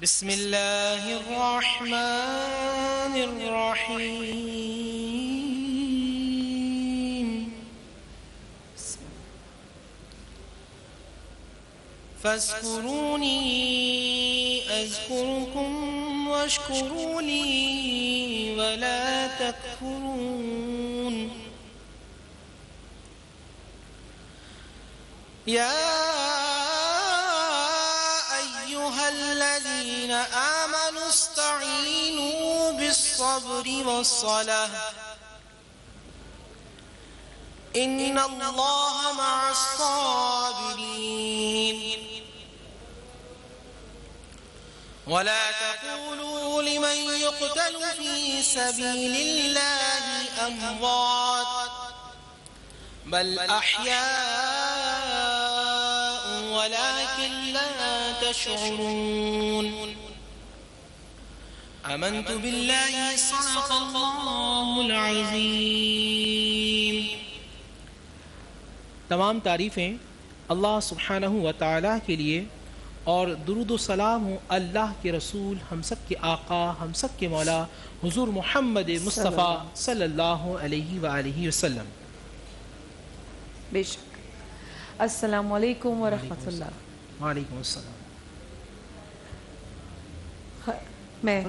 بسم اللہ الرحمن الرحیم فاذکرونی اذکرکم واشکروا لی ولا تکفرون یا الذين آمنوا استعينوا بالصبر والصلاة إن الله مع الصابرين ولا تقولوا لمن يقتل في سبيل الله أموات بل أحياء ولكن لا تشعرون آمنت بالله صدق اللہ العظیم۔ تمام تعریفیں اللہ سبحانہ و تعالیٰ کے لیے اور درود و سلام ہوں اللہ کے رسول ہم سب کے آقا ہم سب کے مولا حضور محمد مصطفیٰ صلی اللہ علیہ وآلہ وسلم۔ بے شک۔ السلام علیکم ورحمۃ اللہ۔ وعلیکم السلام۔ میں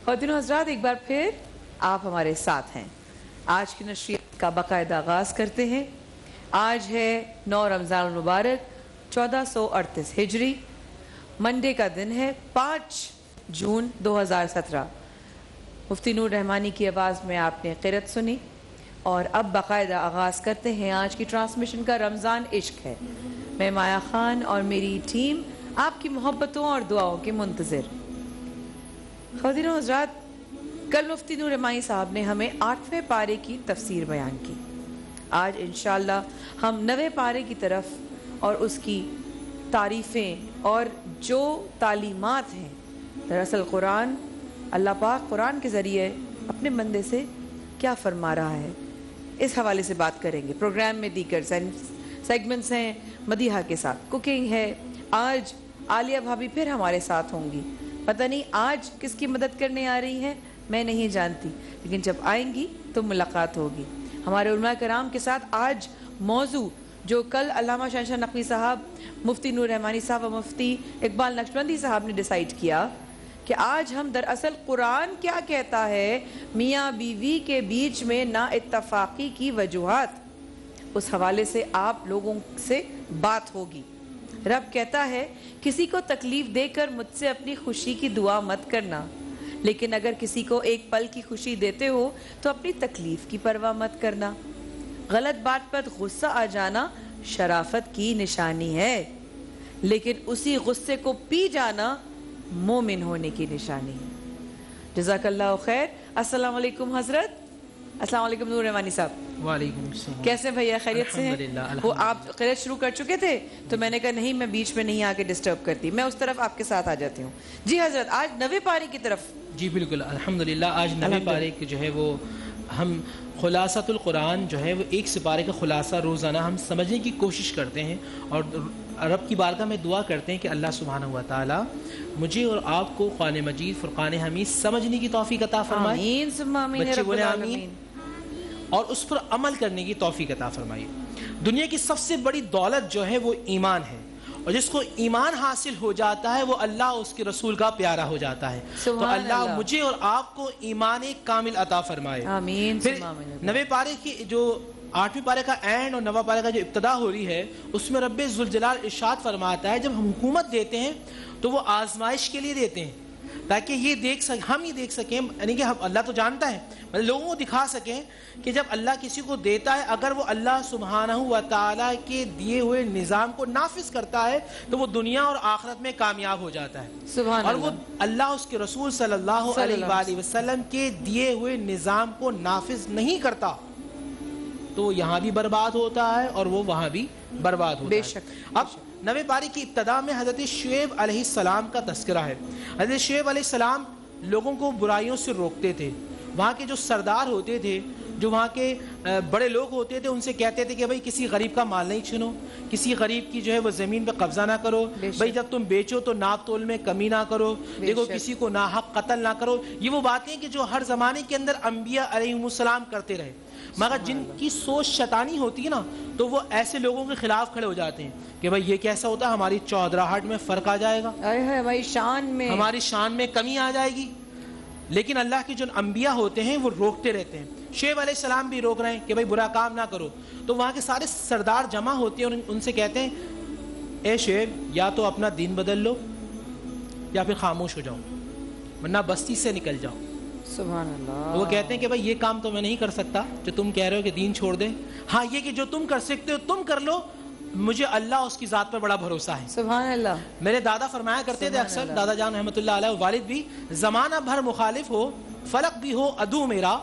خواتین و حضرات ایک بار پھر آپ ہمارے ساتھ ہیں۔ آج کی نشریات کا باقاعدہ آغاز کرتے ہیں۔ آج ہے 9 رمضان المبارک 1438 ہجری، منڈے کا دن ہے 5 جون 2017۔ مفتی نور رحمانی کی آواز میں آپ نے قرأت سنی اور اب باقاعدہ آغاز کرتے ہیں آج کی ٹرانسمیشن کا۔ رمضان عشق ہے، میں مایا خان اور میری ٹیم آپ کی محبتوں اور دعاؤں کے منتظر۔ خواتین و حضرات، کل مفتی نور رحمانی صاحب نے ہمیں 8ویں پارے کی تفسیر بیان کی۔ آج انشاءاللہ ہم 9ویں پارے کی طرف اور اس کی تعریفیں اور جو تعلیمات ہیں، دراصل قرآن، اللہ پاک قرآن کے ذریعے اپنے بندے سے کیا فرما رہا ہے، اس حوالے سے بات کریں گے۔ پروگرام میں دیگر سیگمنٹس ہیں، مدیحہ کے ساتھ کوکنگ ہے، آج عالیہ بھابی پھر ہمارے ساتھ ہوں گی۔ پتہ نہیں آج کس کی مدد کرنے آ رہی ہیں، میں نہیں جانتی، لیکن جب آئیں گی تو ملاقات ہوگی۔ ہمارے علماء کرام کے ساتھ آج موضوع جو کل علامہ شہنشاہ نقوی صاحب، مفتی نور رحمانی صاحب اور مفتی اقبال نقشبندی صاحب نے ڈیسائیڈ کیا کہ آج ہم دراصل قرآن کیا کہتا ہے میاں بیوی کے بیچ میں نا اتفاقی کی وجوہات، اس حوالے سے آپ لوگوں سے بات ہوگی۔ رب کہتا ہے کسی کو تکلیف دے کر مجھ سے اپنی خوشی کی دعا مت کرنا، لیکن اگر کسی کو ایک پل کی خوشی دیتے ہو تو اپنی تکلیف کی پرواہ مت کرنا۔ غلط بات پر غصہ آ جانا شرافت کی نشانی ہے، لیکن اسی غصے کو پی جانا مومن ہونے کی نشانی ہے۔ جزاک اللہ خیر۔ السلام علیکم حضرت۔ السلام علیکم نور رحمانی صاحب۔ وعلیکم السلام۔ کیسے بھیا، خیریت سے ہیں؟ وہ آپ قرأت شروع کر چکے تھے تو میں نے کہا نہیں، میں بیچ میں نہیں آ کے ڈسٹرب کرتی، میں اس طرف آپ کے ساتھ آ جاتی ہوں۔ جی حضرت، آج 9ویں پارے کی طرف۔ جی بالکل، الحمدللہ۔ آج 9ویں پارے کے جو ہے وہ ہم خلاصۃ القرآن جو ہے وہ ایک سپارے کا خلاصہ روزانہ ہم سمجھنے کی کوشش کرتے ہیں، اور رب کی بارگاہ میں دعا کرتے ہیں کہ اللہ سبحانہ و تعالی مجھے اور آپ کو قرآن مجید فرقان حمید سمجھنے کی توفیق عطا فرمائے، آمین ثم آمین بچے رب بولے العالمین، آمین، اور اس پر عمل کرنے کی توفیق عطا فرمائے۔ دنیا کی سب سے بڑی دولت جو ہے وہ ایمان ہے، اور جس کو ایمان حاصل ہو جاتا ہے وہ اللہ اس کے رسول کا پیارا ہو جاتا ہے۔ تو اللہ مجھے اور آپ کو ایمان کامل عطا فرمائے۔ آمین پھر ثم آمین۔ 9ویں پارے کی جو 8ویں پارے کا اینڈ اور 9واں پارے کا جو ابتدا ہو رہی ہے، اس میں رب ذوالجلال ارشاد فرماتا ہے جب ہم حکومت دیتے ہیں تو وہ آزمائش کے لیے دیتے ہیں، تاکہ یہ ہم یہ دیکھ سکیں، یعنی کہ اللہ تو جانتا ہے، لوگوں کو دکھا سکیں کہ جب اللہ کسی کو دیتا ہے، اگر وہ اللہ سبحانہ و تعالیٰ کے دیے ہوئے نظام کو نافذ کرتا ہے تو وہ دنیا اور آخرت میں کامیاب ہو جاتا ہے، اور وہ اللہ اس کے رسول صلی اللہ علیہ وآلہ وسلم کے دیے ہوئے نظام کو نافذ نہیں کرتا تو وہ یہاں بھی برباد ہوتا ہے اور وہ وہاں بھی برباد ہوتا ہے۔ بے شک۔ اب 9ویں پارے کی ابتدا میں حضرت شعیب علیہ السلام کا تذکرہ ہے۔ حضرت شعیب علیہ السلام لوگوں کو برائیوں سے روکتے تھے، وہاں کے جو سردار ہوتے تھے جو وہاں کے بڑے لوگ ہوتے تھے ان سے کہتے تھے کہ بھائی کسی غریب کا مال نہیں چھینو، کسی غریب کی جو ہے وہ زمین پہ قبضہ نہ کرو، بھائی جب تم بیچو تو ناپ تول میں کمی نہ کرو، دیکھو کسی کو ناحق قتل نہ کرو. یہ وہ باتیں کہ جو ہر زمانے کے اندر انبیاء علیہم السلام کرتے رہے، مگر جن کی سوچ شیطانی ہوتی ہے نا تو وہ ایسے لوگوں کے خلاف کھڑے ہو جاتے ہیں کہ بھائی یہ کیسا ہوتا ہے، ہماری چودراہٹ میں فرق آ جائے گا، ہماری شان میں کمی آ جائے گی. لیکن اللہ کے جو انبیاء ہوتے ہیں وہ روکتے رہتے ہیں. شعیب علیہ السلام بھی روک رہے ہیں کہ بھائی برا کام نہ کرو. تو وہاں کے سارے سردار جمع ہوتے ہیں اور ان سے کہتے ہیں اے شعیب یا تو اپنا دین بدل لو یا پھر خاموش ہو جاؤ ورنہ بستی سے نکل جاؤ. سبحان اللہ. وہ کہتے ہیں کہ بھائی یہ کام تو میں نہیں کر سکتا جو تم کہہ رہے ہو کہ دین چھوڑ دیں، ہاں یہ کہ جو تم کر سکتے ہو تم کر لو، مجھے اللہ اس کی ذات پر بڑا بھروسہ ہے. سبحان اللہ. میرے دادا فرمایا کرتے تھے اکثر، دادا جان رحمۃ اللہ علیہ، والد بھی، زمانہ بھر مخالف ہو فلک بھی ہو عدو میرا،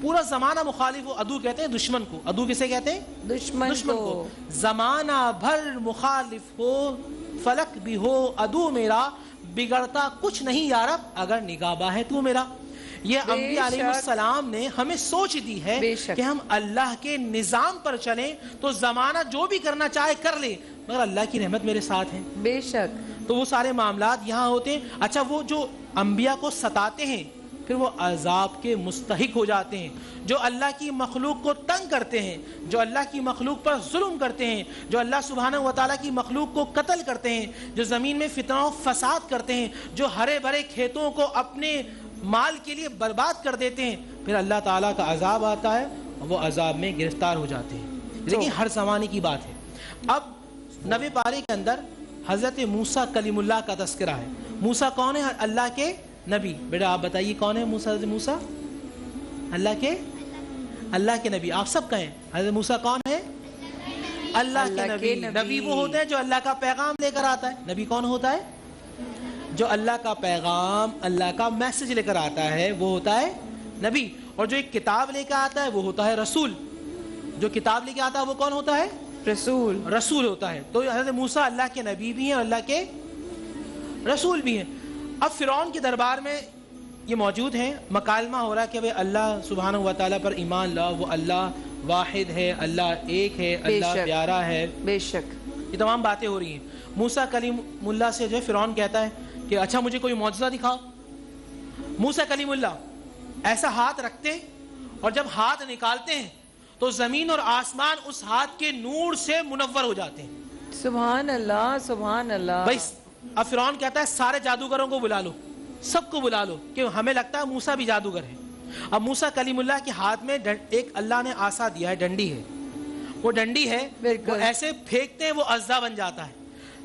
پورا زمانہ مخالف ہو، عدو کہتے ہیں دشمن کو، عدو کسے کہتے ہیں؟ دشمن کو. زمانہ بھر مخالف ہو فلک بھی ہو عدو میرا، بگڑتا کچھ نہیں یارب اگر نگہباں ہے تو میرا. یہ انبیاء علیہ السلام نے ہمیں سوچ دی ہے کہ ہم اللہ کے نظام پر چلیں تو زمانہ جو بھی کرنا چاہے کر لے مگر اللہ کی رحمت میرے ساتھ ہے. بے شک. تو وہ سارے معاملات یہاں ہوتے ہیں. اچھا وہ جو انبیاء کو ستاتے ہیں پھر وہ عذاب کے مستحق ہو جاتے ہیں، جو اللہ کی مخلوق کو تنگ کرتے ہیں، جو اللہ کی مخلوق پر ظلم کرتے ہیں، جو اللہ سبحانہ و تعالیٰ کی مخلوق کو قتل کرتے ہیں، جو زمین میں فتنہ و فساد کرتے ہیں، جو ہرے بھرے کھیتوں کو اپنے مال کے لیے برباد کر دیتے ہیں، پھر اللہ تعالیٰ کا عذاب آتا ہے اور وہ عذاب میں گرفتار ہو جاتے ہیں. لیکن ہر زمانے کی بات ہے. اب 90 پارے کے اندر حضرت موسیٰ کلیم اللہ کا تذکرہ ہے. موسیٰ کون ہے؟ اللہ کے نبی. بیٹا آپ بتائیے کون ہے حضرت موسیٰ؟ اللہ کے نبی. آپ سب کہیں حضرت موسیٰ کون ہے؟ اللہ کے نبی. نبی وہ ہوتا ہے جو اللہ کا پیغام لے کر آتا ہے. نبی کون ہوتا ہے؟ جو اللہ کا پیغام، اللہ کا میسج لے کر آتا ہے وہ ہوتا ہے نبی. اور جو ایک کتاب لے کے آتا ہے وہ ہوتا ہے رسول. جو کتاب لے کے آتا ہے وہ کون ہوتا ہے؟ رسول ہوتا ہے. تو حضرت موسیٰ اللہ کے نبی بھی ہیں اور اللہ کے رسول بھی ہیں. اب فرعون کے دربار میں یہ موجود ہیں، مکالمہ ہو رہا ہے کہ بھئی اللہ سبحانہ و تعالیٰ پر ایمان لاؤ، وہ اللہ واحد ہے، اللہ ایک ہے، اللہ پیارا ہے. بے شک. یہ تمام باتیں ہو رہی ہیں. موسیٰ کلیم اللہ سے جو ہے فرعون کہتا ہے کہ اچھا مجھے کوئی معجزہ دکھاؤ. موسیٰ کلیم اللہ ایسا ہاتھ رکھتے ہیں اور جب ہاتھ نکالتے ہیں تو زمین اور آسمان اس ہاتھ کے نور سے منور ہو جاتے ہیں. سبحان اللہ. سبحان اللہ. بھائی اب فرعون کہتا ہے سارے جادوگروں کو بلا لو، سب کو بلا لو، کہ ہمیں لگتا ہے موسیٰ بھی جادوگر ہے. اب موسیٰ کلیم اللہ کے ہاتھ میں ایک اللہ نے عصا دیا ہے، ڈنڈی ہے. وہ ڈنڈی ہے، وہ ایسے پھینکتے ہیں وہ اژدھا بن جاتا ہے.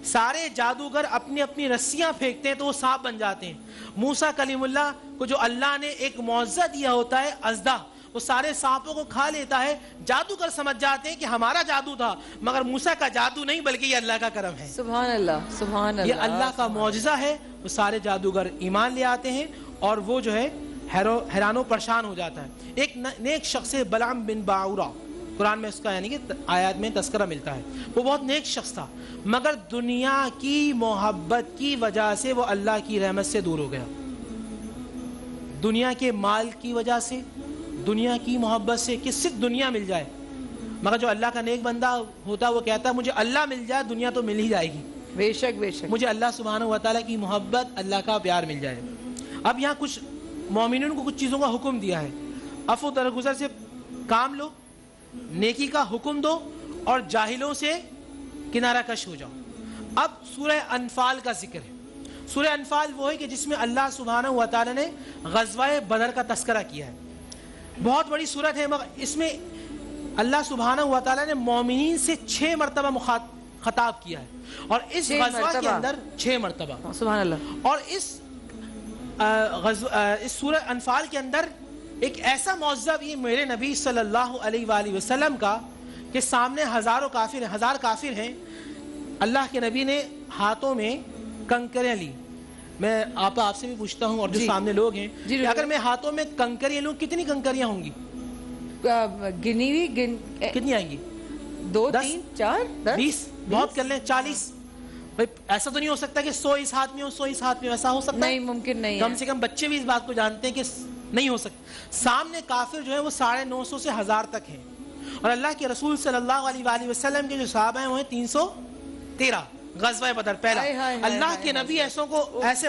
سارے جادوگر اپنی اپنی رسیاں پھینکتے ہیں تو وہ سانپ بن جاتے ہیں. موسیٰ کلیم اللہ کو جو اللہ نے ایک معجزہ دیا ہوتا ہے اژدھا، وہ سارے سانپوں کو کھا لیتا ہے. جادوگر سمجھ جاتے ہیں کہ ہمارا جادو تھا، مگر موسیٰ کا جادو نہیں بلکہ یہ اللہ کا کرم ہے. سبحان اللہ. سبحان اللہ. یہ اللہ کا معجزہ ہے. وہ سارے جادوگر ایمان لے آتے ہیں اور وہ جو ہے حیران و پریشان ہو جاتا ہے. ایک نیک شخص ہے بلعام بن باعورہ، قرآن میں اس کا یعنی کہ آیات میں تذکرہ ملتا ہے. وہ بہت نیک شخص تھا مگر دنیا کی محبت کی وجہ سے وہ اللہ کی رحمت سے دور ہو گیا. دنیا کے مال کی وجہ سے، دنیا کی محبت سے کہ صرف دنیا مل جائے. مگر جو اللہ کا نیک بندہ ہوتا وہ کہتا ہے مجھے اللہ مل جائے دنیا تو مل ہی جائے گی. بے شک. بے شک. مجھے اللہ سبحانہ و تعالیٰ کی محبت، اللہ کا پیار مل جائے. اب یہاں کچھ مومنین کو کچھ چیزوں کا حکم دیا ہے. عفو درگزر سے کام لو، نیکی کا حکم دو اور جاہلوں سے کنارہ کش ہو جاؤ. اب سورہ انفال کا ذکر ہے. سورہ انفال وہ ہے کہ جس میں اللہ سبحانہ و تعالیٰ نے غزوہ بدر کا تذکرہ کیا ہے. بہت بڑی صورت ہے مگر اس میں اللہ سبحانہ و تعالیٰ نے مومنین سے 6 مرتبہ خطاب کیا ہے اور اس غزوہ کے اندر 6 مرتبہ. سبحان اللہ. اور اس سورہ انفال کے اندر ایک ایسا معجزہ بھی میرے نبی صلی اللہ علیہ وآلہ وسلم کا کہ سامنے ہزار کافر ہیں. اللہ کے نبی نے ہاتھوں میں کنکریاں لی. میں آپ سے بھی پوچھتا ہوں اور جو سامنے لوگ ہیں کہ اگر میں ہاتھوں میں کنکریاں لوں کتنی کنکریاں ہوں گی؟ گنی ہوئی کتنی آئیں گی؟ 2 3 4 20 بہت کر لیں 40. ایسا تو نہیں ہو سکتا کہ 100 اس ہاتھ میں ہو 100 اس ہاتھ میں، ایسا ہو سکتا ہے؟ نہیں، ممکن نہیں. کم سے کم بچے بھی اس بات کو جانتے ہیں کہ نہیں ہو سکتا. سامنے کافر جو ہے وہ 950 سے 1000 تک ہیں, اور اللہ کے رسول صلی اللہ علیہ وآلہ وسلم کے جو صحابہ ہیں وہ ہیں 313. غزوہ بدر پہلا, اللہ کے نبی ایسوں کو ایسے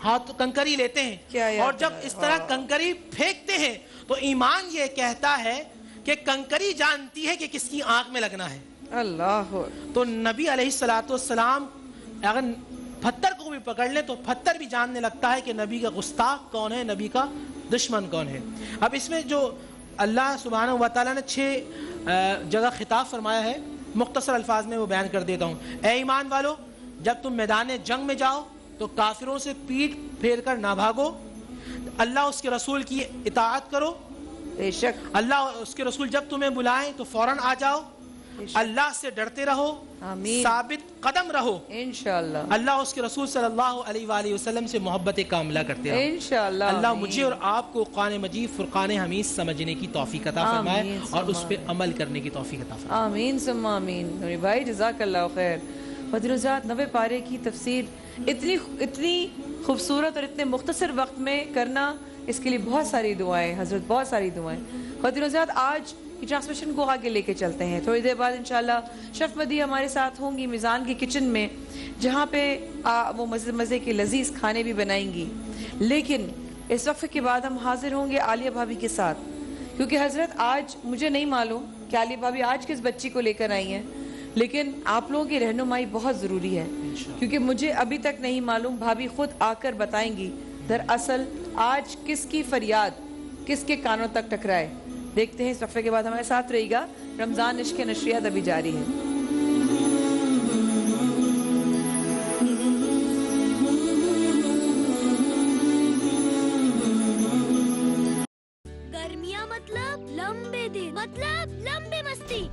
ہاتھ کنکری لیتے ہیں, اور جب اس طرح کنکری پھینکتے ہیں تو ایمان یہ کہتا ہے کہ کنکری جانتی ہے کہ کس کی آنکھ میں لگنا ہے. اللہ. تو نبی علیہ السلام اگر پتھر کو بھی پکڑ لیں تو پتھر بھی جاننے لگتا ہے کہ نبی کا گستاخ کون ہے, نبی کا دشمن کون ہے. اب اس میں جو اللہ سبحانہ و تعالیٰ نے 6 جگہ خطاب فرمایا ہے, مختصر الفاظ میں وہ بیان کر دیتا ہوں. اے ایمان والو, جب تم میدان جنگ میں جاؤ تو کافروں سے پیٹھ پھیر کر نہ بھاگو, اللہ اس کے رسول کی اطاعت کرو. بے شک. اللہ اس کے رسول جب تمہیں بلائیں تو فوراً آ جاؤ. اللہ سے ڈرتے رہو, ثابت قدم رہو انشاءاللہ. اللہ اس کے رسول صلی اللہ علیہ وآلہ وسلم سے محبت کاملہ کرتے رہو انشاءاللہ. اللہ مجھے اور آپ کو قرآن مجید فرقان حمید سمجھنے کی توفیق عطا فرمائے اور اس پہ عمل کرنے کی توفیق عطا فرمائے. آمین ثم آمین. نوری بھائی جزاک اللہ خیر. فضیلت 90 پارے کی تفسیر اتنی خوبصورت اور اتنے مختصر وقت میں کرنا, اس کے لیے بہت ساری دعائیں حضرت, بہت ساری دعائیں. فضیلت آج کی ٹرانسمیشن کو آگے لے کے چلتے ہیں. تھوڑی دیر بعد انشاءاللہ شرف مدی ہمارے ساتھ ہوں گی میزان کی کچن میں, جہاں پہ وہ مزے کے لذیذ کھانے بھی بنائیں گی. لیکن اس وقت کے بعد ہم حاضر ہوں گے عالیہ بھابی کے ساتھ, کیونکہ حضرت آج مجھے نہیں معلوم کہ عالیہ بھابی آج کس بچی کو لے کر آئی ہیں, لیکن آپ لوگوں کی رہنمائی بہت ضروری ہے, کیونکہ مجھے ابھی تک نہیں معلوم. بھابی خود آ کر بتائیں گی دراصل آج کس کی فریاد کس کے کانوں تک ٹکرائے. دیکھتے ہیں اس وقفے کے بعد ہمارے ساتھ رہے گا. رمضان عشق نشریات ابھی جاری ہے. گرمیاں مطلب لمبے دن, مطلب لمبے مستی.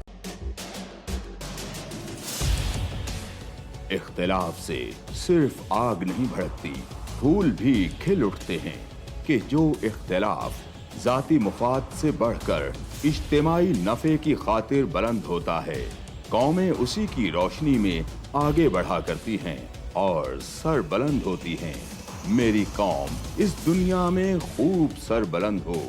اختلاف سے صرف آگ نہیں بھڑکتی, پھول بھی کھل اٹھتے ہیں. کہ جو اختلاف ذاتی مفاد سے بڑھ کر اجتماعی نفع کی خاطر بلند ہوتا ہے, قومیں اسی کی روشنی میں آگے بڑھا کرتی ہیں اور سر بلند ہوتی ہیں. میری قوم اس دنیا میں خوب سر بلند ہو,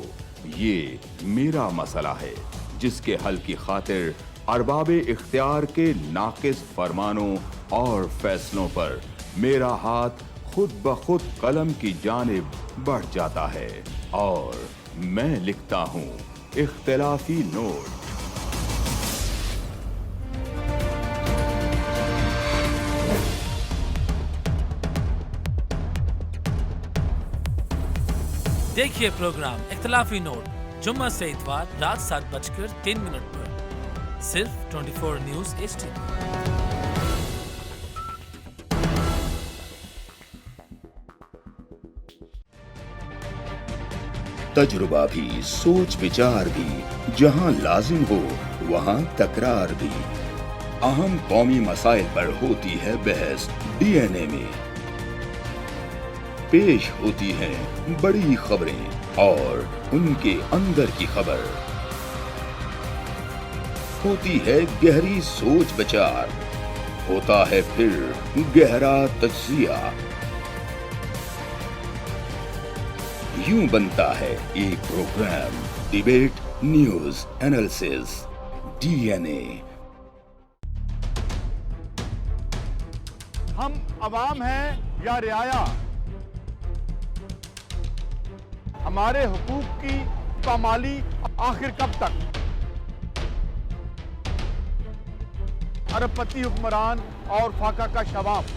یہ میرا مسئلہ ہے, جس کے حل کی خاطر ارباب اختیار کے ناقص فرمانوں اور فیصلوں پر میرا ہاتھ خود بخود قلم کی جانب بڑھ جاتا ہے اور میں لکھتا ہوں اختلافی نوٹ. دیکھیے پروگرام اختلافی نوٹ جمعہ سے اتوار رات 7:03 پر صرف 24 نیوز HD. تجربہ بھی, سوچ وچار بھی, جہاں لازم ہو وہاں تکرار بھی. اہم قومی مسائل پر ہوتی ہے بحث DNA میں. پیش ہوتی ہیں بڑی خبریں اور ان کے اندر کی خبر. ہوتی ہے گہری سوچ بچار, ہوتا ہے پھر گہرا تجزیہ. یوں بنتا ہے ایک programme debate news analysis DNA. ہم عوام ہیں یا رعایا, ہمارے حقوق کی پامالی آخر کب تک؟ ارب پتی حکمران اور فاقہ کا شباب.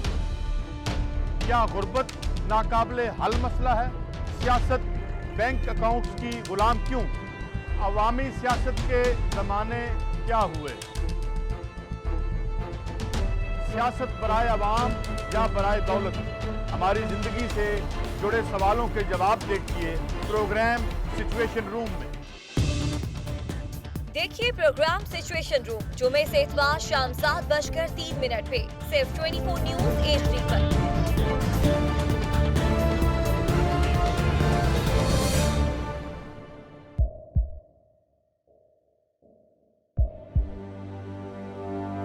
کیا غربت ناقابل حل مسئلہ ہے؟ سیاست بینک اکاؤنٹس کی غلام کیوں؟ عوامی سیاست کے زمانے کیا ہوئے؟ سیاست برائے عوام یا برائے دولت؟ ہماری زندگی سے جڑے سوالوں کے جواب دیکھیے پروگرام سچویشن روم میں. دیکھیے پروگرام سچویشن روم جمعے سے اتوار شام 7:03 پہ صرف 24 نیوز HD پر.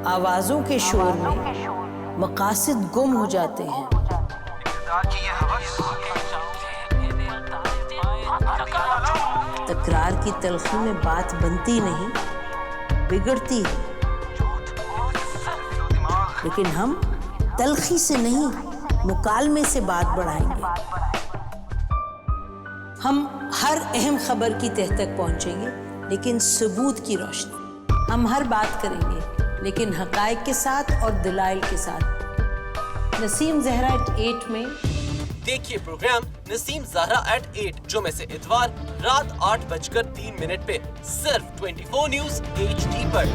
آوازوں کے شور میں مقاصد گم ہو جاتے ہیں. تکرار کی تلخی میں بات بنتی نہیں، بگڑتی ہے، لیکن ہم تلخی سے نہیں، مکالمے سے بات بڑھائیں گے۔ ہم ہر اہم خبر کی تہ تک پہنچیں گے، لیکن ثبوت کی روشنی۔ ہم ہر بات کریں گے، لیکن حقائق کے ساتھ اور دلائل کے ساتھ۔ نسیم زہرا 8 میں دیکھیے پروگرام نسیم زہرا ایٹ 8 جمعے سے اتوار رات 8:03 پہ صرف 24 نیوز HD پر۔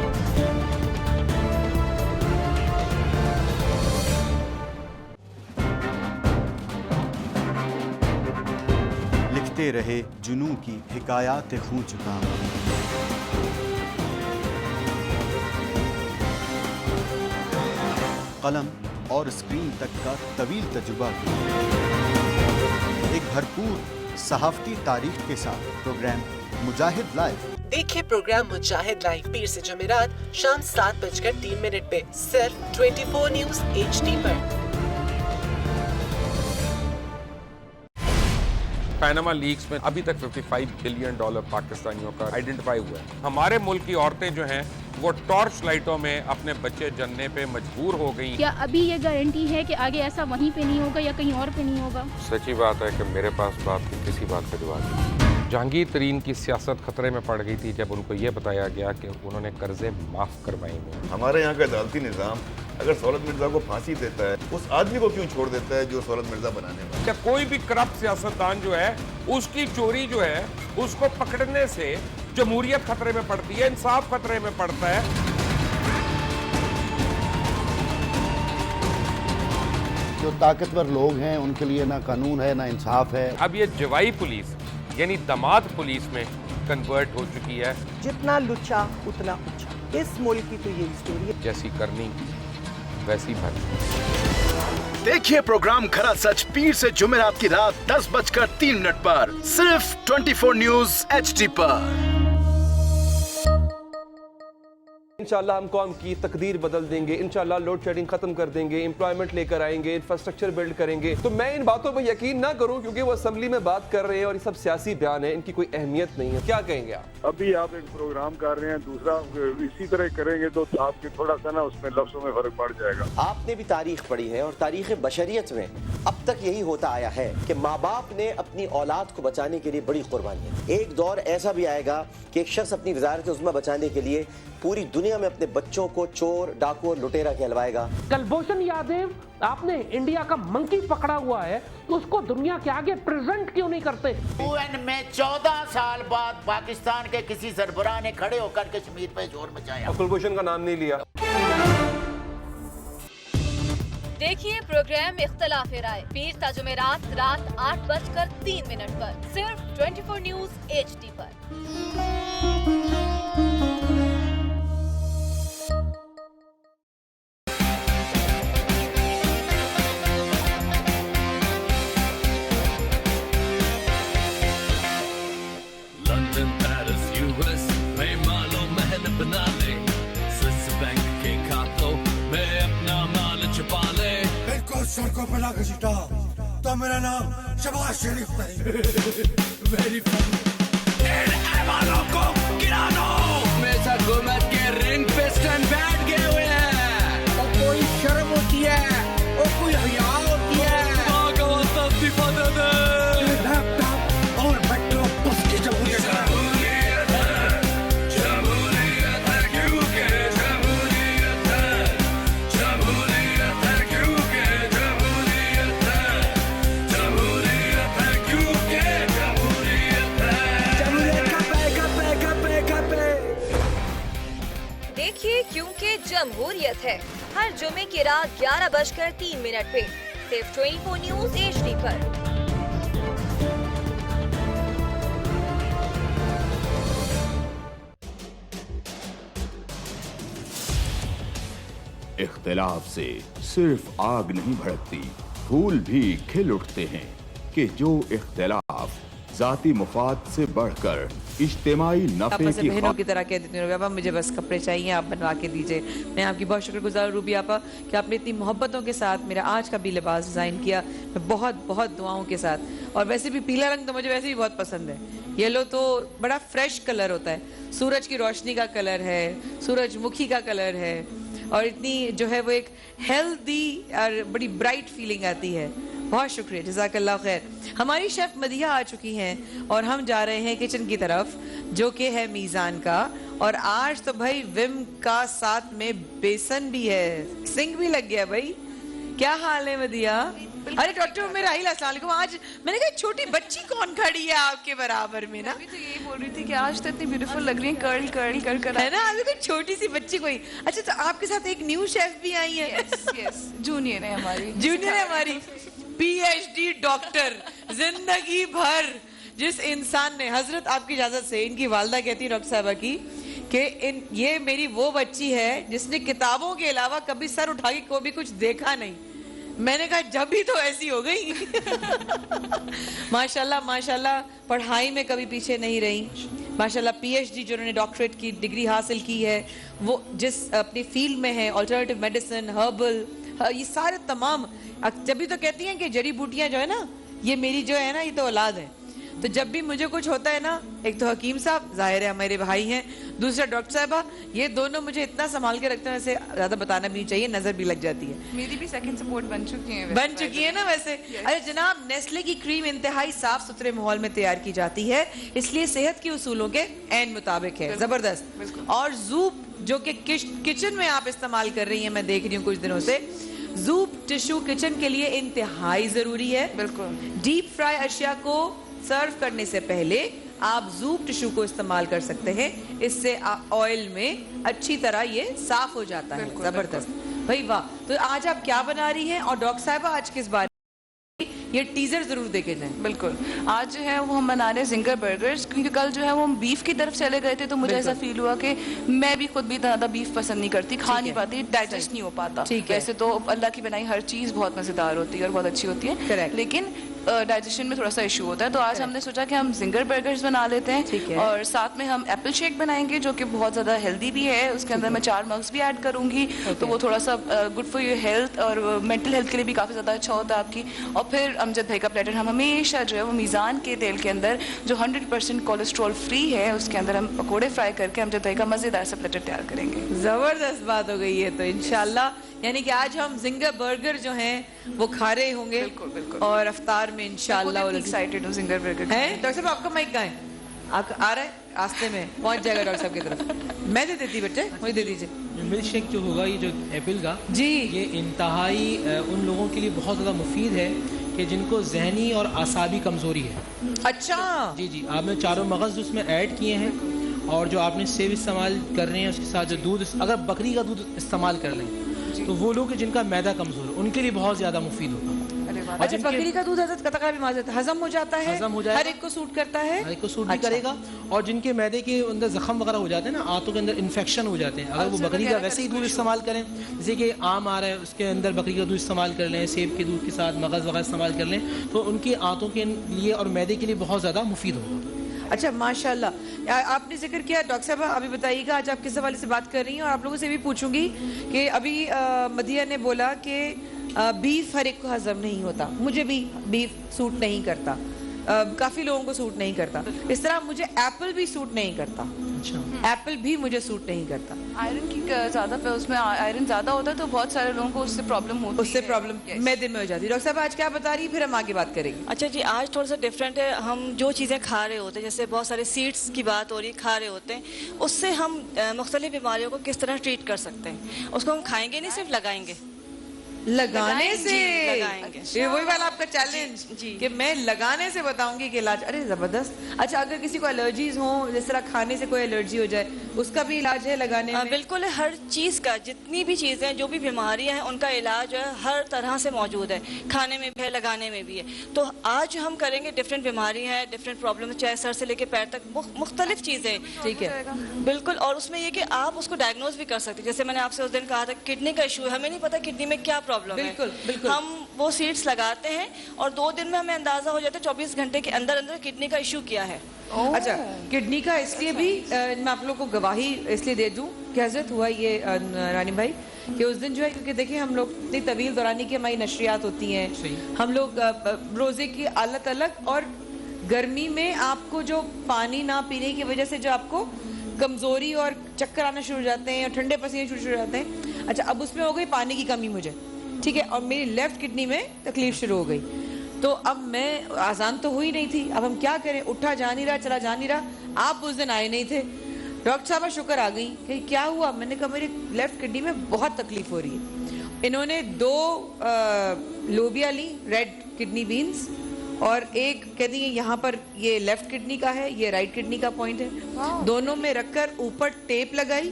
لکھتے رہے جنوں کی حکایات خون چکا، قلم اور اسکرین تک کا طویل تجربہ، ایک بھرپور صحافتی تاریخ کے ساتھ پروگرام مجاہد لائیو۔ دیکھیے پروگرام مجاہد لائیو پیر سے جمعرات شام 7:03 پہ صرف 24 نیوز HD پر۔ پیناما لیکس میں ابھی تک $55 بلین پاکستانیوں کا آئیڈینٹیفائی ہوا ہے۔ ہمارے ملک کی عورتیں جو ہیں وہ ٹارچ لائٹوں میں اپنے بچے جننے پہ مجبور ہو گئی۔ کیا ابھی یہ گارنٹی ہے کہ آگے ایسا وہیں پہ نہیں ہوگا یا کہیں اور پہ نہیں ہوگا؟ سچی بات ہے کہ میرے پاس باپ کی کسی بات کا جواب نہیں۔ جہانگیر ترین کی سیاست خطرے میں پڑ گئی تھی جب ان کو یہ بتایا گیا کہ انہوں نے قرضے معاف کروائے ہیں۔ ہمارے یہاں کا عدالتی نظام اگر سہولت مرزا کو پھانسی دیتا ہے، اس آدمی کو کیوں چھوڑ دیتا ہے جو سہولت مرزا بنانے والا؟ کیا کوئی بھی کرپٹ سیاستدان جو ہے اس کی چوری جو ہے اس کو پکڑنے سے جمہوریت خطرے میں پڑتی ہے، انصاف خطرے میں پڑتا ہے؟ جو طاقتور لوگ ہیں ان کے لیے نہ قانون ہے نہ انصاف ہے۔ اب یہ جوائی پولیس یعنی دماد پولیس میں کنورٹ ہو چکی ہے۔ جتنا لچا اتنا اچھا، اس ملک کی تو یہ اسٹوری ہے۔ جیسی کرنی ویسی بھرنی۔ دیکھیے پروگرام کھرا سچ پیر سے جمعرات کی رات 10:03 پر صرف 24 نیوز HD پر۔ انشاءاللہ ہم قوم کی تقدیر بدل دیں گے، انشاءاللہ لوڈ شیڈنگ ختم کر دیں گے، امپلائمنٹ لے کر آئیں گے، انفراسٹرکچر بلڈ کریں گے۔ تو میں ان باتوں پہ یقین نہ کروں کیونکہ وہ اسمبلی میں بات کر رہے ہیں اور یہ سب سیاسی بیان ہے، ان کی کوئی اہمیت نہیں ہے۔ کیا کہیں گے آپ؟ ابھی آپ ایک پروگرام کر رہے ہیں، دوسرا اسی طرح کریں گے تو آپ کے تھوڑا سا نا اس میں لفظوں میں فرق پڑ جائے گا۔ آپ نے بھی تاریخ پڑھی ہے اور تاریخ بشریت میں اب تک یہی ہوتا آیا ہے کہ ماں باپ نے اپنی اولاد کو بچانے کے لیے بڑی قربانیاں۔ ایک دور ایسا بھی آئے گا کہ ایک شخص اپنی وزارت عظمیٰ بچانے کے لیے پوری دنیا میں اپنے بچوں کو چور، ڈاکو اور لٹیرا کہلوائے گا۔ کلبھوشن یادو آپ نے انڈیا کا منکی پکڑا ہوا ہے، اس کو دنیا کے آگے پریزنٹ کیوں نہیں کرتے؟ UN میں 14 سال بعد پاکستان کے کسی سربراہ نے کھڑے ہو کر کشمیر پہ زور مچایا۔ کلبھوشن کا نام نہیں لیا۔ دیکھیے پروگرام اختلاف رائے پیر تا جمعرات رات 8:03 پر صرف 24 نیوز HD پر۔ لندن، پیرس، US میں مالو محل بنا لے، سوئس بینک کے کھاتوں میں اپنا مال چھپا لے۔ میرے کو سڑکوں پہ لا کے سٹا تو میرا نام شہباز شریف نہیں۔ ویری فن والوں کو گرا دو۔ میں حکومت کے رنگ پہ سٹینڈ بیٹھ گئے ہوئے ہیں۔ اور کوئی شرم ہوتی ہے اور کوئی حیا ہوتی ہے۔ استعفیٰ دے دے۔ لیپ ٹاپ اور میٹرو بس کی جمہوریت ہے۔ جمہوریت ہے کیونکہ جمہوریت ہے، جمہوریت ہے کیونکہ جمہوریت ہے، جمہوریت ہے کیونکہ جمہوریت ہے۔ جمہوریت کا پے۔ دیکھیے کیونکہ جمہوریت ہے ہر جمعے کی رات 11:03 پہ صرف 24 نیوز HD پر۔ اختلاف سے صرف آگ نہیں بھڑکتی، پھول بھی کھل اٹھتے ہیں کہ جو اختلاف ذاتی مفاد سے بڑھ کر اجتماعی نفع کی بہنوں کی طرح کہہ دیتی ہوں، آپا مجھے بس کپڑے چاہیے، آپ بنوا کے دیجئے۔ میں آپ کی بہت شکر گزار ہوں روبی آپا کہ آپ نے اتنی محبتوں کے ساتھ میرا آج کا بھی لباس ڈیزائن کیا، میں بہت بہت دعاؤں کے ساتھ۔ اور ویسے بھی پیلا رنگ تو مجھے ویسے بھی بہت پسند ہے، येलो तो बड़ा फ्रेश कलर होता है, सूरज की रोशनी का कलर है, सूरजमुखी का कलर है, और इतनी जो है वो एक हेल्दी और बड़ी ब्राइट फीलिंग आती है। बहुत शुक्रिया, जज़ाकल्लाह खैर। हमारी शेफ मदिया आ चुकी हैं और हम जा रहे हैं किचन की तरफ, जो कि है मीज़ान का। और आज तो भाई विम का साथ में बेसन भी है, सिंक भी लग गया भाई। क्या हाल है मदिया? अरे डॉक्टर मेरा अस्सलाम वालेकुम। आज मैंने कहा छोटी बच्ची कौन खड़ी है आपके बराबर में ना? मैं तो यही बोल रही थी कि आज तो इतनी ब्यूटीफुल लग रही है, कर्ल कर्ल कर कर, है ना? आज कोई छोटी सी बच्ची कोई। अच्छा, तो आपके साथ एक न्यू शेफ भी आई है? यस, जूनियर है हमारी। जूनियर है हमारी, PhD डॉक्टर, जिंदगी भर जिस इंसान ने, हजरत आपकी इजाजत से, इनकी वालदा कहती है डॉक्टर साहबा की कि ये मेरी वो बच्ची है जिसने किताबों के अलावा कभी सर उठा के कोई भी कुछ देखा नहीं। मैंने कहा जब भी तो ऐसी हो गई। माशाल्लाह माशाल्लाह, पढ़ाई में कभी पीछे नहीं रही माशाल्लाह। PhD जो उन्होंने डॉक्टरेट की डिग्री हासिल की है, वो जिस अपनी फील्ड में है, अल्टरनेटिव मेडिसिन, हर्बल, ये सारे तमाम, जब भी तो कहती हैं कि जड़ी बूटियां जो है ना, ये मेरी जो है ना, ये तो औलाद है। तो जब भी मुझे कुछ होता है ना, एक तो हकीम साहब जाहिर है हमारे भाई हैं, दूसरा डॉक्टर साहबा, ये दोनों मुझे इतना संभाल के रखते हैं, वैसे ज्यादा बताना भी नहीं चाहिए, नजर भी लग जाती है। मेरी भी सेकंड सपोर्ट बन चुकी है, ना वैसे। अरे जनाब, नेस्ले की क्रीम इंतहाई साफ सुथरे माहौल में तैयार की जाती है, इसलिए सेहत के उसूलों के ऐन मुताबिक है, जबरदस्त। और जूप जो कि किचन में आप इस्तेमाल कर रही हैं, मैं देख रही हूँ कुछ दिनों से, जूप टिश्यू किचन के लिए इंतहाई जरूरी है। बिल्कुल। डीप फ्राई अशिया को सर्व करने से पहले आप जूप टिश्यू को इस्तेमाल कर सकते हैं, इससे ऑयल में अच्छी तरह ये साफ हो जाता है। जबरदस्त भाई, वाह। तो आज आप क्या बना रही हैं, और डॉक्टर साहबा आज किस बारे, ये टीजर जरूर देखे जाएं। बिल्कुल, आज जो है वो हम बना रहे हैं जिंगर बर्गर्स, क्योंकि कल जो है वो हम बीफ की तरफ चले गए थे, तो मुझे ऐसा फील हुआ कि मैं भी खुद भी ज़्यादा बीफ पसंद नहीं करती, खा नहीं पाती, डाइजेस्ट नहीं हो पाता। वैसे तो अल्लाह की बनाई हर चीज़ बहुत मज़ेदार होती है और बहुत अच्छी होती है, लेकिन डाइजेशन में थोड़ा सा इशू होता है। तो आज हमने सोचा कि हम जिंगर बर्गर्स बना लेते हैं, और साथ में हम एप्पल शेक बनाएंगे, जो कि बहुत ज़्यादा हेल्दी भी है। उसके अंदर मैं 4 मग्स भी ऐड करूँगी, तो वो थोड़ा सा गुड फॉर योर हेल्थ और मेंटल हेल्थ के लिए भी काफ़ी ज़्यादा अच्छा होता है आपकी। और फिर अमजद भाई का प्लेटर हम हमेशा जो है वो मीज़ान के तेल के अंदर, जो 100% कोलेस्ट्रॉल फ्री है, उसके अंदर हम पकौड़े फ्राई करके अमजद भाई का मज़ेदार सा प्लेटर तैयार करेंगे। ज़बरदस्त बात हो गई है। तो इंशाल्लाह यानी कि आज हम जिंगर बर्गर जो हैं वो खा रहे होंगे। बिल्कुल बिल्कुल। और अफ्तार में इंशाल्लाह एक्साइटेड हूँ जिंगर बर्गर है। डॉक्टर साहब आपका माइक कहाँ है? आ रहा है, रास्ते में पहुंच जाएगा डॉक्टर साहब की तरफ। मैं दे देती बच्चे, मुझे दे दीजिए। मिल्क शेक जो होगा, ये जो एप्पल का जी, ये इंतहाई उन लोगों के लिए बहुत ज़्यादा मुफीद है कि जिनको जहनी और आसाबी कमज़ोरी है। अच्छा जी जी, आपने 4 मगज़ उसमें ऐड किए हैं, और जो आपने सेव इस्तेमाल कर रहे हैं, उसके साथ जो दूध, अगर बकरी का दूध इस्तेमाल कर लें तो वो लोग जिनका मैदा कमज़ोर है उनके लिए बहुत ज़्यादा मुफीद होगा। अच्छा, बकरी का दूध हजम हो जाता है, हजम हो जाएगा, हर एक को सूट करता है, हर एक को सूट भी करेगा। और जिनके मैदे के अंदर जख्म वगैरह हो जाते हैं ना, आंतों के अंदर इन्फेक्शन हो जाते हैं, अगर वो बकरी का वैसे ही दूध इस्तेमाल करें, जैसे कि आम आ रहा है उसके अंदर बकरी का दूध इस्तेमाल कर लें, सेब के दूध के साथ मगज़ वगैरह इस्तेमाल कर लें, तो उनकी आंतों के लिए और मैदे के लिए बहुत ज़्यादा मुफीद होगा। अच्छा माशाल्लाह, आपने जिक्र किया डॉक्टर साहब, अभी बताइएगा आज आप किस हवाले से बात कर रही हैं। और आप लोगों से भी पूछूंगी कि अभी मदिया ने बोला कि बीफ हर एक को हजम नहीं होता, मुझे भी बीफ सूट नहीं करता, काफ़ी लोगों को सूट नहीं करता। इस तरह मुझे एप्पल भी सूट नहीं करता। अच्छा, एप्पल भी मुझे सूट नहीं करता। आयरन की ज़्यादा, उसमें आयरन ज़्यादा होता है, तो बहुत सारे लोगों को उससे प्रॉब्लम होती है। उससे प्रॉब्लम मैदे में हो जाती है। डॉक्टर साहब आज क्या बता रही है, फिर हम आगे बात करेंगे। अच्छा जी, आज थोड़ा सा डिफरेंट है। हम जो चीज़ें खा रहे होते हैं, जैसे बहुत सारे सीड्स की बात हो रही, खा रहे होते हैं, उससे हम मुख्तलिफ बीमारियों को किस तरह ट्रीट कर सकते हैं। उसको हम खाएंगे नहीं, सिर्फ लगाएंगे। लगाने से लगाएंगे। ये वही वाला आपका चैलेंज कि मैं लगाने से बताऊंगी कि इलाज। अरे जबरदस्त। अच्छा, अगर किसी को एलर्जीज हो, जिस तरह खाने से कोई एलर्जी हो जाए, उसका भी इलाज है लगाने में? बिल्कुल, हर चीज़ का, जितनी भी चीज़ें, जो भी बीमारियां हैं, उनका इलाज है हर तरह से मौजूद है, खाने में भी है, लगाने में भी है। तो आज हम करेंगे, डिफरेंट बीमारी है, डिफरेंट प्रॉब्लम, चाहे सर से लेके पैर तक, मुख्तलिफ चीज़ें। ठीक है, बिल्कुल। और उसमें ये कि आप उसको डायग्नोज भी कर सकते हैं। जैसे मैंने आपसे उस दिन कहा था किडनी का इशू है, हमें नहीं पता किडनी में क्या प्रॉब्लम है। बिल्कुल बिल्कुल। हम वो सीड्स लगाते हैं और 2 दिन में हमें अंदाजा हो जाता है, 24 घंटे के अंदर अंदर किडनी का इशू क्या है। अच्छा, किडनी का इसलिए भी मैं आप लोग को गवाही इसलिए दे दूं कि हजरत हुआ ये रानी भाई कि उस दिन जो है, क्योंकि देखिए हम लोग इतनी तवील दौरानी की हमारी नशरियात होती हैं, हम लोग रोजे की हालत अलग और गर्मी में आपको जो पानी ना पीने की वजह से जो आपको कमजोरी और चक्कर आना शुरू हो जाते हैं और ठंडे पसीने शुरू हो जाते हैं, अच्छा अब उसमें हो गई पानी की कमी मुझे, ठीक है, और मेरी लेफ्ट किडनी में तकलीफ शुरू हो गई। तो अब मैं, आसान तो हुई नहीं थी, अब हम क्या करें, उठा जा नहीं रहा, चला जा नहीं रहा। आप उस दिन आए नहीं थे, डॉक्टर साहब शुक्र आ गई कि क्या हुआ, मैंने कहा मेरी लेफ्ट किडनी में बहुत तकलीफ हो रही है। इन्होंने 2 लोबिया ली, रेड किडनी बीन्स, और एक कहती है यहाँ पर ये लेफ्ट किडनी का है, ये राइट किडनी का पॉइंट है, दोनों में रखकर ऊपर टेप लगाई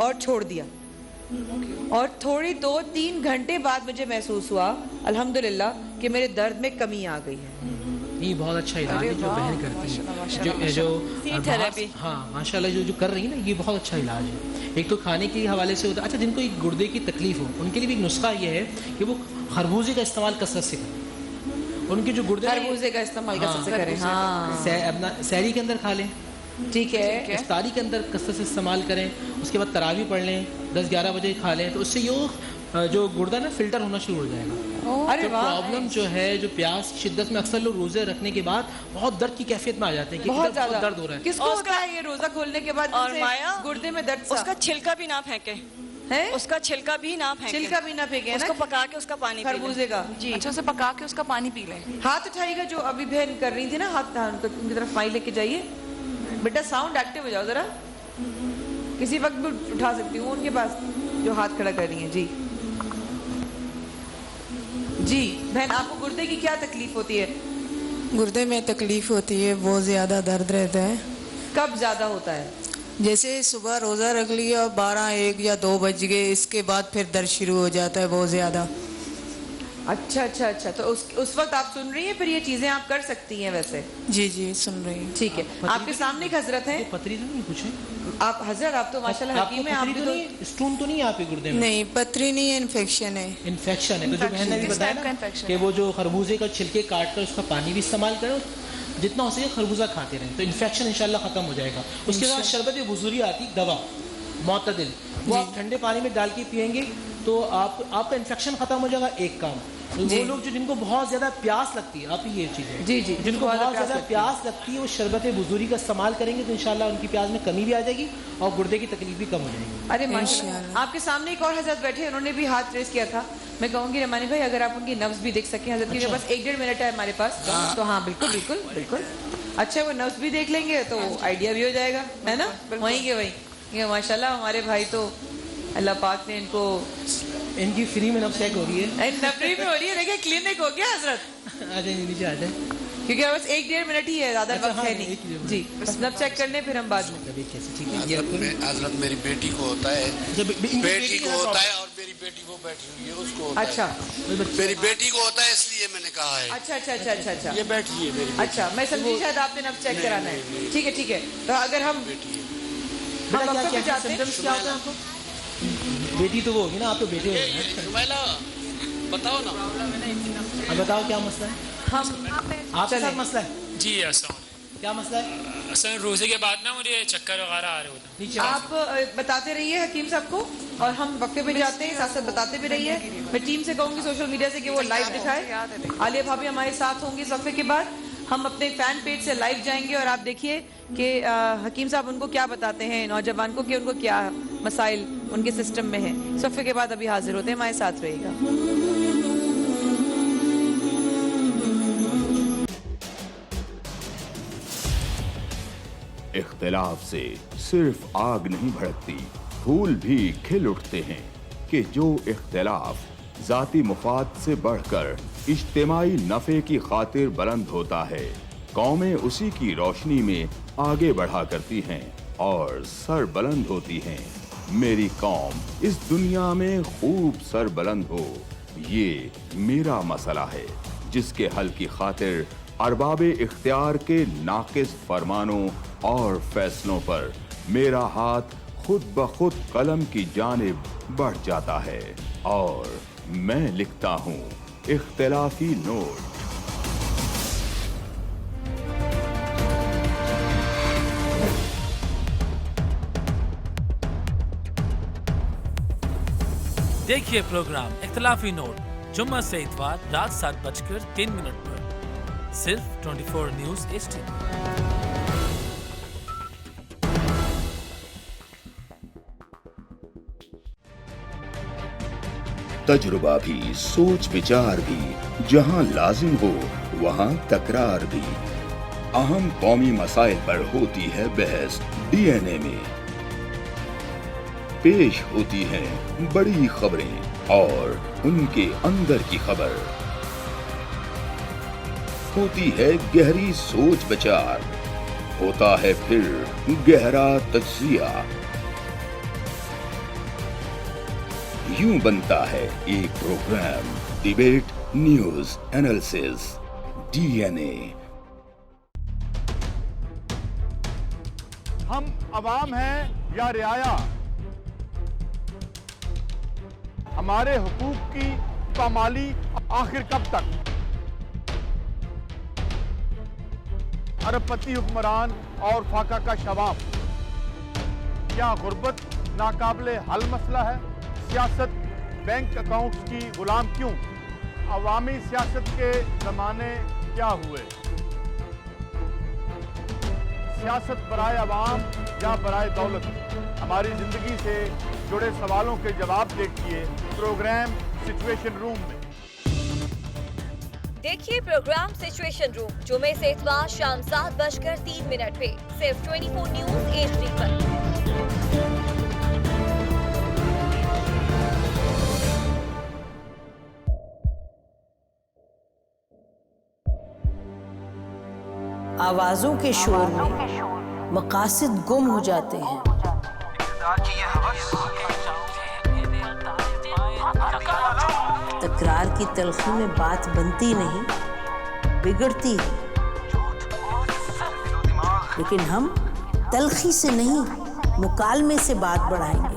और छोड़ दिया। और थोड़ी 2-3 घंटे बाद मुझे महसूस हुआ अल्हम्दुलिल्लाह कि मेरे दर्द में कमी आ गई है। ये बहुत अच्छा इलाज है जो बहन करती है, जो हाँ माशाल्लाह जो कर रही है ना, ये बहुत अच्छा इलाज है। एक तो खाने के हवाले से होता है। अच्छा, जिनको एक गुर्दे की तकलीफ हो उनके लिए भी एक नुस्खा ये है कि वो खरबूजे का इस्तेमाल कसरत से करें। उनके जो गुर्दे, खरबूजे का इस्तेमाल कसरत से करें, अपना सहरी के अंदर खा लें, ठीक है, इफ्तारी के अंदर कसरत से इस्तेमाल करें, उसके बाद तरावी पढ़ लें, 10-11 बजे खा लें, तो उससे जो गुर्दा ना फिल्टर होना शुरू हो जाएगा। अरे जो प्रॉब्लम जो है, जो प्यास की शिद्दत में अक्सर लोग रोजे रखने के बाद बहुत दर्द की कैफियत में आ जाते हैं कि बहुत ज्यादा दर्द हो रहा है। किसको होता है ये रोजा खोलने के बाद और माया गुर्दे में दर्द सा? उसका छिलका भी ना फेंके है, उसका छिलका भी ना फेंके, छिलका भी ना फेंके, उसको पका के उसका पानी पी लें। खरबूजे का जी, अच्छा उसे पका के उसका पानी पी लें। हाथ उठाइएगा, जो अभी बहन कर रही थी ना, हाथ उनकी तरफ माई लेके जाइए बेटा, साउंड एक्टिव हो जाओ जरा, किसी वक्त भी उठा सकती हूँ उनके पास जो हाथ खड़ा कर रही है। जी जी बहन, आपको गुर्दे की क्या तकलीफ होती है? गुर्दे में तकलीफ होती है, बहुत ज़्यादा दर्द रहता है। कब ज़्यादा होता है? जैसे सुबह रोज़ा रख लिया, 12, 1 या 2 बज गए, इसके बाद फिर दर्द शुरू हो जाता है बहुत ज़्यादा। अच्छा अच्छा अच्छा, तो उस वक्त आप सुन रही हैं, फिर ये चीज़ें आप कर सकती हैं वैसे? जी जी सुन रही हूँ। ठीक है, आपके सामने एक हजरत है। पथरी तो नहीं पूछे आप हजरत, आप तो माशाल्लाह हकीम है। आप तो स्टोन तो नहीं है आपके गुर्दे में? नहीं, पथरी नहीं है, इन्फेक्शन है। इन्फेक्शन है, तो जो बहन ने भी बताया ना कि वो जो खरबूजे का छिलके काट कर उसका पानी भी इस्तेमाल करो, जितना हो सके खरबूजा खाते रहें, तो इन्फेक्शन इंशाल्लाह खत्म हो जाएगा। उसके बाद शरबत वुज़ूरी आती दवा मोतदिल, वो आप ठंडे पानी में डाल के पियेंगे तो आपका इन्फेक्शन खत्म हो जाएगा। एक काम, वो लोग जो जिनको बहुत ज्यादा प्यास लगती है, आप ये चीज है जी जी, जिनको बहुत ज्यादा प्यास लगती है, वो शरबत वुज़ूरी का इस्तेमाल करेंगे तो इंशाल्लाह उनकी प्यास में कमी भी आ जाएगी और गुर्दे की तकलीफ भी कम हो जाएगी। अरे माशाल्लाह, आपके सामने एक और हजरत बैठे, उन्होंने भी हाथ रेस किया था। मैं कहूँगी रमानी भाई, अगर आप उनकी नब्ज भी देख सकें, हजरत के बस 1-1.5 मिनट है हमारे पास, तो हाँ बिल्कुल बिल्कुल बिल्कुल, अच्छा वो नब्ज भी देख लेंगे तो आइडिया भी हो जाएगा, है ना? वहीं के वहीं, ये माशाल्लाह हमारे भाई तो अल्लाह पाक ने इनकी फ्री में नब्ज चेक हो रही है, फ्री में हो रही है। देखिए क्लिनिक हो गया हजरत, आ जाए नीचे आ जाए, क्योंकि बस 1-1.5 मिनट ही है, ज्यादा वक्त है नहीं जी, बस नब्ज चेक करने फिर हम बाद में। हजरत मेरी बेटी को होता है, बेटी को होता है, और मेरी बेटी वो बैठी हुई है उसको होता अच्छा है। मेरी बेटी को होता है इसलिए मैंने कहा है। अच्छा अच्छा अच्छा अच्छा अच्छा, ये बैठी है मेरी। अच्छा मैं समझी शायद आपने नब्ज चेक कराना है। ठीक है ठीक है, तो अगर हम डॉक्टर पे जाते हैं, क्या होता है आपको? बेटी तो वो होगी ना, आप तो बेटे हो, बताओ ना। बताओ क्या मसला है? हम आपके साथ मसला है? जी अस्सलाम, क्या मसला है? असल रोजे के बाद ना मुझे चक्कर वगैरह आ रहे होते हैं। आप बताते रहिए हकीम साहब को, और हम वक्फे पे जाते हैं, साथ साथ बताते भी रहिए। मैं टीम से कहूँगी सोशल मीडिया से कि वो लाइव दिखाए। आलिया भाभी हमारे साथ होंगी इस वक्फे के बाद, हम अपने फैन पेज से लाइव जाएंगे और आप देखिए कि हकीम साहब उनको क्या बताते हैं नौजवान को, कि उनको क्या मसाइल उनके सिस्टम में है। इस वक्फे के बाद अभी हाजिर होते हैं, हमारे साथ रहिएगा। इख्तिलाफ से सिर्फ आग नहीं भड़कती, फूल भी खिल उठते हैं कि जो इख्तिलाफ जाती मुफाद से बढ़कर इज्तिमाई नफे की खातिर बुलंद होता है, कौमें उसी की रोशनी में आगे बढ़ा करती हैं और सर बुलंद होती हैं। मेरी कौम इस दुनिया में खूब सर बुलंद हो, ये मेरा मसला है, जिसके हल की खातिर अरबाबे इख्तियार के नाकिस फरमानों और फैसलों पर मेरा हाथ खुद ब खुद कलम की जानिब बढ़ जाता है और मैं लिखता हूँ इख्तिलाफी नोट। देखिए प्रोग्राम इख्तिलाफी नोट जुम्मा से इतवार रात 7:03 पर। सिर्फ 24 न्यूज HD। तजुर्बा भी, सोच विचार भी, जहां लाजिम हो वहां तकरार भी। अहम कौमी मसाइल पर होती है बहस DNA में। पेश होती हैं बड़ी खबरें और उनके अंदर की खबर। होती है गहरी सोच विचार, होता है फिर गहरा तज्जिया। यूं बनता है एक program debate news analysis DNA। हम अवाम हैं या रियाया, हमारे हुकूक की पामाली आखिर कब तक? अरबपति हुक्मरान और फाका का शबाब, क्या गुर्बत नाकाबिले हल मसला है? सियासत बैंक अकाउंट्स की गुलाम क्यों? अवामी सियासत के जमाने क्या हुए? सियासत बराए अवाम या बराए दौलत? हमारी जिंदगी से जुड़े सवालों के जवाब देखिए प्रोग्राम सिचुएशन रूम में। देखिए प्रोग्राम सिचुएशन रूम जुमे से इतवार शाम 7:03 पे सिर्फ 24 न्यूज HD पर। आवाजों के शोर में मकासद गुम हो जाते हैं। तकरार की तलखी में बात बनती नहीं, बिगड़ती है। लेकिन हम तलखी से नहीं, मुकालमे से बात बढ़ाएंगे।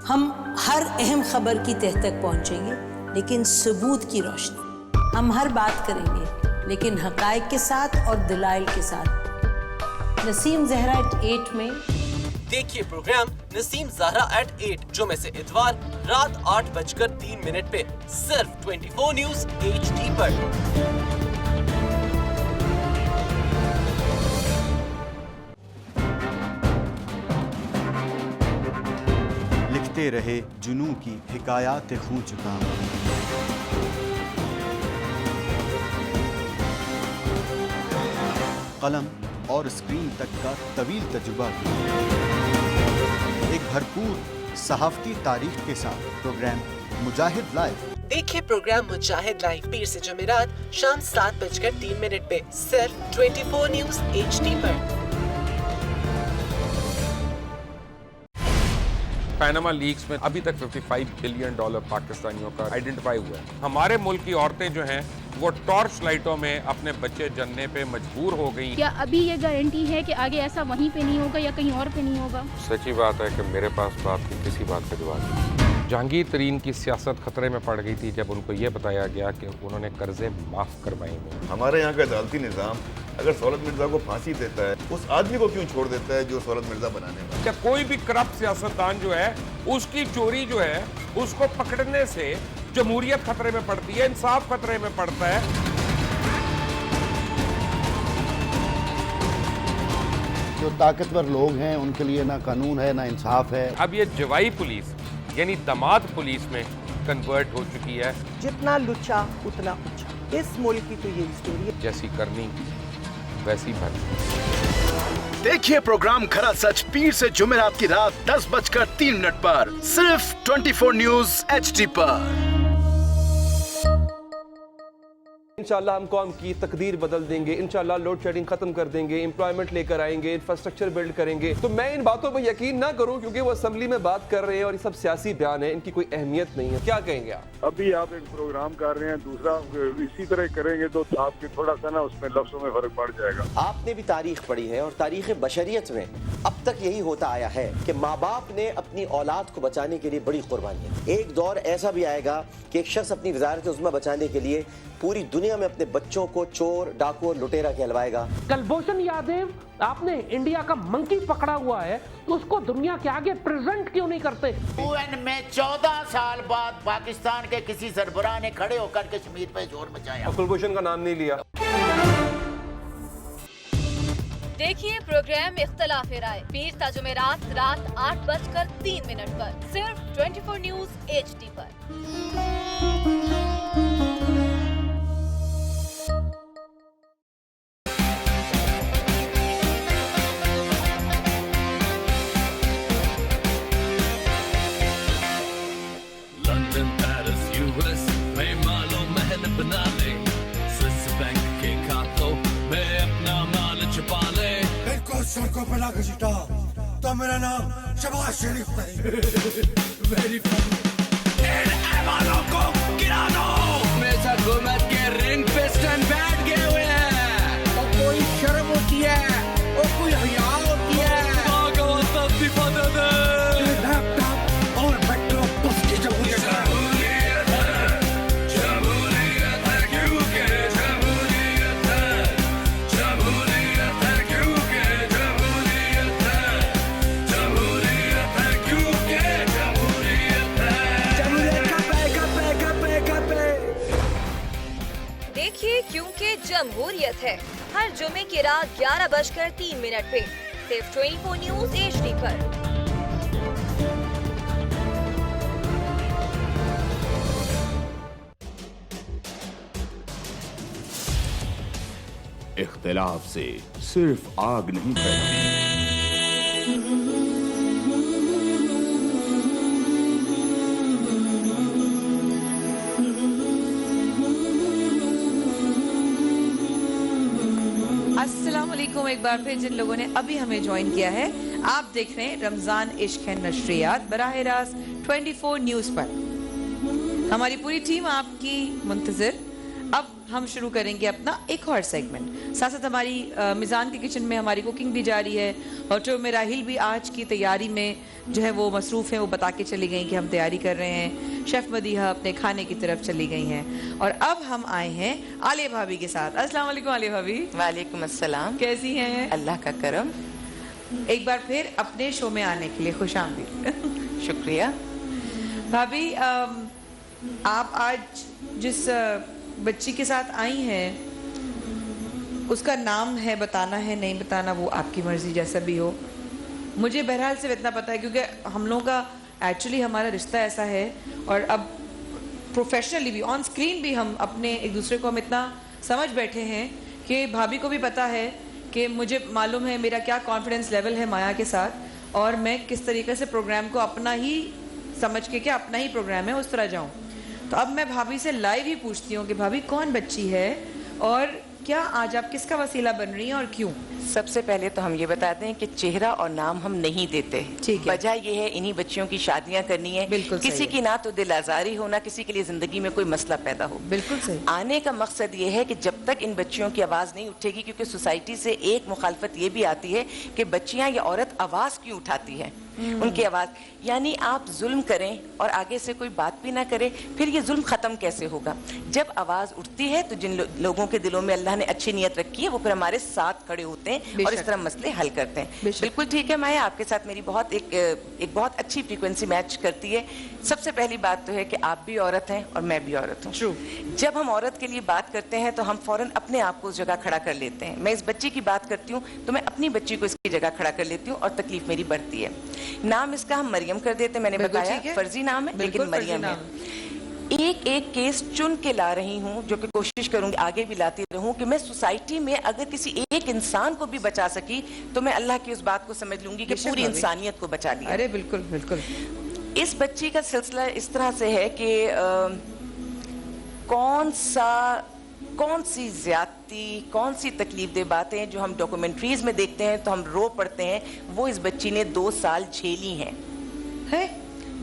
हम हर अहम खबर की तह तक पहुंचेंगे, लेकिन सबूत की रोशनी। हम हर बात करेंगे, लेकिन हकायक के साथ और दलाइल के साथ। नसीम ज़हरा at 8 में देखिए प्रोग्राम नसीम ज़हरा at 8 जुमे से इतवार रात 8:03 पे सिर्फ 24 न्यूज HD पर। लिखते रहे जुनून की हिकायात खूं चुका। कलम और स्क्रीन तक का तवील तजुर्बा एक भरपूर सहाफती तारीख के साथ प्रोग्राम मुजाहिद लाइव। देखिए प्रोग्राम मुजाहिद लाइव पीर से जुमेरात शाम 7:03 पे सिर्फ 24 न्यूज HD पर। पैनामा लीक्स में अभी तक $55 बिलियन पाकिस्तानियों का आइडेंटिफाई हुआ है। हमारे मुल्क की औरतें जो हैं वो टॉर्च लाइटों में अपने बच्चे जनने पे मजबूर हो गई। क्या अभी ये गारंटी है कि आगे ऐसा वहीं पे नहीं होगा या कहीं और पे नहीं होगा? सच्ची बात है कि मेरे पास बात की किसी बात का जवाब नहीं। जहांगीर तरीन की सियासत खतरे में पड़ गई थी जब उनको ये बताया गया कि उन्होंने कर्जे माफ करवाएंगे। हमारे यहाँ का अदालती निज़ाम अगर सौलत मिर्जा को फांसी देता है, उस आदमी को क्यों छोड़ देता है जो सौलत मिर्जा बनाने वाला? क्या कोई भी करप्ट सियासतदान जो है उसकी चोरी जो है उसको पकड़ने से जमहूरियत खतरे में पड़ती है, इंसाफ खतरे में पड़ता है। जो ताकतवर लोग हैं उनके लिए ना कानून है ना इंसाफ है। अब ये जवाई पुलिस यानी दामाद पुलिस में कन्वर्ट हो चुकी है। जितना लुच्चा उतना उच्चा, इस मुल्क की तो ये स्टोरी है। जैसी करनी वैसी भरनी। देखिए प्रोग्राम खरा सच पीर से जुमेरात की रात 10:03 पर सिर्फ 24 न्यूज HD पर। इंशाल्लाह हम कौम की तकदीर बदल देंगे, इंशाल्लाह लोड शेडिंग खत्म कर देंगे, एम्प्लॉयमेंट लेकर आएंगे, इंफ्रास्ट्रक्चर बिल्ड करेंगे। तो मैं इन बातों पर यकीन ना करूं क्योंकि वो असेंबली में बात कर रहे हैं और ये सब सियासी बयान है, इनकी कोई अहमियत नहीं है। क्या कहेंगे आप? अभी आप एक प्रोग्राम कर रहे हैं, दूसरा इसी तरह करेंगे तो आपके थोड़ा सा ना उसमें लफ्जों में फर्क पड़ जाएगा। आपने भी तारीख पढ़ी है और तारीख बशरियत में अब तक यही होता आया है कि माँ बाप ने अपनी औलाद को बचाने के लिए बड़ी कुर्बानियां। एक दौर ऐसा भी आएगा कि एक शख्स अपनी वज़ारत उज़्मा बचाने के लिए पूरी दुनिया में अपने बच्चों को चोर, डाकू और लुटेरा कहलवाएगा। कुलभूषण यादव, आपने इंडिया का मंकी पकड़ा हुआ है, उसको दुनिया के आगे प्रेजेंट क्यों नहीं करते? UN में 14 साल बाद पाकिस्तान के किसी सरबराह ने खड़े होकर कश्मीर पे जोर मचाया। कुलभूषण का नाम नहीं लिया। देखिए प्रोग्राम इख्तलाफ राय पीर ता जुमेरात रात 8:03 पर सिर्फ 24 न्यूज HD पर। लंदन पेरिस US में मालो महल बना ले, स्विस बैंक के खातों में अपना माल छुपा ले। सड़कों पर लाकर छिटा तो मेरा नाम शबाज शरीफ नहीं। वेरी को गिरा दो। मेरे साथ हुकूमत के रिंग पिस्टन बैठ गए हुए हैं। और कोई शर्म होती है और कोई हया होती है। लैपटॉप और मेट्रो बस की जमहूरियत है। देखिए क्योंकि जमहूरियत है हर जुमे की रात 11:03 पे सिर्फ 24 न्यूज HD पर। इख्तिलाफ से सिर्फ आग नहीं भड़कती, अस्सलाम वालेकुम। एक बार फिर जिन लोगों ने अभी हमें ज्वाइन किया है, आप देख रहे हैं रमजान इश्क है नशरियात बराह रास्त 24 न्यूज पर। हमारी पूरी टीम आपकी मुंतजिर। अब हम शुरू करेंगे अपना एक और सेगमेंट। साथ साथ हमारी मिजान के किचन में हमारी कुकिंग भी जारी है और जो में राहिल भी आज की तैयारी में जो है वो मसरूफ़ हैं, वो बता के चली गई कि हम तैयारी कर रहे हैं। शेफ़ मदीहा अपने खाने की तरफ चली गई हैं और अब हम आए हैं आलिया भाभी के साथ। अस्सलाम वालेकुम आलिया भाभी। वालेकुम अस्सलाम। कैसी हैं? अल्लाह का करम। एक बार फिर अपने शो में आने के लिए खुशामदीद। शुक्रिया भाभी। आप आज जिस बच्ची के साथ आई हैं उसका नाम है, बताना है नहीं बताना वो आपकी मर्जी, जैसा भी हो। मुझे बहरहाल से इतना पता है क्योंकि हम लोगों का एक्चुअली हमारा रिश्ता ऐसा है और अब प्रोफेशनली भी ऑन स्क्रीन भी हम अपने एक दूसरे को हम इतना समझ बैठे हैं कि भाभी को भी पता है कि मुझे मालूम है मेरा क्या कॉन्फिडेंस लेवल है माया के साथ और मैं किस तरीके से प्रोग्राम को अपना ही समझ के कि अपना ही प्रोग्राम है उस तरह जाऊँ। तो अब मैं भाभी से लाइव ही पूछती हूँ कि भाभी कौन बच्ची है और क्या आज आप किसका वसीला बन रही हैं और क्यों? सबसे पहले तो हम ये बताते हैं कि चेहरा और नाम हम नहीं देते। वजह ये है इन्हीं बच्चियों की शादियां करनी है। किसी की ना तो दिल आजारी हो ना किसी के लिए जिंदगी में कोई मसला पैदा हो। बिल्कुल सही। आने का मकसद ये है कि जब तक इन बच्चियों की आवाज़ नहीं उठेगी, क्योंकि सोसाइटी से एक मुखालफत ये भी आती है कि बच्चियां या औरत आवाज़ क्यों उठाती है, उनकी आवाज़, यानी आप जुल्म करें और आगे से कोई बात भी ना करे, फिर ये जुल्म ख़त्म कैसे होगा? जब आवाज़ उठती है तो जिन लोगों के दिलों में अल्लाह ने अच्छी नीयत रखी है वो फिर हमारे साथ खड़े होते हैं और इस तरह मसले हल करते हैं। बिल्कुल ठीक है माया, आपके साथ मेरी बहुत एक बहुत अच्छी फ्रीक्वेंसी मैच करती है। सबसे पहली बात तो है कि आप भी औरत हैं और मैं भी औरत हूँ। जब हम औरत के लिए बात करते हैं तो हम फौरन अपने आप को उस जगह खड़ा कर लेते हैं। मैं इस बच्ची की बात करती हूँ तो मैं अपनी बच्ची को इसकी जगह खड़ा कर लेती हूँ और तकलीफ मेरी बढ़ती है। नाम इसका हम मरियम कर देते हैं, मैंने बताया फर्जी नाम है लेकिन मरियम है। एक एक केस चुन के ला रही हूँ जो कि कोशिश करूंगी आगे भी लाती रहूं कि मैं सोसाइटी में अगर किसी एक इंसान को भी बचा सकी तो मैं अल्लाह की उस बात को समझ लूंगी कि पूरी इंसानियत को बचा लिया। अरे बिल्कुल बिल्कुल। इस बच्ची का सिलसिला इस तरह से है कि कौन सी ज्यादती, कौन सी तकलीफ दे बातें जो हम डॉक्यूमेंट्रीज में देखते हैं तो हम रो पड़ते हैं, वो इस बच्ची ने 2 साल झेली हैं।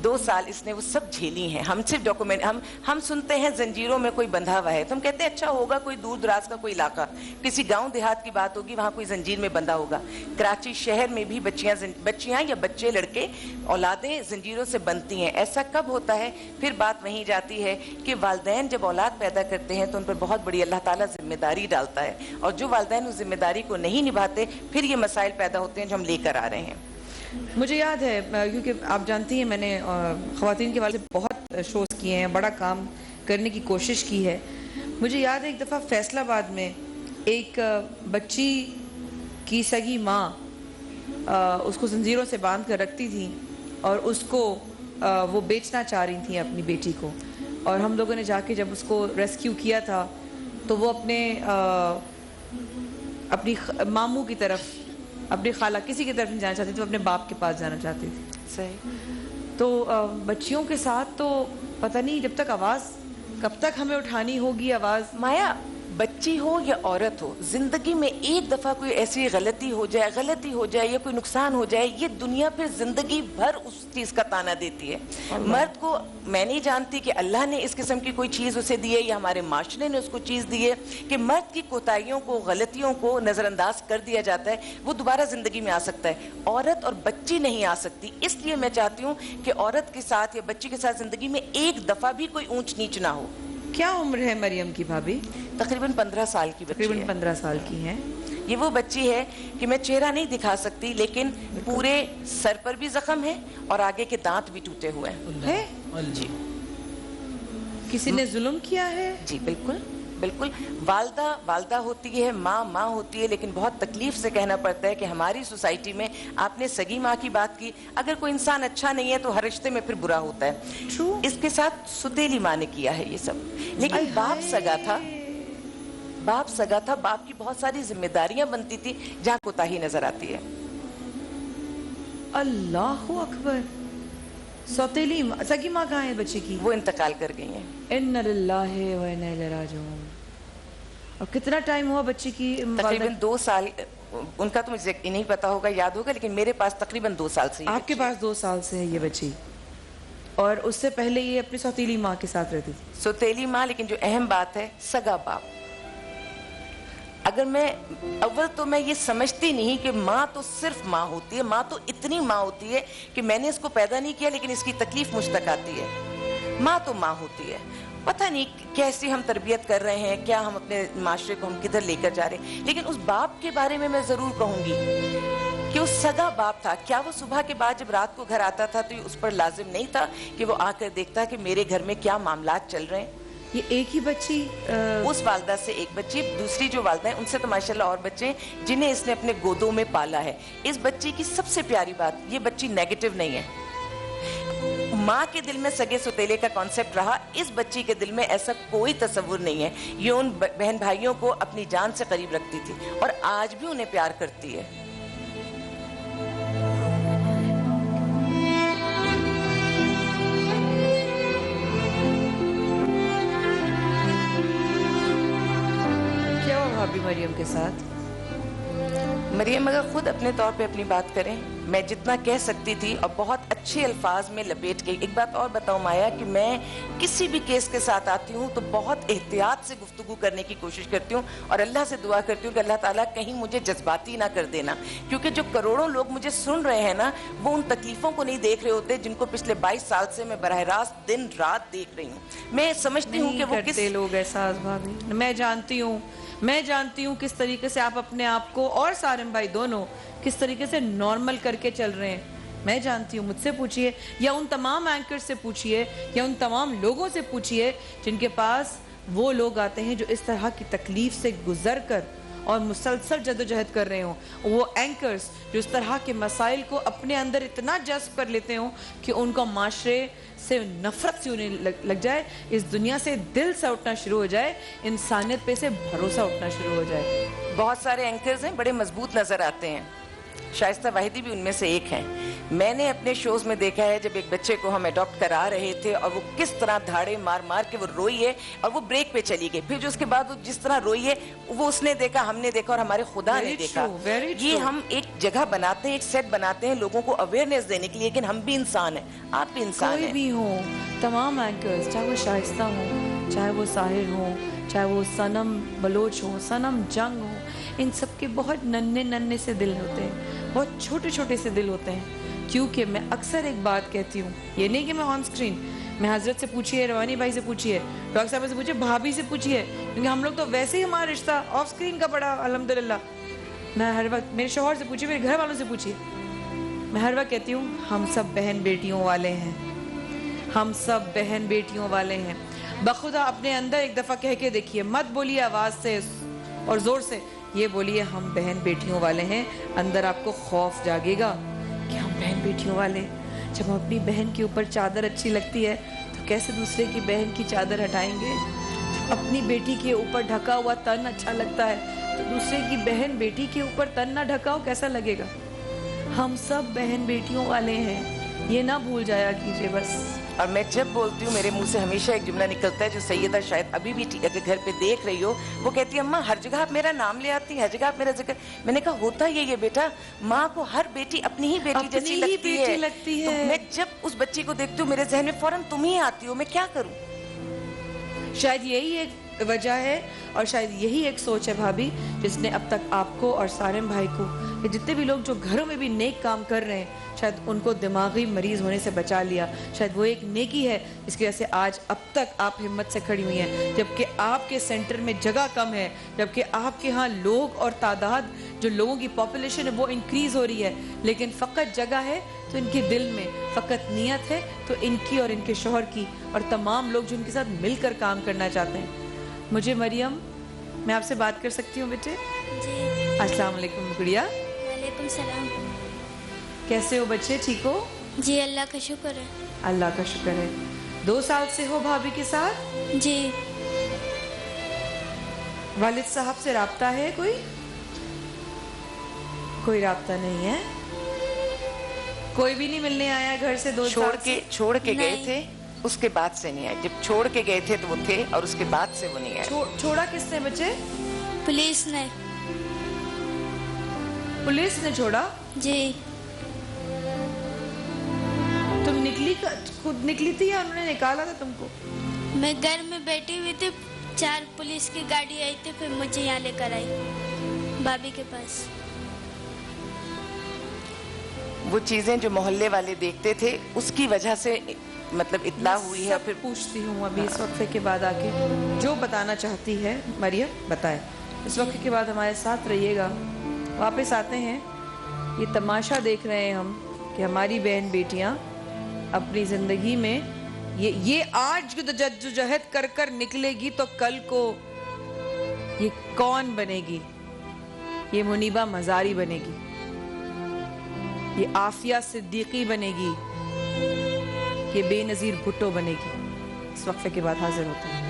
2 साल इसने वो सब झेली हैं। हम सिर्फ डॉक्यूमेंट हम सुनते हैं जंजीरों में कोई बंधा हुआ है तो हम कहते हैं अच्छा होगा कोई दूर दराज का कोई इलाका, किसी गांव देहात की बात होगी, वहाँ कोई जंजीर में बंधा होगा। कराची शहर में भी बच्चियाँ या बच्चे लड़के औलादें जंजीरों से बनती हैं। ऐसा कब होता है? फिर बात वहीं जाती है कि वालिदैन जब औलाद पैदा करते हैं तो उन पर बहुत बड़ी अल्लाह ताला जिम्मेदारी डालता है और जो वालिदैन उस जिम्मेदारी को नहीं निभाते फिर ये मसाइल पैदा होते हैं जो हम लेकर आ रहे हैं। मुझे याद है क्योंकि आप जानती हैं मैंने ख़वातीन के वाले से बहुत शोज़ किए हैं, बड़ा काम करने की कोशिश की है। मुझे याद है एक दफ़ा फैसलाबाद में एक बच्ची की सगी माँ उसको जंजीरों से बांध कर रखती थी और उसको वो बेचना चाह रही थी अपनी बेटी को, और हम लोगों ने जाके जब उसको रेस्क्यू किया था तो वो अपनी मामू की तरफ, अपनी खाला किसी की तरफ नहीं जाना चाहती थी, वो अपने बाप के पास जाना चाहती थी। सही। तो बच्चियों के साथ तो पता नहीं जब तक आवाज़ कब तक हमें उठानी होगी आवाज़। माया, बच्ची हो या औरत हो, जिंदगी में एक दफा कोई ऐसी गलती हो जाए या कोई नुकसान हो जाए, ये दुनिया फिर जिंदगी भर उस चीज का ताना देती है। मर्द को मैं नहीं जानती कि अल्लाह ने इस किस्म की कोई चीज उसे दी है या हमारे माशरे ने उसको चीज दी है कि मर्द की कोताहियों को, गलतियों को नजरअंदाज कर दिया जाता है, वो दोबारा जिंदगी में आ सकता है। औरत और बच्ची नहीं आ सकती। इसलिए मैं चाहती हूँ कि औरत के साथ या बच्ची के साथ जिंदगी में एक दफा भी कोई ऊंच नीच ना हो। क्या उम्र है मरियम की भाभी? तकरीबन 15 साल की बच्ची तकरीबन है। 15 साल की हैं। ये वो बच्ची है कि मैं चेहरा नहीं दिखा सकती, लेकिन पूरे सर पर भी जख्म है और आगे के दांत भी टूटे हुए हैं। जी। किसी ने जुल्म किया है? जी बिल्कुल बिल्कुल। वालदा होती है, माँ होती है, लेकिन बहुत तकलीफ से कहना पड़ता है कि हमारी सोसाइटी में, आपने सगी माँ की बात की, अगर कोई इंसान अच्छा नहीं है तो हर रिश्ते में फिर बुरा होता है। इसके साथ सुतेली माँ ने किया है ये सब, लेकिन बाप सगा था, बाप की बहुत सारी जिम्मेदारियां बनती थी जहाँ कोताही नजर आती है। अल्लाहु अकबर। सौतेली सगी माँ कहाँ है बच्चे की? वो इंतकाल कर गई हैं। इन्ना लिल्लाहि व इन्ना इलैहि राजिऊन। और कितना टाइम हुआ बच्चे की? तकरीबन 2 साल। उनका तो मुझे नहीं पता होगा, याद होगा, लेकिन मेरे पास तकरीबन 2 साल से। आपके पास 2 साल से है ये बच्ची, और उससे पहले ये अपनी सौतेली माँ के साथ रहती थी। सौतेली माँ, लेकिन जो अहम बात है सगा बाप। अगर मैं अव्वल तो मैं ये समझती नहीं कि माँ तो सिर्फ माँ होती है, माँ तो इतनी माँ होती है कि मैंने इसको पैदा नहीं किया लेकिन इसकी तकलीफ मुझ तक आती है। माँ तो माँ होती है। पता नहीं कैसी हम तरबियत कर रहे हैं, क्या हम अपने माशरे को हम किधर लेकर जा रहे हैं। लेकिन उस बाप के बारे में मैं जरूर कहूंगी कि वो सगा बाप था। क्या वो सुबह के बाद जब रात को घर आता था तो ये उस पर लाजिम नहीं था कि वो आकर देखता कि मेरे घर में क्या मामलात चल रहे हैं। ये एक ही बच्ची, उस वालदा से एक बच्ची, दूसरी जो वालदा है उनसे तो माशाल्लाह और बच्चे जिन्हें इसने अपने गोदों में पाला है। इस बच्ची की सबसे प्यारी बात, ये बच्ची नेगेटिव नहीं है। माँ के दिल में सगे सुतेले का कॉन्सेप्ट रहा, इस बच्ची के दिल में ऐसा कोई तस्वुर नहीं है। ये उन बहन भाइयों को अपनी जान से करीब रखती थी और आज भी उन्हें प्यार करती है। भाभी मरियम के साथ? मरियम अगर खुद अपने तौर पे अपनी बात करें, मैं जितना कह सकती थी और बहुत अच्छे अल्फाज में लपेट के। एक बात और बताऊं माया कि मैं किसी भी केस के साथ आती हूँ तो बहुत एहतियात से गुफ्तगू करने की कोशिश करती हूँ और अल्लाह से दुआ करती हूँ कि अल्लाह ताला कहीं मुझे जज्बाती ना कर देना, क्योंकि जो करोड़ों लोग मुझे सुन रहे हैं ना, वो उन तकलीफों को नहीं देख रहे होते जिनको पिछले 22 साल से मैं बराह रास्त दिन रात देख रही हूँ। मैं समझती हूँ कि वो किस लोग एहसास भाभी, मैं जानती हूँ किस तरीके से आप अपने आप को और सारिम भाई दोनों किस तरीके से नॉर्मल करके चल रहे हैं। मैं जानती हूँ। मुझसे पूछिए या उन तमाम एंकर से पूछिए या उन तमाम लोगों से पूछिए जिनके पास वो लोग आते हैं जो इस तरह की तकलीफ से गुजर कर और मुसलसल जदोजहद कर रहे हों। वो एंकर्स जो इस तरह के मसाइल को अपने अंदर इतना जज्ब कर लेते हों कि उनका माशरे से नफरत सी उन्हें लग जाए, इस दुनिया से दिल से उठना शुरू हो जाए, इंसानियत पे से भरोसा उठना शुरू हो जाए। बहुत सारे एंकर्स हैं, बड़े मजबूत नजर आते हैं। शाइस्ता वाहिदी भी उनमें से एक हैं। मैंने अपने शोज में देखा है जब एक बच्चे को हम अडॉप्ट करा रहे थे और वो किस तरह धाड़े मार मार के वो रोई है और वो ब्रेक पे चली गई, फिर जो उसके बाद वो जिस तरह रोई है वो उसने देखा, हमने देखा और हमारे खुदा ने देखा। ये हम एक जगह बनाते हैं, एक सेट बनाते हैं लोगों को अवेयरनेस देने के लिए, लेकिन हम भी इंसान हैं, आप भी इंसान हैं। कोई भी हो, तमाम एंकर्स, चाहे वो शाइस्ता हो, चाहे वो साहिर हो, चाहे वो सनम बलोच हो, सनम जंग हो, इन सब के बहुत नन्हे नन्हे से दिल होते हैं, बहुत छोटे छोटे से दिल होते हैं। क्योंकि मैं अक्सर एक बात कहती हूँ, ये नहीं कि मैं ऑन स्क्रीन, मैं हजरत से पूछिए, रवानी भाई से पूछिए, डॉक्टर साहब से पूछिए, भाभी से पूछिए, क्योंकि हम लोग तो वैसे ही हमारा रिश्ता ऑफ स्क्रीन का बड़ा अल्हम्दुलिल्लाह। मैं हर वक्त, मेरे शौहर से पूछिए, मेरे घर वालों से पूछिए, मैं हर वक्त कहती हूँ हम सब बहन बेटियों वाले हैं, ہم سب بہن بیٹیوں والے ہیں. بخدا اپنے اندر ایک دفعہ کہہ کے دیکھیے, مت بولیے آواز سے اور زور سے, یہ بولیے ہم بہن بیٹیوں والے ہیں. اندر آپ کو خوف جاگے گا کہ ہم بہن بیٹیوں والے. جب ہم اپنی بہن کے اوپر چادر اچھی لگتی ہے تو کیسے دوسرے کی بہن کی چادر ہٹائیں گے؟ اپنی بیٹی کے اوپر ڈھکا ہوا تن اچھا لگتا ہے تو دوسرے کی بہن بیٹی کے اوپر تن نہ ڈھکا ہو کیسا لگے گا؟ ہم سب بہن بیٹیوں والے ہیں, یہ نہ بھول جایا کیجئے بس. اور میں جب بولتی ہوں میرے منہ سے ہمیشہ ایک جملہ نکلتا ہے جو سیدہ شاید ابھی بھی اگر گھر پہ دیکھ رہی ہو, وہ کہتی ہے اماں ہر جگہ آپ میرا نام لے آتی, ہر جگہ آپ میرا ذکر. میں نے کہا ہوتا یہ بیٹا, ماں کو ہر بیٹی اپنی ہی بیٹی جیسی لگتی ہے. تو میں جب اس بچی کو دیکھتی ہوں میرے ذہن میں فوراً تم ہی آتی ہو, میں کیا کروں؟ شاید یہی ایک وجہ ہے اور شاید یہی ایک سوچ ہے بھابھی جس نے اب تک آپ کو اور سارم بھائی کو, کہ جتنے بھی لوگ جو گھروں میں بھی نیک کام کر رہے ہیں, شاید ان کو دماغی مریض ہونے سے بچا لیا. شاید وہ ایک نیکی ہے جس کی وجہ سے آج اب تک آپ ہمت سے کھڑی ہوئی ہیں, جبکہ آپ کے سینٹر میں جگہ کم ہے, جبکہ آپ کے ہاں لوگ اور تعداد جو لوگوں کی پاپولیشن ہے وہ انکریز ہو رہی ہے, لیکن فقط جگہ ہے تو ان کے دل میں, فقط نیت ہے تو ان کی اور ان کے شوہر کی اور تمام لوگ جو ان کے ساتھ مل کر کام کرنا چاہتے ہیں. مجھے مریم, میں آپ سے بات کر سکتی ہوں بیٹے؟ جی. السلام علیکم گڑیا. وعلیکم السلام. کیسے ہو بچے, ٹھیک ہو؟ جی اللہ کا شکر ہے. اللہ کا شکر ہے. 2 سال سے ہو بھابھی کے ساتھ؟ جی. والد صاحب سے رابطہ ہے کوئی رابطہ نہیں ہے؟ کوئی بھی نہیں ملنے آیا گھر سے 2 سال سے؟ چھوڑ کے گئے تھے, اس کے بعد سے نہیں آئے. جب چھوڑ کے گئے تھے تو وہ تھے اور اس کے بعد سے وہ نہیں آئے. چھوڑا کس نے بچے؟ پولیس نے. پولیس نے چھوڑا؟ جی. تم خود نکلی تھی یا انہوں نے نکالا تھا تم کو؟ میں گھر میں بیٹھی ہوئی تھی, 4 پولیس کی گاڑی آئی تھی, پھر مجھے یہاں لے کر آئی بھابھی کے پاس. وہ چیزیں جو محلے والے دیکھتے تھے اس کی وجہ سے مطلب اطلاع ہوئی ہے. پھر پوچھتی ہوں ابھی اس وقفے کے بعد آ کے جو بتانا چاہتی ہے مریم بتائے. اس وقفے کے بعد ہمارے ساتھ رہیے گا. واپس آتے ہیں. یہ تماشا دیکھ رہے ہیں ہم کہ ہماری بہن بیٹیاں اپنی زندگی میں یہ آج جدوجہد کر کر نکلے گی تو کل کو یہ کون بنے گی؟ یہ منیبہ مزاری بنے گی, یہ آفیہ صدیقی بنے گی, یہ بے نظیر بھٹو بنے گی. اس وقفے کے بعد حاضر ہوتے ہیں.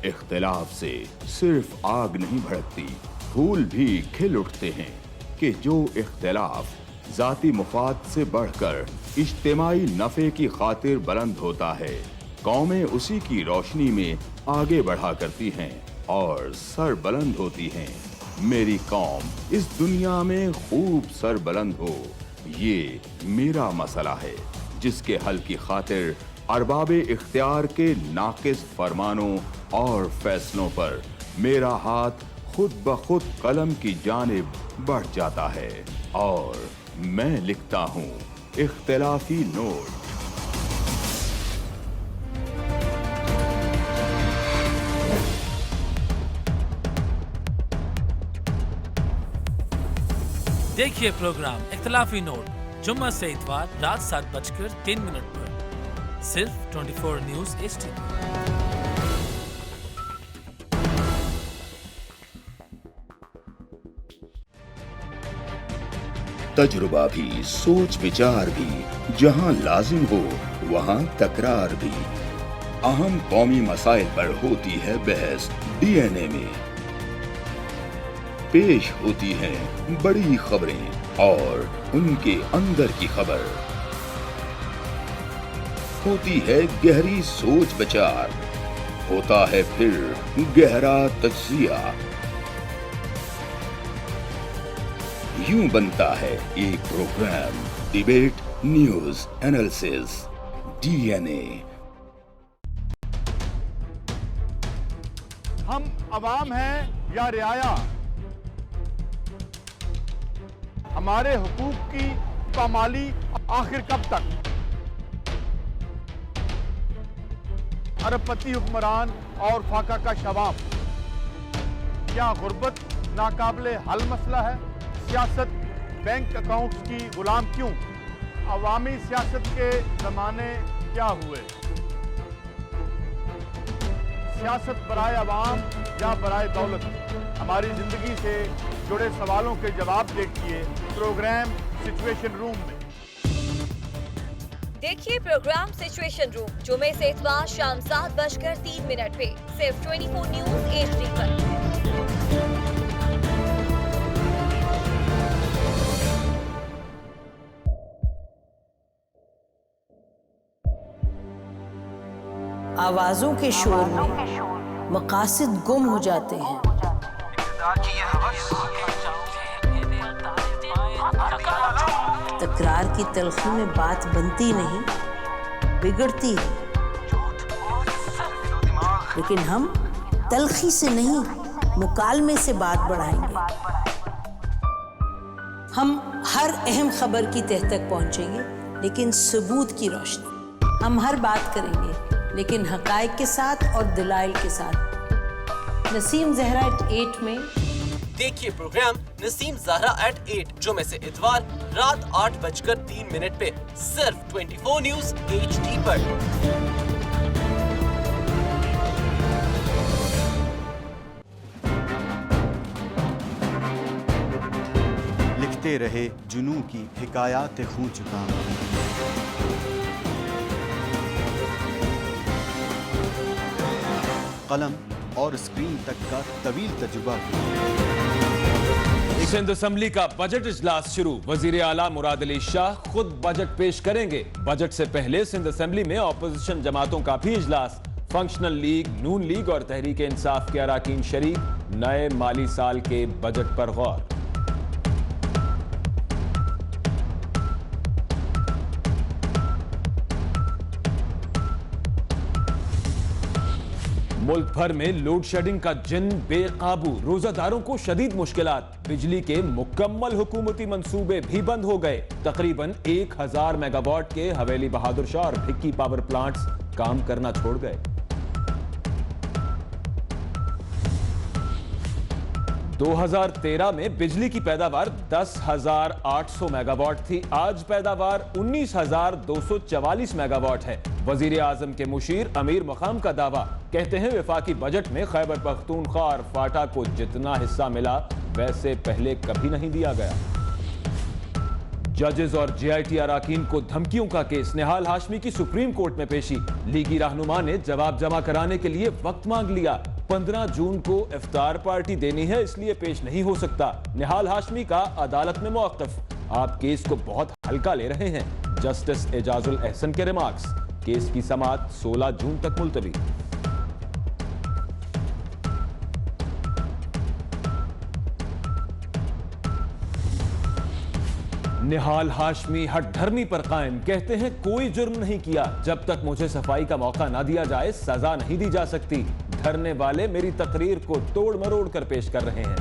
اختلاف سے صرف آگ نہیں بھڑکتی, پھول بھی کھل اٹھتے ہیں. کہ جو اختلاف ذاتی مفاد سے بڑھ کر اجتماعی نفع کی خاطر بلند ہوتا ہے, قومیں اسی کی روشنی میں آگے بڑھا کرتی ہیں اور سر بلند ہوتی ہیں. میری قوم اس دنیا میں خوب سر بلند ہو, یہ میرا مسئلہ ہے جس کے حل کی خاطر ارباب اختیار کے ناقص فرمانوں اور فیصلوں پر میرا ہاتھ خود بخود قلم کی جانب بڑھ جاتا ہے اور میں لکھتا ہوں اختلافی نوٹ. دیکھیے پروگرام اختلافی نوٹ جمعہ سے اتوار رات 7:03 پر صرف 24 نیوز HD. تجربہ بھی, سوچ وچار بھی, جہاں لازم ہو وہاں تکرار بھی. اہم قومی مسائل پر ہوتی ہے بحث DNA میں. پیش ہوتی ہیں بڑی خبریں اور ان کے اندر کی خبر. ہوتی ہے گہری سوچ بچار, ہوتا ہے پھر گہرا تجزیہ. یوں بنتا ہے ایک programme debate news analysis DNA. ہم عوام ہیں یا رعایا, ہمارے حقوق کی پامالی آخر کب تک؟ अरबपति हुक्मरान और फाका का शबाब। क्या गुर्बत नाकाबिले हल मसला है? सियासत बैंक अकाउंट्स की गुलाम क्यों? अवामी सियासत के ज़माने क्या हुए? सियासत बराए अवाम या बराए दौलत? हमारी ज़िंदगी से जुड़े सवालों के जवाब देखिए प्रोग्राम सिचुएशन रूम में। देखिए प्रोग्राम सिचुएशन रूम जुमे से इतवार शाम 7:03 पे सिर्फ 24 न्यूज़ HD पर। आवाजों के शोर में मकासद गुम हो जाते हैं। तकरार की तलखी में बात बनती नहीं, बिगड़ती है। लेकिन हम तलखी से नहीं, मुकालमे से बात बढ़ाएंगे। हम हर अहम खबर की तह तक पहुंचेंगे, लेकिन सबूत की रोशनी। हम हर बात करेंगे, लेकिन हकायक के साथ और दलाइल के साथ। नसीम ज़हरा at 8 में देखिए प्रोग्राम नसीम ज़हरा at 8 जुमे से इतवार रात 8:03 पे सिर्फ 24 न्यूज़ HD पर। लिखते रहे जुनू की हिकायात खूं चुका। कलम और स्क्रीन तक का तवील तजुर्बा। सिंध असेंबली का बजट इजलास शुरू। वजीर आला मुराद अली शाह खुद बजट पेश करेंगे। बजट से पहले सिंध असेंबली में ऑपोजिशन जमातों का भी इजलास। फंक्शनल लीग, नून लीग और तहरीक इंसाफ के अराकीन शरीक। नए माली साल के बजट पर गौर। मुल्क भर में लोड शेडिंग का जिन बेकाबू। रोजादारों को शदीद मुश्किलात। बिजली के मुकम्मल हुकूमती मंसूबे भी बंद हो गए। तकरीबन 1000 मेगावाट के हवेली बहादुर शाह और भिक्की पावर प्लांट्स काम करना छोड़ गए। – 2013 में बिजली की पैदावार 10,800 मेगावाट थी। आज पैदावार 19,244 मेगावाट है। वजीर आजम के मुशीर अमीर मकाम का दावा। कहते हैं वफाकी बजट में खैबर पख्तूनख्वा और फाटा को जितना हिस्सा मिला वैसे पहले कभी नहीं दिया गया। जजेस और JIT अराकीन को धमकियों का केस। निहाल हाशमी की सुप्रीम कोर्ट में पेशी। लीगी रहनुमा ने जवाब जमा कराने के लिए वक्त मांग लिया। 15 जून को इफ्तार पार्टी देनी है, इसलिए पेश नहीं हो सकता। निहाल हाशमी का अदालत में मौक़िफ़। आप केस को बहुत हल्का ले रहे हैं। जस्टिस एजाजुल एहसन के रिमार्क्स। केस की समाअत 16 जून तक मुलतवी। निहाल हाशमी हठधर्मी पर कायम। कहते हैं कोई जुर्म नहीं किया। जब तक मुझे सफाई का मौका ना दिया जाए सजा नहीं दी जा सकती। धरने वाले मेरी तकरीर को तोड़ मरोड़ कर पेश कर रहे हैं।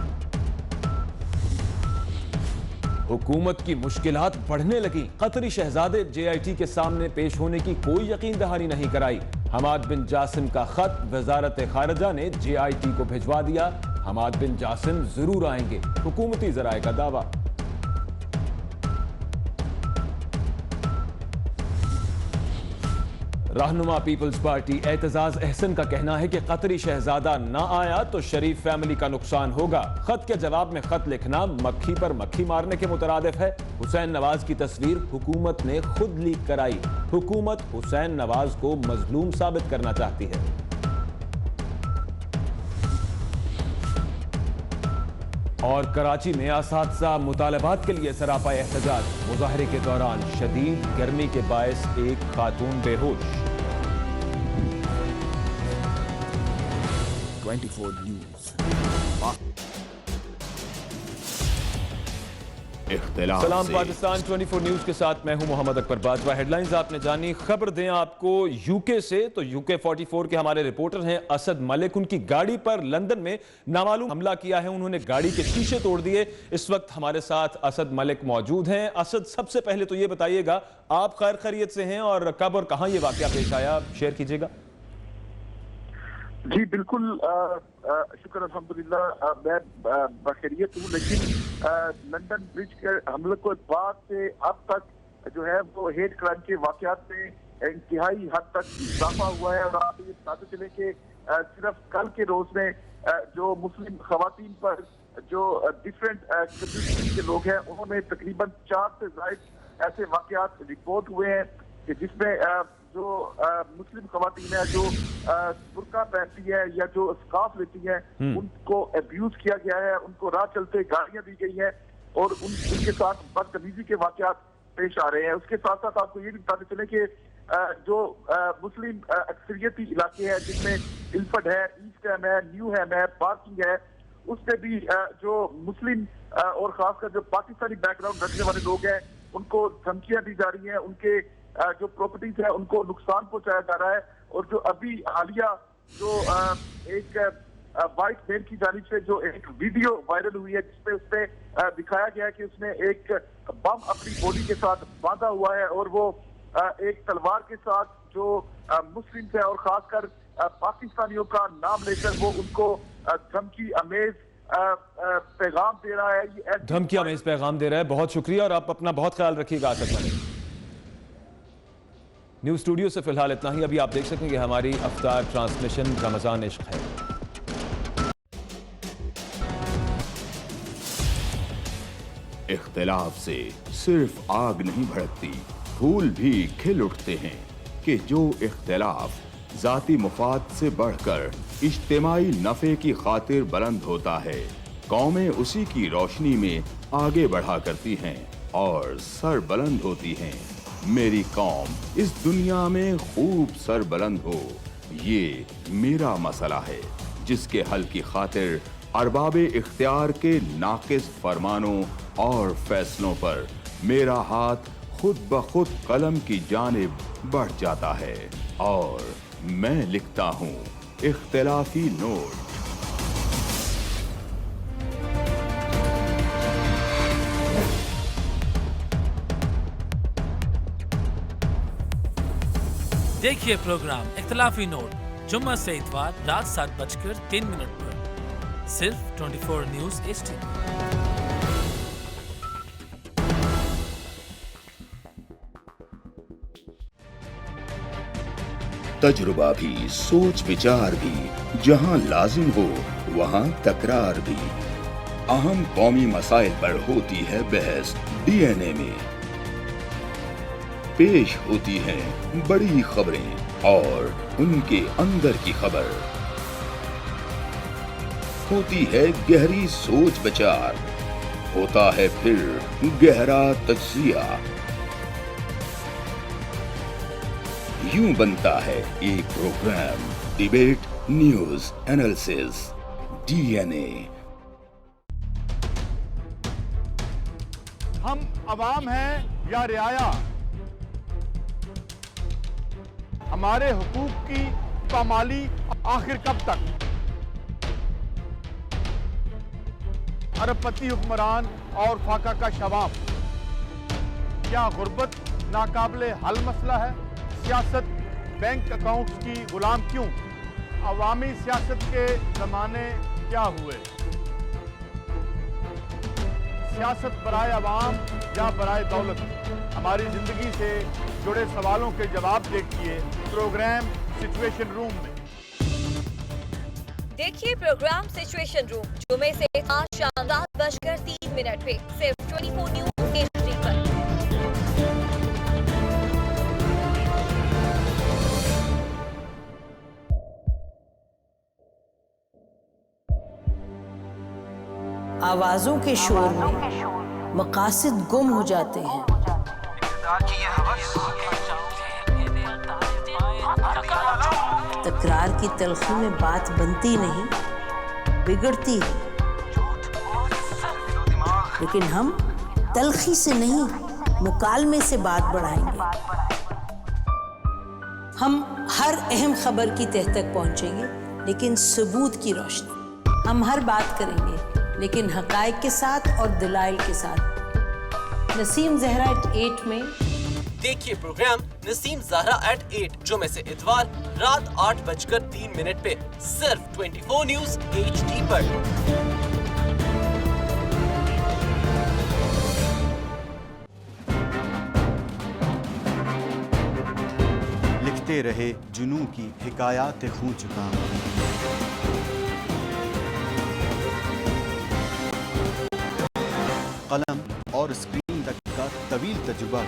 हुकूमत की मुश्किलात बढ़ने लगी। कतरी शहजादे JIT के सामने पेश होने की कोई यकीन दहानी नहीं कराई। हमाद बिन जासिम का खत वजारत खारजा ने JIT को भिजवा दिया। हमाद बिन जासिम जरूर आएंगे, हुकूमती जराए का दावा। रहनुमा पीपल्स पार्टी एतजाज अहसन का कहना है कि कतरी शहजादा ना आया तो शरीफ फैमिली का नुकसान होगा। खत के जवाब में खत लिखना मक्खी पर मक्खी मारने के मुतरादिफ है। हुसैन नवाज की तस्वीर हुकूमत ने खुद लीक कराई। हुकूमत हुसैन नवाज को मजलूम साबित करना चाहती है। और कराची में असातिज़ा मुतालबात के लिए सरापा एहतजाज। मुजाहरे के दौरान शदीद गर्मी के बायस एक खातून बेहोश। 24 न्यूज़। सलाम पाकिस्तान 24 न्यूज के साथ मैं हूं मोहम्मद अकबर बाजवा। हेडलाइंस आपने जानी। खबर दें आपको यूके से, तो यूके 44 के हमारे रिपोर्टर हैं असद मलिक। उनकी गाड़ी पर लंदन में नामालूम हमला किया है। उन्होंने गाड़ी के शीशे तोड़ दिए। इस वक्त हमारे साथ असद मलिक मौजूद हैं। असद, सबसे पहले तो ये बताइएगा आप खैर खैरियत से हैं और कब और कहां ये वाकया पेश आया, शेयर कीजिएगा। جی بالکل شکر الحمدللہ میں بخیریت ہوں، لیکن لندن برج کے حملے کو بعد سے اب تک جو ہے وہ ہیٹ کرائم کے واقعات میں انتہائی حد تک اضافہ ہوا ہے، اور آپ یہ بتاتے چلیں کہ صرف کل کے روز میں جو مسلم خواتین پر جو ڈفرینٹ کمیونٹی کے لوگ ہیں انہوں نے تقریباً 4 سے زائد ایسے واقعات رپورٹ ہوئے ہیں کہ جس میں جو مسلم خواتین ہیں جو برقع پہنتی ہے یا جو اسکارف لیتی ہیں ان کو ابیوز کیا گیا ہے، ان کو راہ چلتے گالیاں دی گئی ہیں اور ان کے ساتھ بدتمیزی کے واقعات پیش آ رہے ہیں۔ اس کے ساتھ ساتھ آپ کو یہ بھی بتاتے چلیں کہ جو مسلم اکثریتی علاقے ہیں جن میں الفڈ ہے، ایسٹ ہیم ہے، نیو ہیم ہے، پارکنگ ہے، اس میں بھی جو مسلم اور خاص کر جو پاکستانی بیک گراؤنڈ رکھنے والے لوگ ہیں ان کو دھمکیاں دی جا رہی ہیں، ان کے جو پراپرٹیز ہیں ان کو نقصان پہنچایا جا رہا ہے، اور جو ابھی حالیہ جو ایک وائٹ مین کی جانب سے جو ایک ویڈیو وائرل ہوئی ہے جس میں اس میں دکھایا گیا ہے کہ اس نے ایک بم اپنی باڈی کے ساتھ باندھا ہوا ہے اور وہ ایک تلوار کے ساتھ جو مسلم ہیں اور خاص کر پاکستانیوں کا نام لے کر وہ ان کو دھمکی امیز پیغام دے رہا ہے، دھمکی امیز پیغام دے رہا ہے۔ بہت شکریہ، اور آپ اپنا بہت خیال رکھیے گا آصف ملک۔ نیوز اسٹوڈیو سے فی الحال اتنا ہی۔ ابھی آپ دیکھ سکیں کہ ہماری افطار ٹرانسمیشن رمضان عشق ہے۔ اختلاف سے صرف آگ نہیں بھڑکتی، پھول بھی کھل اٹھتے ہیں کہ جو اختلاف ذاتی مفاد سے بڑھ کر اجتماعی نفع کی خاطر بلند ہوتا ہے، قومیں اسی کی روشنی میں آگے بڑھا کرتی ہیں اور سر بلند ہوتی ہیں۔ میری قوم اس دنیا میں خوب سر بلند ہو، یہ میرا مسئلہ ہے جس کے حل کی خاطر ارباب اختیار کے ناقص فرمانوں اور فیصلوں پر میرا ہاتھ خود بخود قلم کی جانب بڑھ جاتا ہے اور میں لکھتا ہوں اختلافی نوٹ۔ دیکھیے پروگرام اختلافی نوٹ جمعہ سے اتوار رات 7:03 پر صرف 24 نیوز HD۔ تجربہ بھی، سوچ وچار بھی، جہاں لازم ہو وہاں تکرار بھی، اہم قومی مسائل پر ہوتی ہے بحث ڈی این اے میں، پیش ہوتی ہیں بڑی خبریں اور ان کے اندر کی خبر، ہوتی ہے گہری سوچ بچار، ہوتا ہے پھر گہرا تجزیہ، یوں بنتا ہے ایک programme debate news analysis D N A. ہم عوام ہیں یا رعایا، ہمارے حقوق کی پامالی آخر کب تک؟ ارب پتی حکمران اور فاقہ کا شباب، کیا غربت ناقابل حل مسئلہ ہے؟ سیاست بینک اکاؤنٹس کی غلام کیوں؟ عوامی سیاست کے زمانے کیا ہوئے؟ سیاست برائے عوام یا برائے دولت؟ ہماری زندگی سے جڑے سوالوں کے جواب دیکھیے پروگرام سچویشن روم میں۔ دیکھیے پروگرام سچویشن روم جمعے سے آج شام 7:03 پہ صرف 24 نیوز HD پر۔ آوازوں کے شور میں مقاصد گم ہو جاتے ہیں، تکرار کی تلخی میں بات بنتی نہیں، بگڑتی ہے، لیکن ہم تلخی سے نہیں مکالمے سے بات بڑھائیں گے۔ ہم ہر اہم خبر کی تہ تک پہنچیں گے لیکن ثبوت کی روشنی، ہم ہر بات کریں گے لیکن حقائق کے ساتھ اور دلائل کے ساتھ۔ نسیم زہرا 8 میں देखिए प्रोग्राम नसीम ज़हरा @8 जुमे से इतवार रात 8:03 पे सिर्फ 24 न्यूज HD पर। लिखते रहे जुनू की हिकायात खूं चुका, कलम और स्क्रीन तक का तवील तजुर्बा,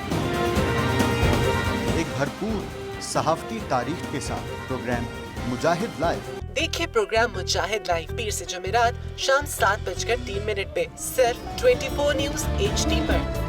एक भरपूर सहाफती तारीख के साथ प्रोग्राम मुजाहिद लाइव। देखिए प्रोग्राम मुजाहिद लाइव पीर से जुमेरात शाम 7:03 पे सिर्फ 24 न्यूज HD पर।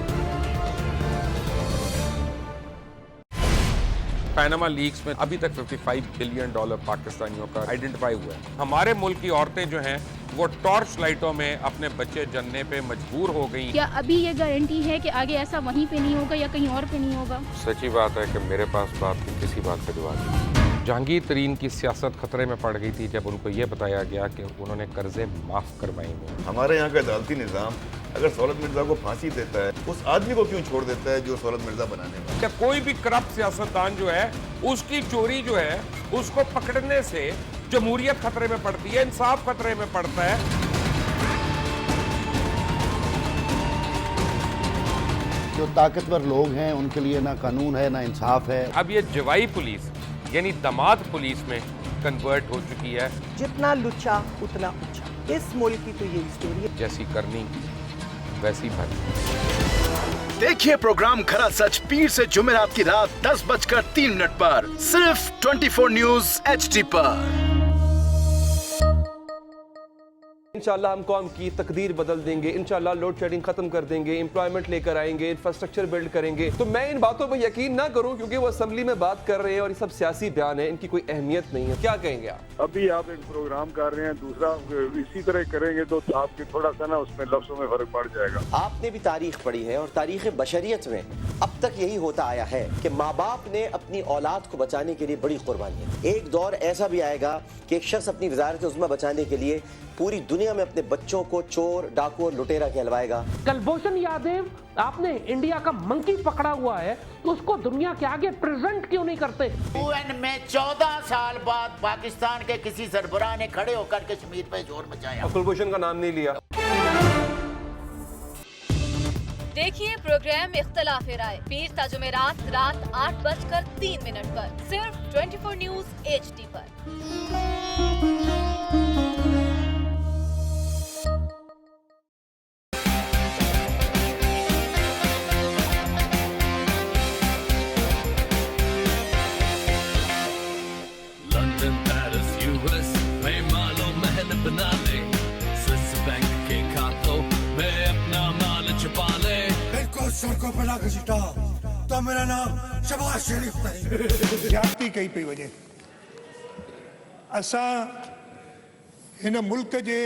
पैनामा लीक्स में अभी तक $55 बिलियन पाकिस्तानियों का आइडेंटिफाई हुआ है। हमारे मुल्क की औरतें जो हैं वो टॉर्च लाइटों में अपने बच्चे जनने पे मजबूर हो गई। क्या अभी ये गारंटी है कि आगे ऐसा वहीं पे नहीं होगा या कहीं और पे नहीं होगा? सच्ची बात है कि मेरे पास बाप की किसी बात का जवाब नहीं। जहांगीर तरीन की सियासत खतरे में पड़ गई थी जब उनको ये बताया गया कि उन्होंने कर्जे माफ करवाएंगे। हमारे यहाँ का अदालती निज़ाम अगर सौलत मिर्जा को फांसी देता है, उस आदमी को क्यों छोड़ देता है जो सौलत मिर्जा बनाने वाला? क्या कोई भी करप्ट सियासतदान जो है उसकी चोरी जो है उसको पकड़ने से जमहूरियत खतरे में पड़ती है, इंसाफ खतरे में पड़ता है। जो ताकतवर लोग हैं उनके लिए ना कानून है ना इंसाफ है। अब ये जवाई पुलिस यानी दामाद पुलिस में कन्वर्ट हो चुकी है। जितना लुच्चा उतना ऊंचा, इस मुल्क की तो यही स्टोरी है। जैसी करनी वैसी भरनी। देखिए प्रोग्राम खरा सच पीर से जुमेरात की रात 10:03 पर सिर्फ 24 न्यूज HD पर। इंशाल्लाह हम कौम की तकदीर बदल देंगे, इंशाल्लाह लोड शेडिंग खत्म कर देंगे, एम्प्लॉयमेंट लेकर आएंगे, इंफ्रास्ट्रक्चर बिल्ड करेंगे। तो मैं इन बातों पर यकीन ना करूं क्योंकि वो असेंबली में बात कर रहे हैं और ये सब सियासी बयान है, इनकी कोई अहमियत नहीं है। क्या कहेंगे आप? अभी आप एक प्रोग्राम कर रहे हैं, दूसरा इसी तरह करेंगे तो आपके थोड़ा सा ना उसमें लफ्जों में फर्क पड़ जाएगा। आपने भी तारीख पढ़ी है और तारीख बशरियत में अब तक यही होता आया है कि माँ बाप ने अपनी औलाद को बचाने के लिए बड़ी कुर्बानियां। एक दौर ऐसा भी आएगा कि एक शख्स अपनी वजारत उज़्मा बचाने के लिए पूरी दुनिया में अपने बच्चों को चोर, डाकू और लुटेरा कहलवाएगा। कुलभूषण यादव, आपने इंडिया का मंकी पकड़ा हुआ है तो उसको दुनिया के आगे प्रेजेंट क्यों नहीं करते? UN में 14 साल बाद पाकिस्तान के किसी सरबराह ने खड़े होकर कश्मीर पे जोर मचाया। कुलभूषण का नाम नहीं लिया। देखिए प्रोग्राम इख्तिलाफ राय पीर ता जुमेरात रात 8:03 पर सिर्फ 24 न्यूज HD पर। लंदन, पेरिस, US में मालो महल बना ले, स्विस बैंक के खातों में अपना माल छुपा ले। इनको सड़कों पर ना घसीटा तो मेरा नाम शहबाज शरीफ नहीं। ज्यादती कई पई वजे। असां हिन मुल्क जे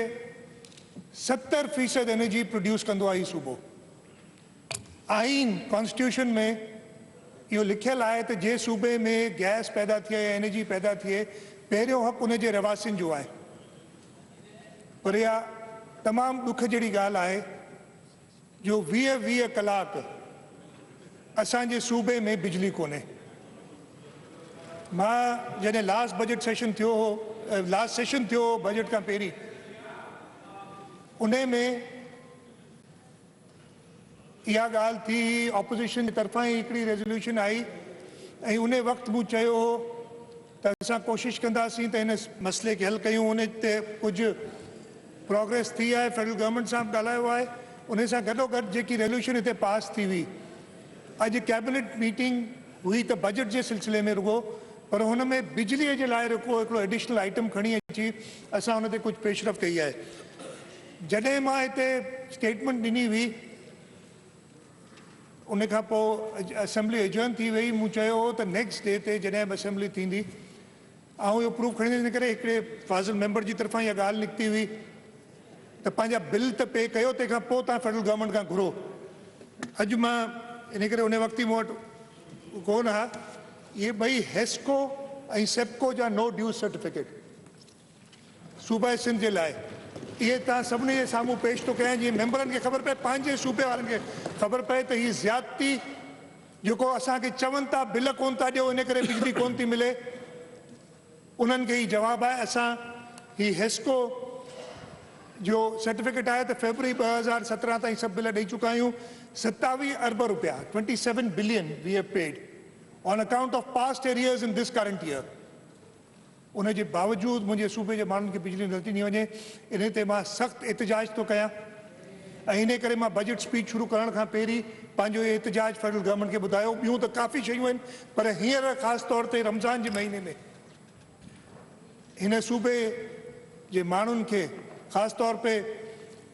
70% एनर्जी प्रोड्यूस कंदो आहे सूबो। आइन कॉन्स्टिट्यूशन में इहो लिखियल आहे त जे सूबे में गैस पैदा थिए या एनर्जी पैदा थिए पहिरियों हक़ उन जे रवासियुनि जो आहे। पर इहा तमामु ॾुख जहिड़ी ॻाल्हि आहे जो 20 कलाक असांजे सूबे में बिजली कोन्हे। मां जॾहिं लास्ट बजट सेशन थियो हो, लास्ट सेशन थियो हो बजट खां पहिरीं, उन में इहा ॻाल्हि थी, ऑपोजिशन जे तरफ़ां ई हिकिड़ी रेज़ोल्यूशन आई ऐं उन वक़्तु मूं चयो हो त असां कोशिशि कंदासीं त हिन मसइले खे हल कयूं। उन ते कुझु प्रोग्रेस थी आहे, फेडरल गवर्नमेंट सां ॻाल्हायो आहे। उन सां गॾोगॾु जेकी रेज़ोल्यूशन हिते पास थी हुई, अॼु कैबिनेट मीटिंग हुई त बजट जे सिलसिले में रुगो, पर हुन में बिजलीअ जे लाइ रुगो हिकिड़ो एडिशनल आइटम खणी अची असां हुन ते कुझु पेशरफ़ कई आहे। जॾहिं मां हिते स्टेटमेंट ॾिनी हुई, उन खां पोइ असेंबली एडजर्न थी वई। मूं चयो हो त नेक्स्ट डे ते जॾहिं बि असेंबली थींदी ऐं इहो प्रूफ खणी इन करे हिकिड़े फाज़िल मेंबर जी तरफ़ां इहा ॻाल्हि निकिती हुई त पंहिंजा बिल त पे कयो, तंहिंखां पोइ तव्हां फेडरल गवर्नमेंट खां घुरो। अॼु मां इन करे उन वक़्तु ई मूं वटि कोन हा, इहे ॿई हेस्को ऐं सेप्को जा नो ड्यूज़ सर्टिफिकेट सूबा सिंध जे लाइ ये तव्हां सभिनी जे साम्हूं पेश थो कयां, जीअं मेंबरनि खे ख़बर पए, पंहिंजे सूबे वारनि खे ख़बर पए त हीअ ज़्यादती जेको असांखे चवनि था बिल कोन था ॾियो इन करे बिजली कोन थी मिले, उन्हनि खे ई जवाबु आहे। असां ही हेस्को जो सर्टिफिकेट आहे त फेबररी 2017 ताईं सभु बिल ॾेई चुका आहियूं। 27 अरब रुपया 27 billion we have paid on account of past arrears in this current year. उन जे बावजूदि मुंहिंजे सूबे जे माण्हुनि खे बिजली नथी थी वञे, इन ते मां सख़्तु एहतिजाज थो कयां ऐं इन करे मां बजट स्पीच शुरू करण खां पहिरीं पंहिंजो इहो एहतिजाज फेडरल गवर्नमेंट खे ॿुधायो। ॿियूं त काफ़ी शयूं आहिनि, पर हींअर ख़ासि तौर ते रमज़ान जे महीने में हिन सूबे जे माण्हुनि खे ख़ासि तौर पे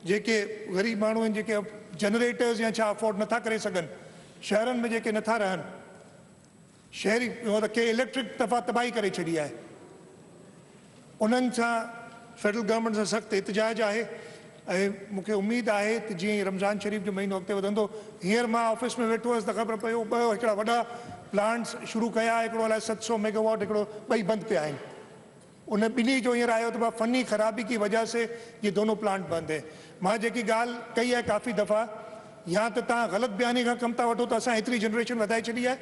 जेके ग़रीब माण्हू आहिनि, जेके जनरेटर्स या छा अफोर्ड नथा करे सघनि, शहरनि में जेके नथा रहनि, शहरी के इलेक्ट्रिक दफ़ा तबाही करे छॾी आहे, उन्हनि सां फेडरल गवर्नमेंट सां सख़्तु एहतिजाज आहे। ऐं मूंखे उमेदु आहे त जीअं ई रमज़ान शरीफ़ जो महीनो अॻिते वधंदो, हींअर मां ऑफिस में वेठो हुअसि त ख़बर पियो हिकिड़ा वॾा प्लांट्स शुरू कया, हिकिड़ो अलाए 700 मेगावाट, हिकिड़ो ॿई बंदि पिया आहिनि। उन ॿिन्ही जो हींअर आयो त फनी ख़राबी की वजह से ये दोनों प्लांट बंदि है। मां जेकी ॻाल्हि कई आहे काफ़ी दफ़ा, या त तव्हां ग़लति बयानी खां कमु था वठो त असां हेतिरी जनरेशन वधाए छॾी आहे,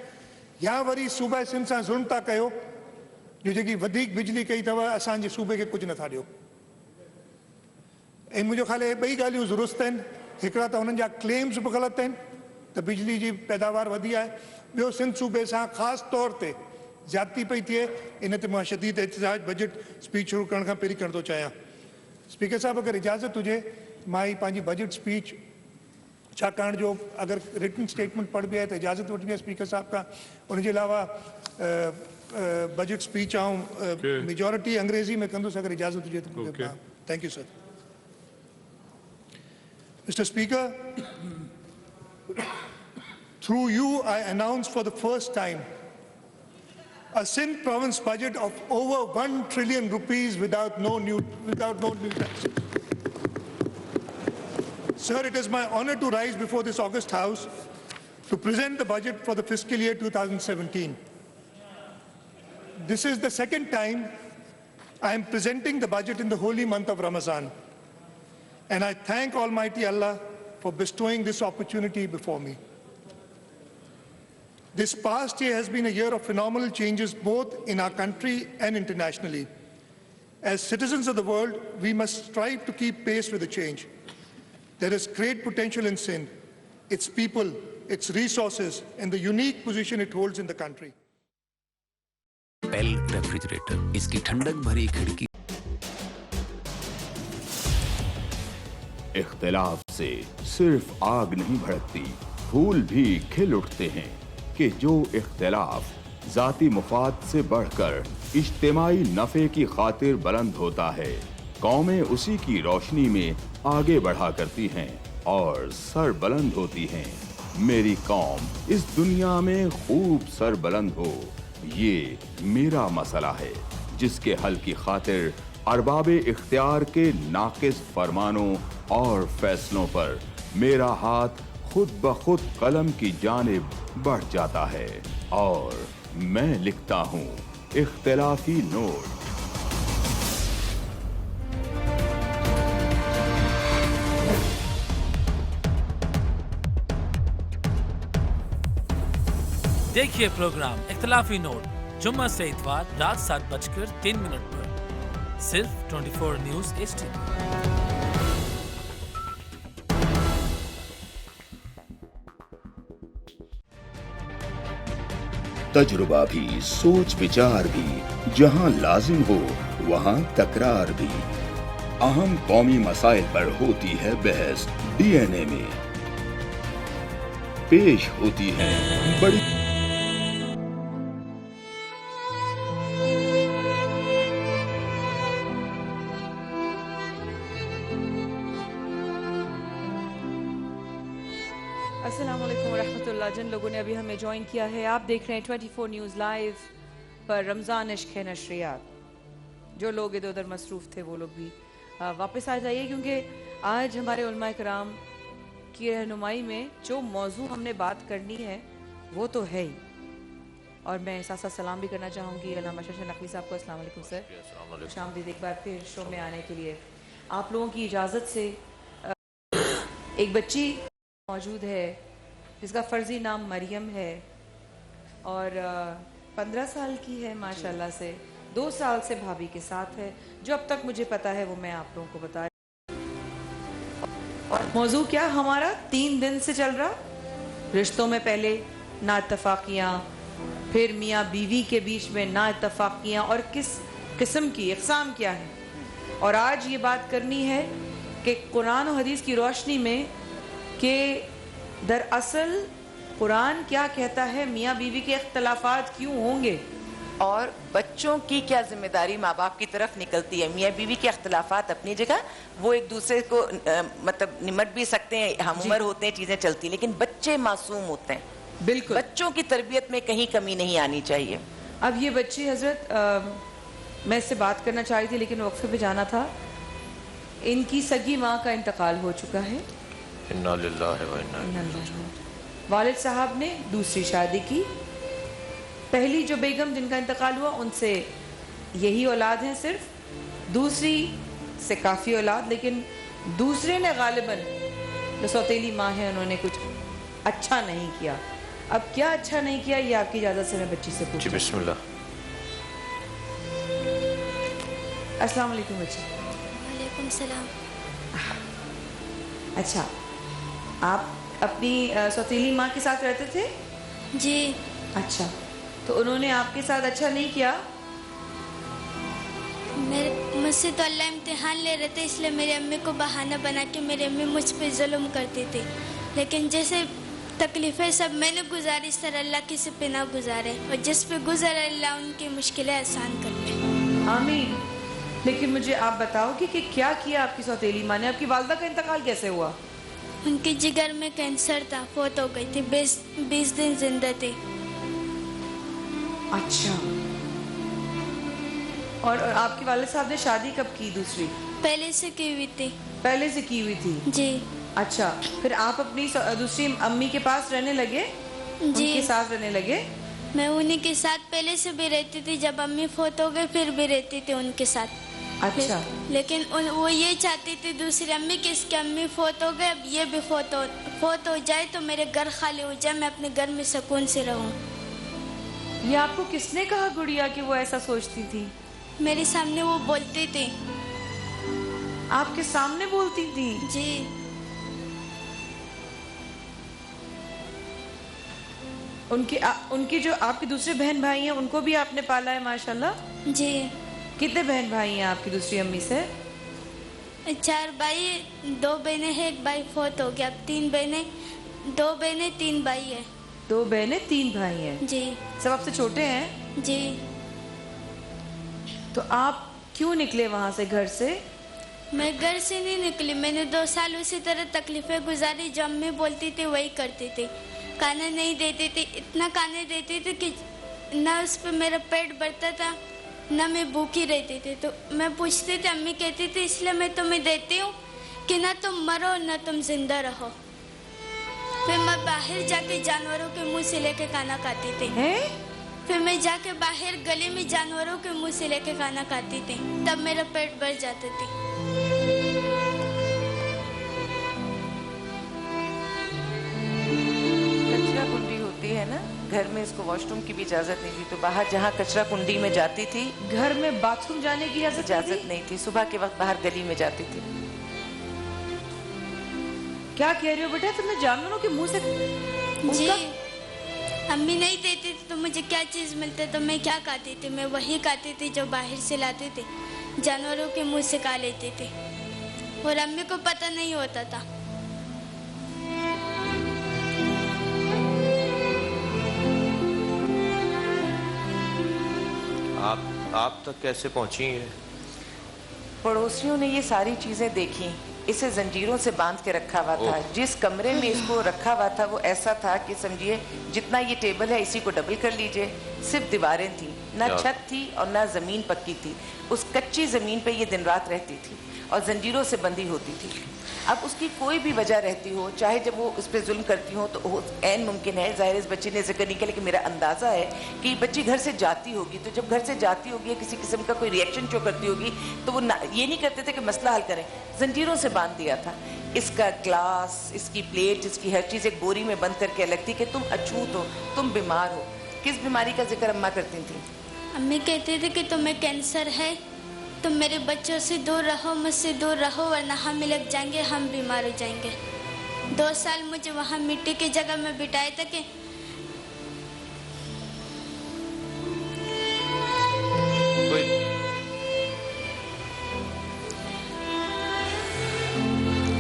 या वरी सूबे सिंध सां ज़ुल्म था कयो जो जेकी वधीक बिजली कई अथव असांजे सूबे खे कुझु नथा ॾियो। ऐं मुंहिंजो ख़्यालु ॿई ॻाल्हियूं दुरुस्त आहिनि। हिकिड़ा त हुननि जा क्लेम्स बि ग़लति आहिनि त बिजली जी पैदावार वधी आहे, ॿियो सिंध सूबे सां ख़ासि तौर ते ज्यादती पई थिए। इन ते मां शदीद एहतिजाज बजट स्पीच शुरू करण खां पहिरीं करण थो चाहियां। स्पीकर साहब अगरि इजाज़त हुजे मां ही पंहिंजी बजट स्पीच, छाकाणि जो अगरि रिटन स्टेटमेंट पढ़बी आहे त इजाज़त वठणी आहे स्पीकर साहब खां। उनजे अलावा बजट स्पीच ऐं मेजॉरिटी अंग्रेज़ी में कंदुसि अगरि इजाज़त हुजे त। Thank you sir. Mr. Speaker, through you I announce for the first time a Sindh province budget of over 1 trillion rupees without no new taxes. Sir, it is my honor to rise before this august house to present the budget for the fiscal year 2017. This is the second time I am presenting the budget in the holy month of Ramadan, and I thank Almighty Allah for bestowing this opportunity before me. This past year has been a year of phenomenal changes both in our country and internationally. As citizens of the world, we must strive to keep pace with the change. There is great potential in Sindh, its people, its resources, and the unique position it holds in the country. PEL refrigerator, इसकी ठंडक भरी खिड़की। इख्तिलाफ से सिर्फ आग नहीं भड़कती, फूल भी खिल उठते हैं कि जो इख्तिलाफ जाती मुफाद से बढ़कर इज्तिमाई नफ़े की खातिर बुलंद होता है, कौमें उसी की रोशनी में आगे बढ़ा करती हैं और सर बुलंद होती हैं। मेरी कौम इस दुनिया में खूब सर बुलंद हो, ये मेरा मसला है जिसके हल की खातिर अरबाब इख्तियार के नाकिस फरमानों और फैसलों पर मेरा हाथ खुद ब खुद कलम की जानिब बढ़ जाता है और मैं लिखता हूँ इख्तिलाफी नोट। देखिए प्रोग्राम इख्तिलाफी नोट जुम्मा से इतवार रात 7:03 पर सिर्फ 24 न्यूज़ HD। तजुर्बा भी, सोच विचार भी, जहां लाजिम हो वहां तकरार भी। अहम कौमी मसाइल पर होती है बहस DNA में, पेश होती है बड़ी जिन लोगों ने अभी हमें ज्वाइन किया है, आप देख रहे हैं 24 न्यूज़ लाइव पर रमज़ान इश्क है नशरियात। जो लोग इधर उधर मसरूफ़ थे वो लोग भी वापस आ जाइए, क्योंकि आज हमारे उलमा कराम की रहनुमाई में जो मौजू हमने बात करनी है वो तो है ही। और मैं साथ साथ सलाम भी करना चाहूँगी अल्लामा शशा नकवी साहब को। अस्सलाम वालेकुम सर, खुशामदीद एक बार फिर शो में आने के लिए। आप लोगों की इजाज़त से एक बच्ची मौजूद है जिसका फ़र्ज़ी नाम मरियम है, اور 15 سال کی ہے ماشاءاللہ سے, 2 سال سے بھابھی کے ساتھ ہے. جو اب تک مجھے پتا ہے وہ میں آپ لوگوں کو بتا. موضوع کیا ہمارا 3 دن سے چل رہا, رشتوں میں پہلے نا اتفاقیاں, پھر میاں بیوی کے بیچ میں نا اتفاقیاں, اور کس قسم کی اقسام کیا ہے. اور آج یہ بات کرنی ہے کہ قرآن و حدیث کی روشنی میں کہ دراصل قرآن کیا کہتا ہے, میاں بیوی کے اختلافات کیوں ہوں گے, اور بچوں کی کیا ذمہ داری ماں باپ کی طرف نکلتی ہے. میاں بیوی کے اختلافات اپنی جگہ, وہ ایک دوسرے کو مطلب نمٹ بھی سکتے ہیں, ہم عمر ہوتے ہیں, چیزیں چلتی, لیکن بچے معصوم ہوتے ہیں. بالکل, بچوں کی تربیت میں کہیں کمی نہیں آنی چاہیے. اب یہ بچے حضرت میں اس سے بات کرنا چاہی تھی لیکن وقفے پہ جانا تھا. ان کی سگی ماں کا انتقال ہو چکا ہے, انا للہ و انا الیہ. والد صاحب نے دوسری شادی کی. پہلی جو بیگم جن کا انتقال ہوا ان سے یہی اولاد ہیں صرف, دوسری سے کافی اولاد, لیکن دوسرے نے غالباً جو سوتیلی ماں ہے انہوں نے کچھ اچھا نہیں کیا. اب کیا اچھا نہیں کیا یہ آپ کی اجازت سے میں بچی سے پوچھوں. جی بسم اللہ. السلام علیکم بچی. وعلیکم السلام. اچھا, آپ اپنی سوتیلی ماں کے ساتھ رہتے تھے؟ جی. اچھا, تو انہوں نے آپ کے ساتھ اچھا نہیں کیا؟ مجھ سے تو اللہ امتحان لے رہے تھے, اس لیے میری امی کو بہانہ بنا کے میری امی مجھ پہ ظلم کرتی تھی, لیکن جیسے تکلیفیں سب میں نے گزاری اس طرح اللہ کسی پہ نہ گزارے, اور جس پہ گزرے اللہ ان کی مشکلیں آسان کر لے. آمین. لیکن مجھے آپ بتاؤ کہ کیا کیا آپ کی سوتیلی ماں نے, آپ کی والدہ کا انتقال کیسے ہوا؟ ان کی جگر میں کینسر تھا, فوت ہو گئی تھی, 20 دن زندہ تھی. اچھا, اور آپ کے والد صاحب نے شادی کب کی دوسری؟ پہلے سے کی ہوئی تھی. پہلے سے کی ہوئی تھی؟ جی. اچھا, پھر آپ اپنی دوسری امی کے پاس رہنے لگے؟ جی. ان کے ساتھ رہنے لگے؟ میں انہی کے ساتھ پہلے سے بھی رہتی تھی, جب امی فوت ہو گئے پھر بھی رہتی تھی ان کے ساتھ. اچھا. لیکن وہ یہ چاہتی تھی دوسری امی کہ اس کی امی فوت ہو گئے, اب یہ بھی فوت ہو جائے تو میرے گھر خالی ہو جائے, میں اپنے گھر میں سکون سے رہوں. یہ آپ کو کس نے کہا گڑیا کہ وہ ایسا سوچتی تھی؟ میرے سامنے وہ بولتی تھی. آپ کے سامنے بولتی تھی؟ جی. ان کی جو آپ کے دوسرے بہن بھائی ہیں ان کو بھی آپ نے پالا ہے ماشاءاللہ؟ جی. کتنے بہن بھائی ہیں آپ کی دوسری امی سے؟ 4 بھائی, 2 بہنیں ہیں, 1 بھائی فوت ہو گیا, اب 3 بہنیں, 2 بہنیں 3 بھائی ہیں. 2 بہنیں 3 بھائی ہیں. جی. سب آپ سے چھوٹے ہیں؟ جی. تو آپ کیوں نکلے وہاں سے, گھر سے؟ میں گھر سے نہیں نکلی, میں نے 2 سال اسی طرح تکلیفیں گزاری, جو امی بولتی تھی وہی کرتی تھی. کھانا نہیں دیتی تھی, اتنا کھانے دیتی تھی کہ نہ اس پہ میرا پیٹ بھرتا تھا نہ میں بھوکی رہتی تھی. تو میں پوچھتی تھی, امی کہتی تھی اس لیے میں تمہیں دیتی ہوں کہ نہ تم مرو نہ تم زندہ رہو. پھر میں باہر جا کے جانوروں کے منہ سے لے کے کھانا کھاتی تھی. پھر میں جا کے باہر گلی میں جانوروں کے منہ سے لے کے کھانا کھاتی تھی, تب میرا پیٹ بھر جاتا تھی. کچرا کنڈی ہوتی ہے نا گھر میں, اس کو واش روم کی بھی اجازت نہیں تھی, تو باہر جہاں کچرا کنڈی میں جاتی تھی, گھر میں باتھ روم جانے کی اجازت نہیں تھی. صبح کے وقت باہر گلی میں جاتی تھی. کیا کہہ رہے ہو بیٹا, تم نے جانوروں کے منہ سے؟ جی. امی نہیں دیتی تھی تو مجھے کیا چیز ملتے تو میں کیا کھاتی تھی, میں وہی کھاتی تھی جو باہر سے لاتی تھی, جانوروں کے منہ سے کھا لیتی تھی, اور امی کو پتہ نہیں ہوتا تھا. آپ تک کیسے پہنچی ہیں؟ پڑوسیوں نے یہ ساری چیزیں دیکھی, اسے زنجیروں سے باندھ کے رکھا ہوا تھا. جس کمرے میں اس کو رکھا ہوا تھا وہ ایسا تھا کہ سمجھیے جتنا یہ ٹیبل ہے اسی کو ڈبل کر لیجئے. صرف دیواریں تھیں, نہ چھت تھی اور نہ زمین پکی تھی. اس کچی زمین پہ یہ دن رات رہتی تھی اور زنجیروں سے بندھی ہوتی تھی. اب اس کی کوئی بھی وجہ رہتی ہو, چاہے جب وہ اس پہ ظلم کرتی ہوں تو عین ممکن ہے, ظاہر اس بچے نے ذکر نہیں کیا, لیکن میرا اندازہ ہے کہ یہ بچی گھر سے جاتی ہوگی, تو جب گھر سے جاتی ہوگی کسی قسم کا کوئی ریئیکشن شو کرتی ہوگی تو وہ یہ نہیں کرتے تھے کہ مسئلہ حل کریں, زنجیروں سے باندھ دیا تھا. اس کا گلاس, اس کی پلیٹ, اس کی ہر چیز ایک بوری میں بند کر کے الگ تھی کہ تم اچھوت ہو, تم بیمار ہو. किस बीमारी का जिक्र अम्मा करती थी? अम्मी कहते थे कि तुम्हें कैंसर है, तुम मेरे बच्चों से दूर रहो, मुझसे दूर रहो, वरना हम लग जाएंगे, हम बीमार हो जाएंगे। 2 साल मुझे वहाँ मिट्टी की जगह में बिठाया था कि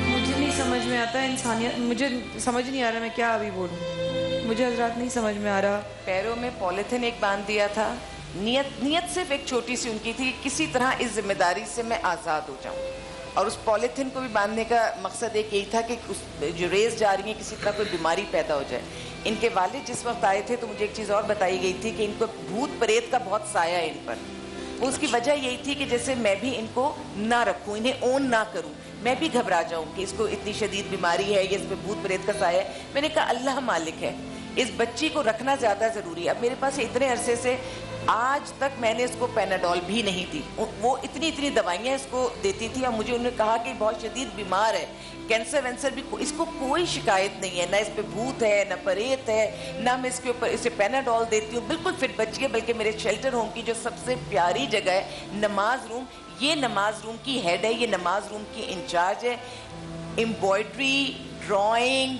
मुझे नहीं समझ में आता इंसानियत, मुझे समझ नहीं आ रहा मैं क्या अभी बोलूं, मुझे हजरात नहीं समझ में आ रहा। पैरों में पॉलिथीन एक बांध दिया था, नियत सिर्फ एक छोटी सी उनकी थी, किसी तरह इस जिम्मेदारी से मैं आज़ाद हो जाऊं। और उस पॉलिथीन को भी बांधने का मकसद एक यही था कि उस जो रेस जा रही है किसी तरह कोई बीमारी पैदा हो जाए। इनके वालिद जिस वक्त आए थे तो मुझे एक चीज़ और बताई गई थी कि इनको भूत प्रेत का बहुत साया है इन पर। उसकी वजह यही थी कि जैसे मैं भी इनको ना रखूं, इन्हें ओन ना करूं, मैं भी घबरा जाऊं कि इसको इतनी शदीद बीमारी है, ये इस पर भूत प्रेत का साया है। मैंने कहा अल्लाह मालिक है, इस बच्ची को रखना ज़्यादा ज़रूरी है। अब मेरे पास इतने अरसे से आज तक मैंने इसको पैनाडोल भी नहीं दी, वो इतनी दवाइयाँ इसको देती थी और मुझे उन्होंने कहा कि बहुत शदीद बीमार है, कैंसर वैंसर भी, इसको कोई शिकायत नहीं है, ना इस पे भूत है ना परेत है, ना मैं इसके ऊपर इसे पैनाडोल देती हूँ, बिल्कुल फिट बच्ची है। बल्कि मेरे शेल्टर होम की जो सबसे प्यारी जगह है नमाज रूम, ये नमाज रूम की हेड है, ये नमाज रूम की इंचार्ज है। एम्ब्रॉयडरी, ड्राइंग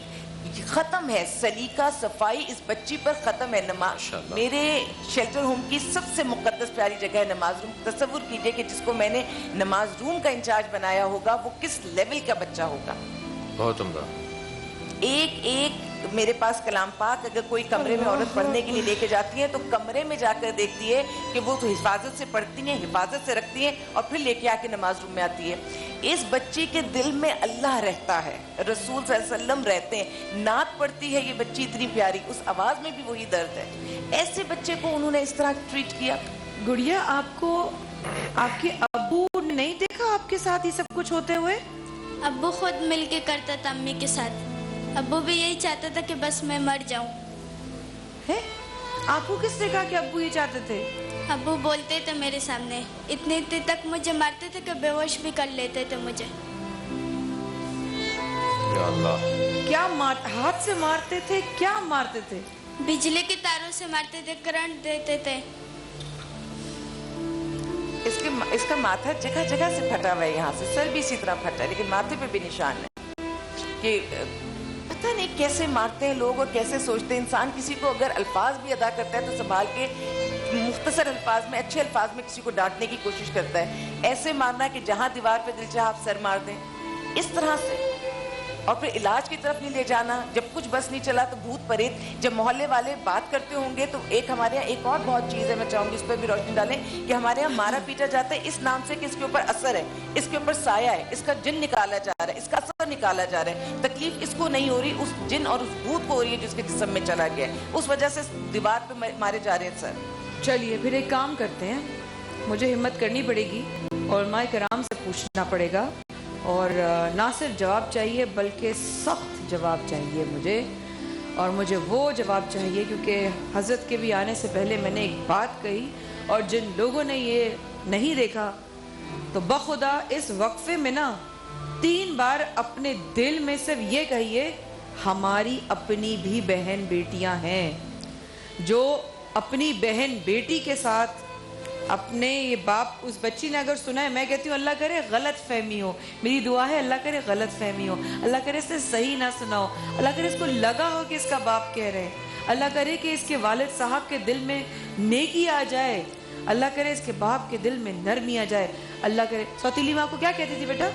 ख़त्म है, सलीका सफाई इस बच्ची पर ख़त्म है। नमाज मेरे शेल्टर होम की सबसे मुक़द्दस प्यारी जगह है नमाज रूम। तसव्वुर कीजिए कि जिसको मैंने नमाज रूम का इंचार्ज बनाया होगा वो किस लेवल का बच्चा होगा। बहुत उम्दा। एक मेरे पास कलाम पाक अगर कोई कमरे में औरत पढ़ने के लिए लेके जाती है तो कमरे में जाकर देखती है कि वो तो हिफाजत से पढ़ती हैं, हिफाजत से रखती हैं और फिर लेके आके नमाज रूम में आती है। इस बच्ची के दिल में अल्लाह रहता है, रसूल सल्लल्लाहु अलैहि वसल्लम रहते हैं, नात पढ़ती है ये बच्ची इतनी प्यारी, उस आवाज़ में भी वही दर्द है। ऐसे बच्चे को उन्होंने इस तरह ट्रीट किया। गुड़िया, आपको आपके अब्बू ने नहीं देखा आपके साथ ये सब कुछ होते हुए? अब्बू खुद मिलके करता था अम्मी के साथ। अब्बू भी यही चाहता था कि बस मैं मर जाऊं। है? आपको किसने कहा कि अब्बू ये चाहते थे? अब्बू बोलते थे मेरे सामने, इतने तक मुझे मारते थे कि बेहोश भी कर लेते थे मुझे। या अल्लाह। क्या हाथ से मारते थे? क्या मारते थे? बिजली के तारों से मारते थे, करंट देते थे। इसका माथा जगह जगह से फटा हुआ है, यहाँ से सर भी इसी तरह फटा है, लेकिन माथे पे भी निशान है कि पता नहीं कैसे मारते हैं लोग और कैसे सोचते हैं। इंसान किसी को अगर अल्फाज भी अदा करता है तो संभाल के मुख्तसर अल्फाज में, अच्छे अल्फाज में किसी को डांटने की कोशिश करता है। ऐसे मारना कि जहाँ दीवार पे दिल चाहे आप सर मार दें, इस तरह से। और फिर इलाज की तरफ नहीं ले जाना, जब कुछ बस नहीं चला तो भूत प्रेत। जब मोहल्ले वाले बात करते होंगे तो एक हमारे यहाँ एक और बहुत चीज़ है, मैं चाहूँगी उस पर भी रोशनी डालें कि हमारे यहाँ मारा पीटा जाता है इस नाम से कि इसके ऊपर असर है, इसके ऊपर साया है, इसका जिन निकाला जा रहा है, इसका असर निकाला जा रहा है। तकलीफ इसको नहीं हो रही, उस जिन और उस भूत को हो रही है जिसके जिस्म में चला गया है, उस वजह से दीवार पे मारे जा रहे हैं सर। चलिए फिर एक काम करते हैं, मुझे हिम्मत करनी पड़ेगी और माए कराम से पूछना पड़ेगा, और ना सिर्फ जवाब चाहिए बल्कि सख्त जवाब चाहिए मुझे। और मुझे वो जवाब चाहिए क्योंकि हज़रत के भी आने से पहले मैंने एक बात कही, और जिन लोगों ने ये नहीं देखा तो बखुदा इस वक्फे में ना 3 बार अपने दिल में सिर्फ ये कहिए, हमारी अपनी भी बहन बेटियां हैं। जो अपनी बहन बेटी के साथ अपने ये बाप, उस बच्ची ने अगर सुना है, मैं कहती हूँ अल्लाह करे गलत फहमी हो, मेरी दुआ है अल्लाह करे गलत फहमी हो, अल्लाह करे इसने सही ना सुना हो, अल्लाह करे इसको लगा हो कि इसका बाप कह रहे हैं, अल्लाह करे कि इसके वालिद साहब के दिल में नेकी आ जाए, अल्लाह करे इसके बाप के दिल में नरमी आ जाए। अल्लाह करे। सौतीली माँ को क्या कहती थी बेटा?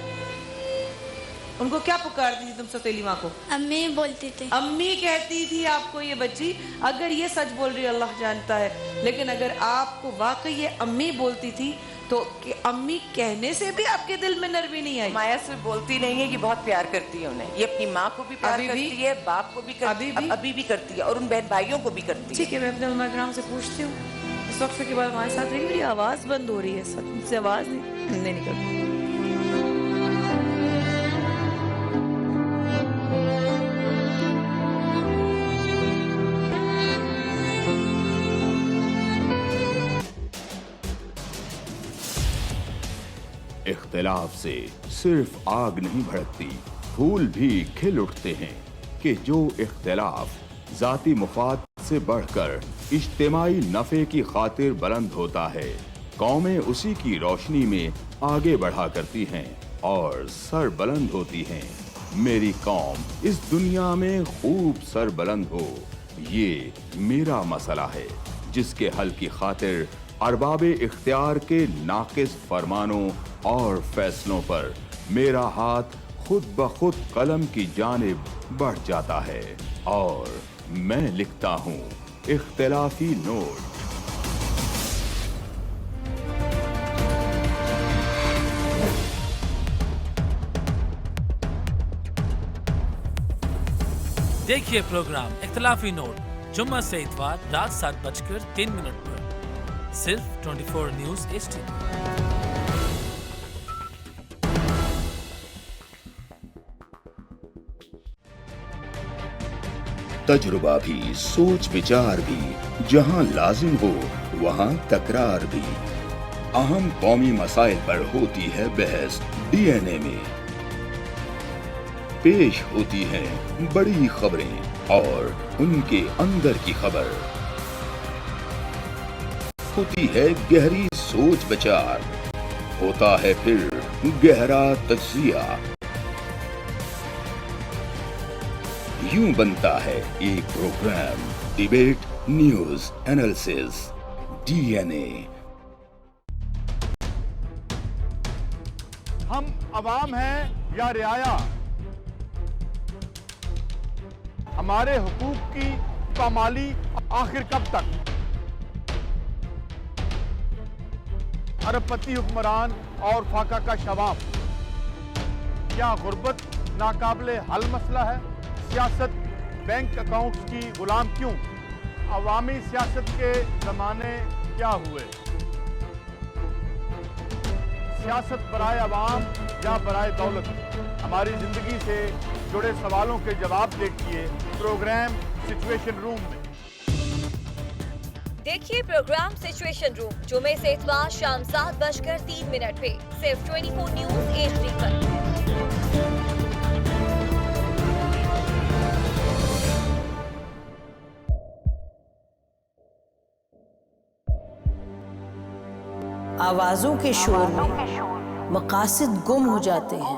उनको क्या पुकारती थी तुम सौतेली माँ को? अम्मी बोलती थी। अम्मी कहती थी आपको ये बच्ची? अगर ये सच बोल रही है अल्लाह जानता है, लेकिन अगर आपको वाकई ये अम्मी बोलती थी तो अम्मी कहने से भी आपके दिल में नरमी नहीं आई? माया सिर्फ बोलती नहीं है कि बहुत प्यार करती है उन्हें, ये अपनी माँ को भी प्यार करती है, बाप को भी करती है, अभी भी करती है, और उन बहन भाइयों को भी करती है। ठीक है, मैं अपने उलमा किराम से पूछती हूँ। इस वक्त के बाद हमारे साथ रही, मेरी आवाज़ बंद हो रही है, सच से आवाज़ नहीं निकलती। इख्तिलाफ से सिर्फ आग नहीं भड़कती, फूल भी खिल उठते हैं कि जो इख्तिलाफ जाती मुफाद से बढ़कर इज्तिमाई नफे की खातिर बुलंद होता है, कौमें उसी की रोशनी में आगे बढ़ा करती हैं और सर बुलंद होती हैं। मेरी कौम इस दुनिया में खूब सर बुलंद हो, ये मेरा मसला है, जिसके हल की खातिर अरबाबे इख्तियार के नाकिस फरमानों और फैसलों पर मेरा हाथ खुद ब खुद कलम की जानिब बढ़ जाता है और मैं लिखता हूँ इख्तिलाफी नोट। देखिए प्रोग्राम इख्तिलाफी नोट जुम्मा से इतवार रात 7:03 पर सिर्फ 24 न्यूज HD। तजुर्बा भी, सोच विचार भी, जहां लाजिम हो वहां तकरार भी। अहम कौमी मसाइल पर होती है बहस DNA में। पेश होती हैं बड़ी खबरें और उनके अंदर की खबर। होती है गहरी सोच विचार, होता है फिर गहरा तज्जिया। यूं बनता है एक program debate news analysis DNA। हम अवाम हैं या रियाया, हमारे हुकूक की पामाली आखिर कब तक? अरबपति हुक्मरान और फाका का शवाब, क्या गुर्बत नाकाबिले हल मसला है? सियासत बैंक अकाउंट्स की गुलाम क्यों? अवामी सियासत के जमाने क्या हुए? सियासत बराए अवाम या बराए दौलत? हमारी जिंदगी से जुड़े सवालों के जवाब देखिए प्रोग्राम सिचुएशन रूम में। देखिए प्रोग्राम सिचुएशन रूम जुमे से इतवार शाम 7:03 पे सिर्फ 24 न्यूज HD पर। आवाजों के शोर में मकासद गुम हो जाते हैं।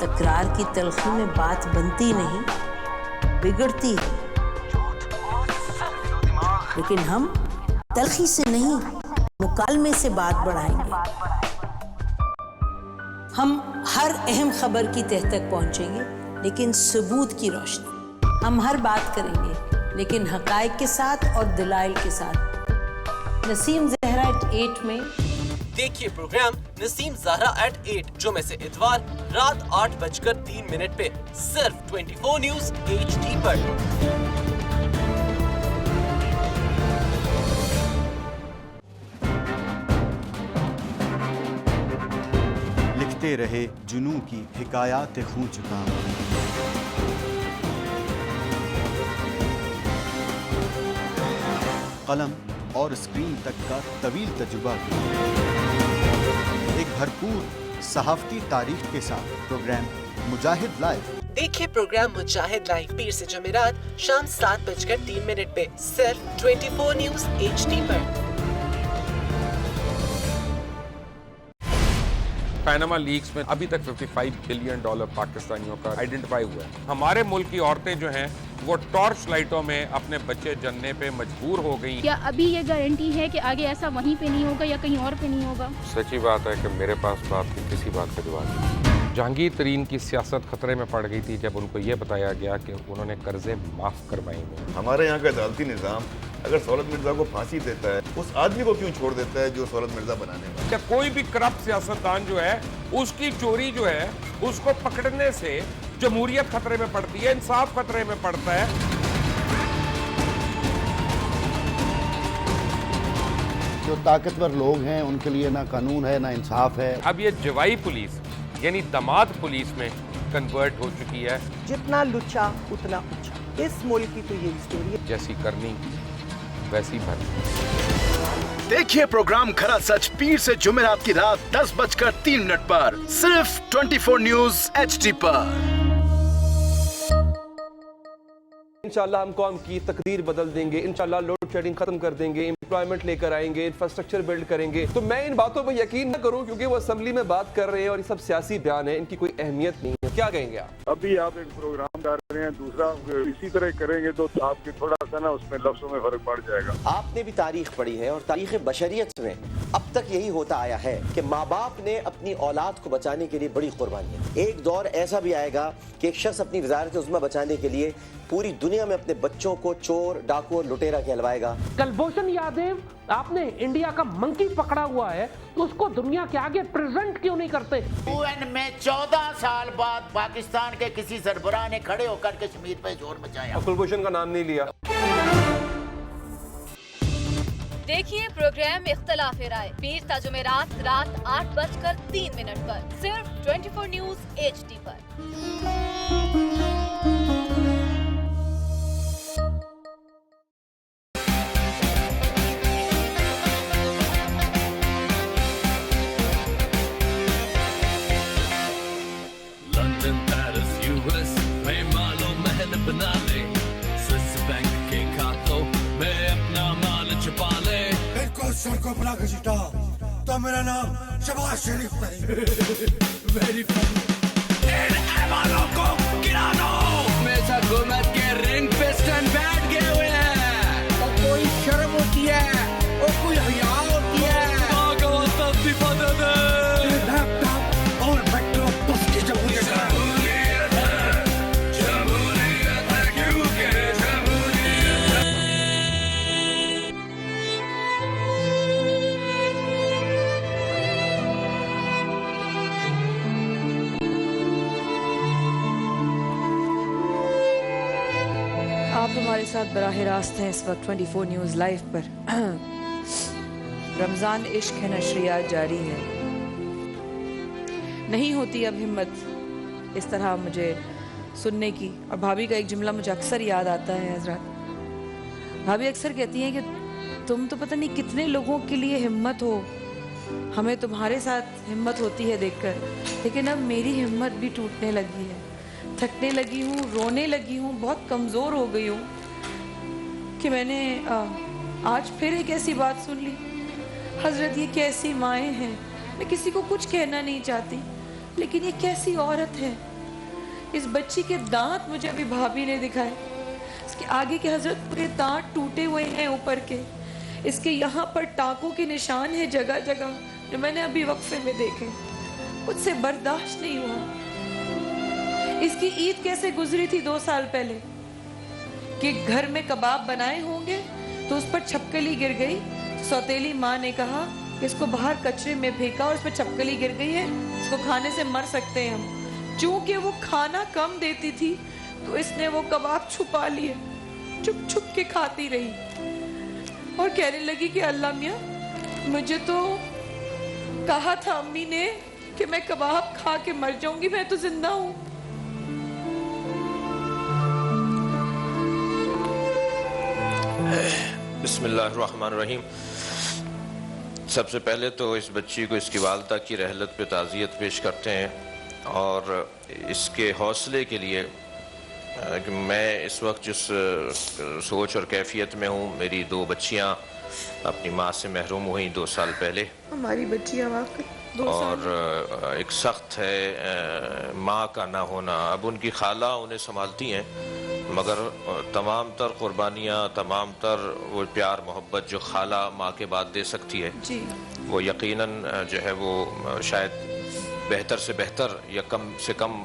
तकरार की तलखी में बात बनती नहीं, बिगड़ती है। लेकिन हम तलखी से नहीं, मुकालमे से बात बढ़ाएंगे। हम हर अहम खबर की तह तक पहुंचेंगे, लेकिन सबूत की रोशनी। हम हर बात करेंगे, लेकिन हकायक के साथ और दलाइल के साथ। नसीम ज़हरा @8 में देखिए प्रोग्राम नसीम ज़हरा @8 जुमे से इतवार रात 8:03 पे सिर्फ 24 न्यूज HD पर। लिखते रहे जुनू की हिकायात खूं चुका, कलम और स्क्रीन तक का तवील तजुर्बा एक भरपूर सहाफती तारीख के साथ प्रोग्राम मुजाहिद लाइव। देखिए प्रोग्राम मुजाहिद लाइव पीर से जुमेरात शाम 7:03 पे सिर्फ 24 न्यूज HD पर। पैनामा लीक्स में अभी तक $55 बिलियन पाकिस्तानियों का आइडेंटिफाई हुआ है। हमारे मुल्क की औरतें जो हैं वो टॉर्च लाइटों में अपने बच्चे जनने पे मजबूर हो गई। क्या अभी ये गारंटी है कि आगे ऐसा वहीं पे नहीं होगा या कहीं और पे नहीं होगा? सच्ची बात है कि मेरे पास तो आपकी किसी बात का जवाब नहीं। जहांगीर तरीन की सियासत खतरे में पड़ गई थी जब उनको ये बताया गया कि उन्होंने कर्जे माफ करवाएंगे। हमारे यहाँ का अदालती निज़ाम अगर सौलत मिर्जा को फांसी देता है, उस आदमी को क्यों छोड़ देता है जो सौलत मिर्जा बनाने वाला? क्या कोई भी करप्ट सियासतदान जो है उसकी चोरी जो है उसको पकड़ने से जमहूरियत खतरे में पड़ती है, इंसाफ खतरे में पड़ता है। जो ताकतवर लोग हैं उनके लिए ना कानून है ना इंसाफ है। अब ये जवाई पुलिस यानी दामाद पुलिस में कन्वर्ट हो चुकी है। जितना लुच्चा उतना ऊंचा, इस मुल्क की तो ये स्टोरी है। जैसी करनी वैसी भरनी। देखिए प्रोग्राम खरा सच पीर से जुमेरात की रात 10:03 पर सिर्फ 24 न्यूज HD पर। انشاءاللہ ہم قوم کی تقدیر بدل دیں گے، انشاءاللہ لوڈ شیڈنگ ختم کر دیں گے، امپلائمنٹ لے کر آئیں گے، انفراسٹرکچر بلڈ کریں گے. تو میں ان باتوں پہ یقین نہ کروں کیونکہ وہ اسمبلی میں بات کر رہے ہیں اور یہ سب سیاسی بیان ہے، ان کی کوئی اہمیت نہیں ہے. کیا کہیں گے آپ؟ ابھی آپ ایک پروگرام کر رہے ہیں، دوسرا اسی طرح کریں گے تو آپ کی تھوڑا سا نا اس میں لفظوں میں فرق پڑ جائے گا. آپ نے بھی تاریخ پڑھی ہے اور تاریخ بشریت میں اب تک یہی ہوتا آیا ہے کہ ماں باپ نے اپنی اولاد کو بچانے کے لیے بڑی قربانیاں. ایک دور ایسا بھی آئے گا کہ ایک شخص اپنی وزارت عظمیٰ بچانے کے لیے پوری دنیا میں اپنے بچوں کو چور، ڈاکو اور لٹیرا کہلوائے گا. کلبھوشن یادیو آپ نے انڈیا کا منکی پکڑا ہوا ہے تو اس کو دنیا کے آگے پریزنٹ کیوں نہیں کرتے؟ UN میں 14 سال بعد پاکستان کے کسی سربراہ نے کھڑے ہو کر کشمیر پہ زور مچایا. کلبھوشن کا نام نہیں لیا. دیکھیے پروگرام اختلاف رائے پیر تا جمعرات رات 8:03 پر صرف 24 نیوز HD پر. لندن پیرس US میں مالو محل بنا لے، سوئس بینک کے کھاتوں میں اپنا مال چھپا لے. سڑکوں پر آ کے جیتا تو میرا نام شہباز شریف نہیں. Very funny. ایوانوں کو گرا دو. میں حکومت کے رنگ پہ سٹن بیٹھ گئے ہوئے ہیں. اور کوئی شرم ہوتی ہے اور کوئی حیا ہوتی ہے. استعفا دے دے. لیپ ٹاپ اور میٹرو بس کی جمہوریت ہے. آپ ہمارے ساتھ براہ راست ہیں اس وقت 24 نیوز لائیو پر. رمضان عشق ہے نشریات جاری ہے. نہیں ہوتی اب ہمت اس طرح مجھے سننے کی. اور بھابھی کا ایک جملہ مجھے اکثر یاد آتا ہے حضرات. بھابھی اکثر کہتی ہیں کہ تم تو پتہ نہیں کتنے لوگوں کے لیے ہمت ہو، ہمیں تمہارے ساتھ ہمت ہوتی ہے دیکھ کر، لیکن اب میری ہمت بھی ٹوٹنے لگی ہے. تھکنے لگی ہوں، رونے لگی ہوں، بہت کمزور ہو گئی ہوں کہ میں نے آج پھر ایک ایسی بات سن لی. حضرت یہ کیسی مائیں ہیں. میں کسی کو کچھ کہنا نہیں چاہتی لیکن یہ کیسی عورت ہے. اس بچی کے دانت مجھے ابھی بھابھی نے دکھائے. اس کے آگے کے حضرت پورے دانت ٹوٹے ہوئے ہیں اوپر کے. اس کے یہاں پر ٹانکوں کے نشان ہیں جگہ جگہ جو میں نے ابھی وقفے میں دیکھے. مجھ سے برداشت نہیں ہوا. اس کی عید کیسے گزری تھی 2 سال پہلے کہ گھر میں کباب بنائے ہوں گے تو اس پر چھپکلی گر گئی. سوتیلی ماں نے کہا کہ اس کو باہر کچرے میں پھینکا اور اس پر چھپکلی گر گئی ہے، اس کو کھانے سے مر سکتے ہیں ہم. چونکہ وہ کھانا کم دیتی تھی تو اس نے وہ کباب چھپا لیے، چھپ چھپ کے کھاتی رہی اور کہنے لگی کہ اللہ میاں مجھے تو کہا تھا امی نے کہ میں کباب کھا کے مر جاؤں گی، میں تو زندہ ہوں. بسم اللہ الرحمن الرحیم. سب سے پہلے تو اس بچی کو اس کی والدہ کی رحلت پہ تعزیت پیش کرتے ہیں اور اس کے حوصلے کے لیے کہ میں اس وقت جس سوچ اور کیفیت میں ہوں. میری 2 بچیاں اپنی ماں سے محروم ہوئیں 2 سال پہلے. ہماری بچیاں واقعی 2 سال اور ایک سخت ہے ماں کا نہ ہونا. اب ان کی خالہ انہیں سنبھالتی ہیں مگر تمام تر قربانیاں، تمام تر وہ پیار محبت جو خالہ ماں کے بعد دے سکتی ہے وہ یقیناً جو ہے وہ شاید بہتر سے بہتر یا کم سے کم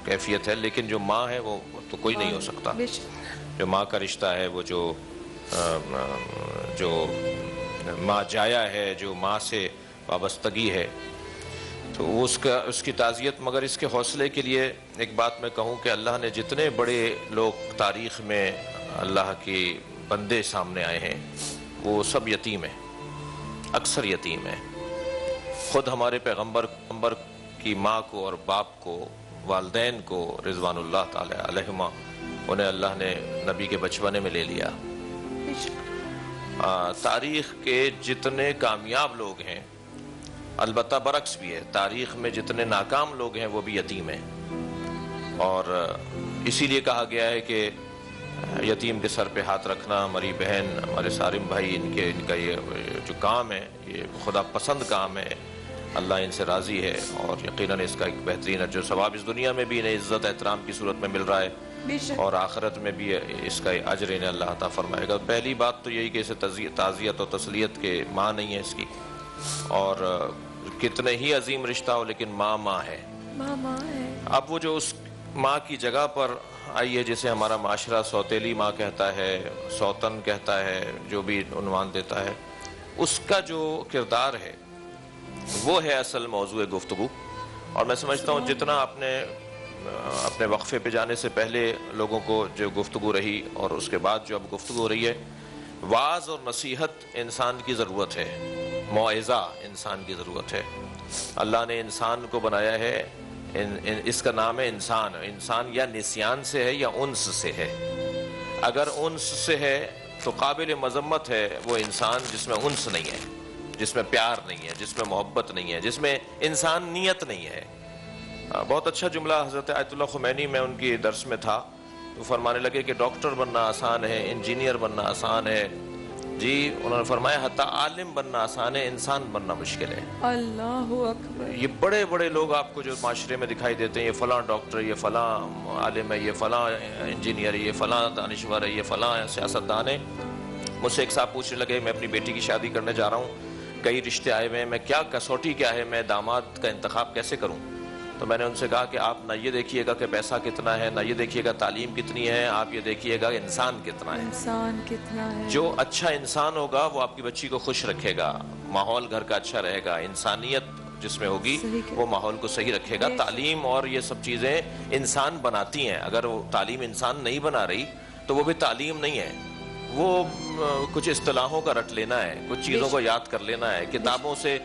کیفیت ہے، لیکن جو ماں ہے وہ تو کوئی نہیں ہو سکتا. جو ماں کا رشتہ ہے وہ جو ماں جایا ہے، جو ماں سے وابستگی ہے، تو اس کی تعزیت. مگر اس کے حوصلے کے لیے ایک بات میں کہوں کہ اللہ نے جتنے بڑے لوگ تاریخ میں اللہ کے بندے سامنے آئے ہیں وہ سب یتیم ہیں، اکثر یتیم ہیں. خود ہمارے پیغمبر کی ماں کو اور باپ کو، والدین کو رضوان اللہ تعالی علیہما، انہیں اللہ نے نبی کے بچپنے میں لے لیا. تاریخ کے جتنے کامیاب لوگ ہیں، البتہ برعکس بھی ہے، تاریخ میں جتنے ناکام لوگ ہیں وہ بھی یتیم ہیں. اور اسی لیے کہا گیا ہے کہ یتیم کے سر پہ ہاتھ رکھنا، ہماری بہن، ہمارے سارم بھائی، ان کا یہ جو کام ہے یہ خدا پسند کام ہے، اللہ ان سے راضی ہے، اور یقیناً اس کا ایک بہترین اجر و ثواب اس دنیا میں بھی انہیں عزت احترام کی صورت میں مل رہا ہے، اور آخرت میں بھی اس کا اجر انہیں اللہ عطا فرمائے گا۔ پہلی بات تو یہی کہ اسے تعزیت اور تسلیت کے ماں نہیں ہے اس کی، اور کتنے ہی عظیم رشتہ ہو لیکن ماں ہے۔ اب وہ جو اس ماں کی جگہ پر آئی ہے، جسے ہمارا معاشرہ سوتیلی ماں کہتا ہے، سوتن کہتا ہے، جو بھی عنوان دیتا ہے، اس کا جو کردار ہے وہ ہے اصل موضوع گفتگو۔ اور میں سمجھتا ہوں جتنا اپنے وقفے پہ جانے سے پہلے لوگوں کو جو گفتگو رہی اور اس کے بعد جو اب گفتگو ہو رہی ہے، واعظ اور نصیحت انسان کی ضرورت ہے، موعظہ انسان کی ضرورت ہے۔ اللہ نے انسان کو بنایا ہے، اس کا نام ہے انسان۔ انسان یا نسیان سے ہے یا انس سے ہے۔ اگر انس سے ہے تو قابل مذمت ہے وہ انسان جس میں انس نہیں ہے، جس میں پیار نہیں ہے، جس میں محبت نہیں ہے، جس میں انسانیت نہیں ہے۔ بہت اچھا جملہ حضرت آیت اللہ خمینی میں ان کی درس میں تھا، وہ فرمانے لگے کہ ڈاکٹر بننا آسان ہے، انجینئر بننا آسان ہے، جی انہوں نے فرمایا حتیٰ عالم بننا آسان ہے، انسان بننا مشکل ہے۔ اللہ اکبر۔ یہ بڑے بڑے لوگ آپ کو جو معاشرے میں دکھائی دیتے ہیں، یہ فلاں ڈاکٹر، یہ فلاں عالم ہے، یہ فلاں انجینئر ہے، یہ فلاں دانشور ہے، یہ فلاں سیاستدان ہے۔ مجھ سے ایک صاحب پوچھنے لگے، میں اپنی بیٹی کی شادی کرنے جا رہا ہوں، کئی رشتے آئے ہوئے ہیں، میں کیا کسوٹی کیا ہے، میں داماد کا انتخاب کیسے کروں؟ تو میں نے ان سے کہا کہ آپ نہ یہ دیکھیے گا کہ پیسہ کتنا ہے، نہ یہ دیکھیے گا تعلیم کتنی ہے، آپ یہ دیکھیے گا کہ انسان کتنا ہے۔ انسان کتنا ہے۔ جو اچھا انسان ہوگا وہ آپ کی بچی کو خوش رکھے گا، ماحول گھر کا اچھا رہے گا، انسانیت جس میں ہوگی وہ ماحول کو صحیح رکھے گا۔ تعلیم اور یہ سب چیزیں انسان بناتی ہیں، اگر وہ تعلیم انسان نہیں بنا رہی تو وہ بھی تعلیم نہیں ہے، وہ کچھ اصطلاحوں کا رٹ لینا ہے، کچھ چیزوں کو یاد کر لینا ہے، کتابوں سے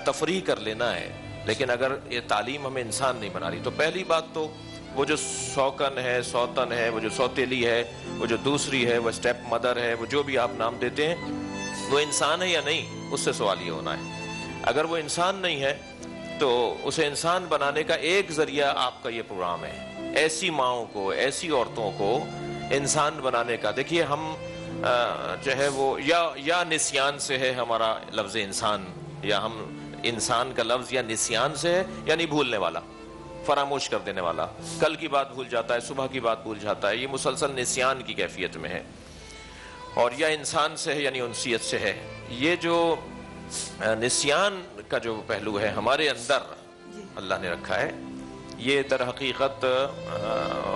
تفریح کر لینا ہے، لیکن اگر یہ تعلیم ہمیں انسان نہیں بنا رہی تو پہلی بات تو وہ جو سوکن ہے، سوتن ہے، وہ جو سوتیلی ہے، وہ جو دوسری ہے، وہ سٹیپ مدر ہے، وہ جو بھی آپ نام دیتے ہیں، وہ انسان ہے یا نہیں، اس سے سوال یہ ہونا ہے۔ اگر وہ انسان نہیں ہے تو اسے انسان بنانے کا ایک ذریعہ آپ کا یہ پروگرام ہے، ایسی ماؤں کو، ایسی عورتوں کو انسان بنانے کا۔ دیکھیے ہم جو ہے وہ یا نسیان سے ہے ہمارا لفظ انسان، یا ہم انسان کا لفظ یا نسیان سے ہے، یعنی بھولنے والا، فراموش کر دینے والا، کل کی بات بھول جاتا ہے، صبح کی بات بھول جاتا ہے، یہ مسلسل نسیان کی کیفیت میں ہے۔ اور یا انسان سے ہے یعنی انسیت سے ہے۔ یہ جو نسیان کا جو پہلو ہے ہمارے اندر اللہ نے رکھا ہے، یہ در حقیقت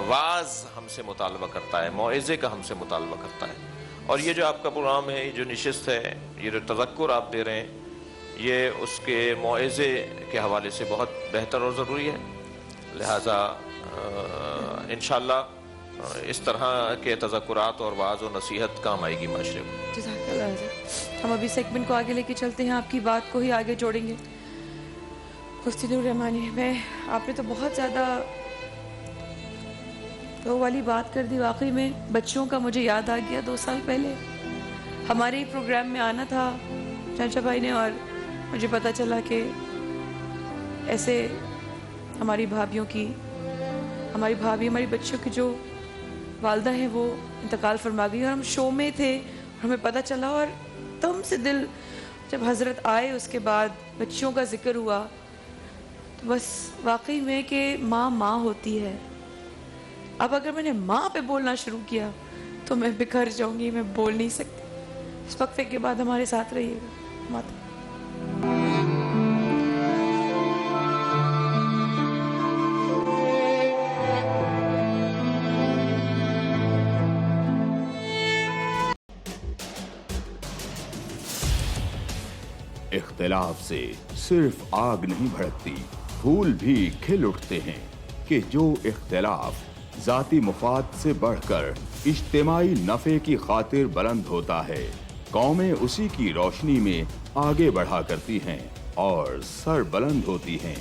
واعظ ہم سے مطالبہ کرتا ہے، موعظے کا ہم سے مطالبہ کرتا ہے۔ اور یہ جو آپ کا پروگرام ہے، یہ جو نشست ہے، یہ جو تذکر آپ دے رہے ہیں، یہ اس کے موعظے کے حوالے سے بہت بہتر اور ضروری ہے۔ لہٰذا انشاءاللہ اس طرح کے تذکرات اور وعظ و نصیحت کام آئے گی معاشرے کو۔ جزاک اللہ حضرت۔ ہم ابھی سیگمنٹ کو آگے لے کے چلتے ہیں، آپ کی بات کو ہی آگے جوڑیں گے۔ مفتی نور رحمانی، آپ نے تو بہت زیادہ وہ والی بات کر دی، واقعی میں بچوں کا مجھے یاد آ گیا 2 سال پہلے ہمارے ہی پروگرام میں آنا تھا چاچا بھائی نے، اور مجھے پتہ چلا کہ ایسے ہماری بھابھیوں کی، ہماری بچیوں کی جو والدہ ہیں وہ انتقال فرما گئی، اور ہم شو میں تھے اور ہمیں پتہ چلا، اور دم سے دل جب حضرت آئے اس کے بعد بچیوں کا ذکر ہوا تو بس واقعی میں کہ ماں ہوتی ہے۔ اب اگر میں نے ماں پہ بولنا شروع کیا تو میں بکھر جاؤں گی، میں بول نہیں سکتی۔ اس وقفے کے بعد ہمارے ساتھ رہیے گا ماتا۔ اختلاف سے صرف آگ نہیں بھڑکتی، پھول بھی کھل اٹھتے ہیں کہ جو اختلاف ذاتی مفاد سے بڑھ کر اجتماعی نفع کی خاطر بلند ہوتا ہے، قومیں اسی کی روشنی میں آگے بڑھا کرتی ہیں اور سر بلند ہوتی ہیں۔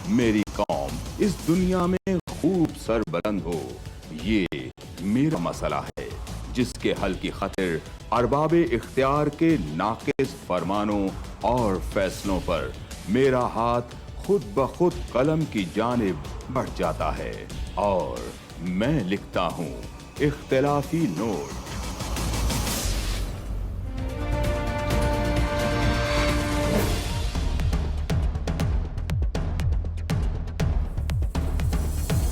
میری قوم اس دنیا میں خوب سر بلند ہو، یہ میرا مسئلہ ہے جس کے حل کی خاطر ارباب اختیار کے ناقص فرمانوں اور فیصلوں پر میرا ہاتھ خود بخود قلم کی جانب بڑھ جاتا ہے اور میں لکھتا ہوں इख्तिलाफी नोट।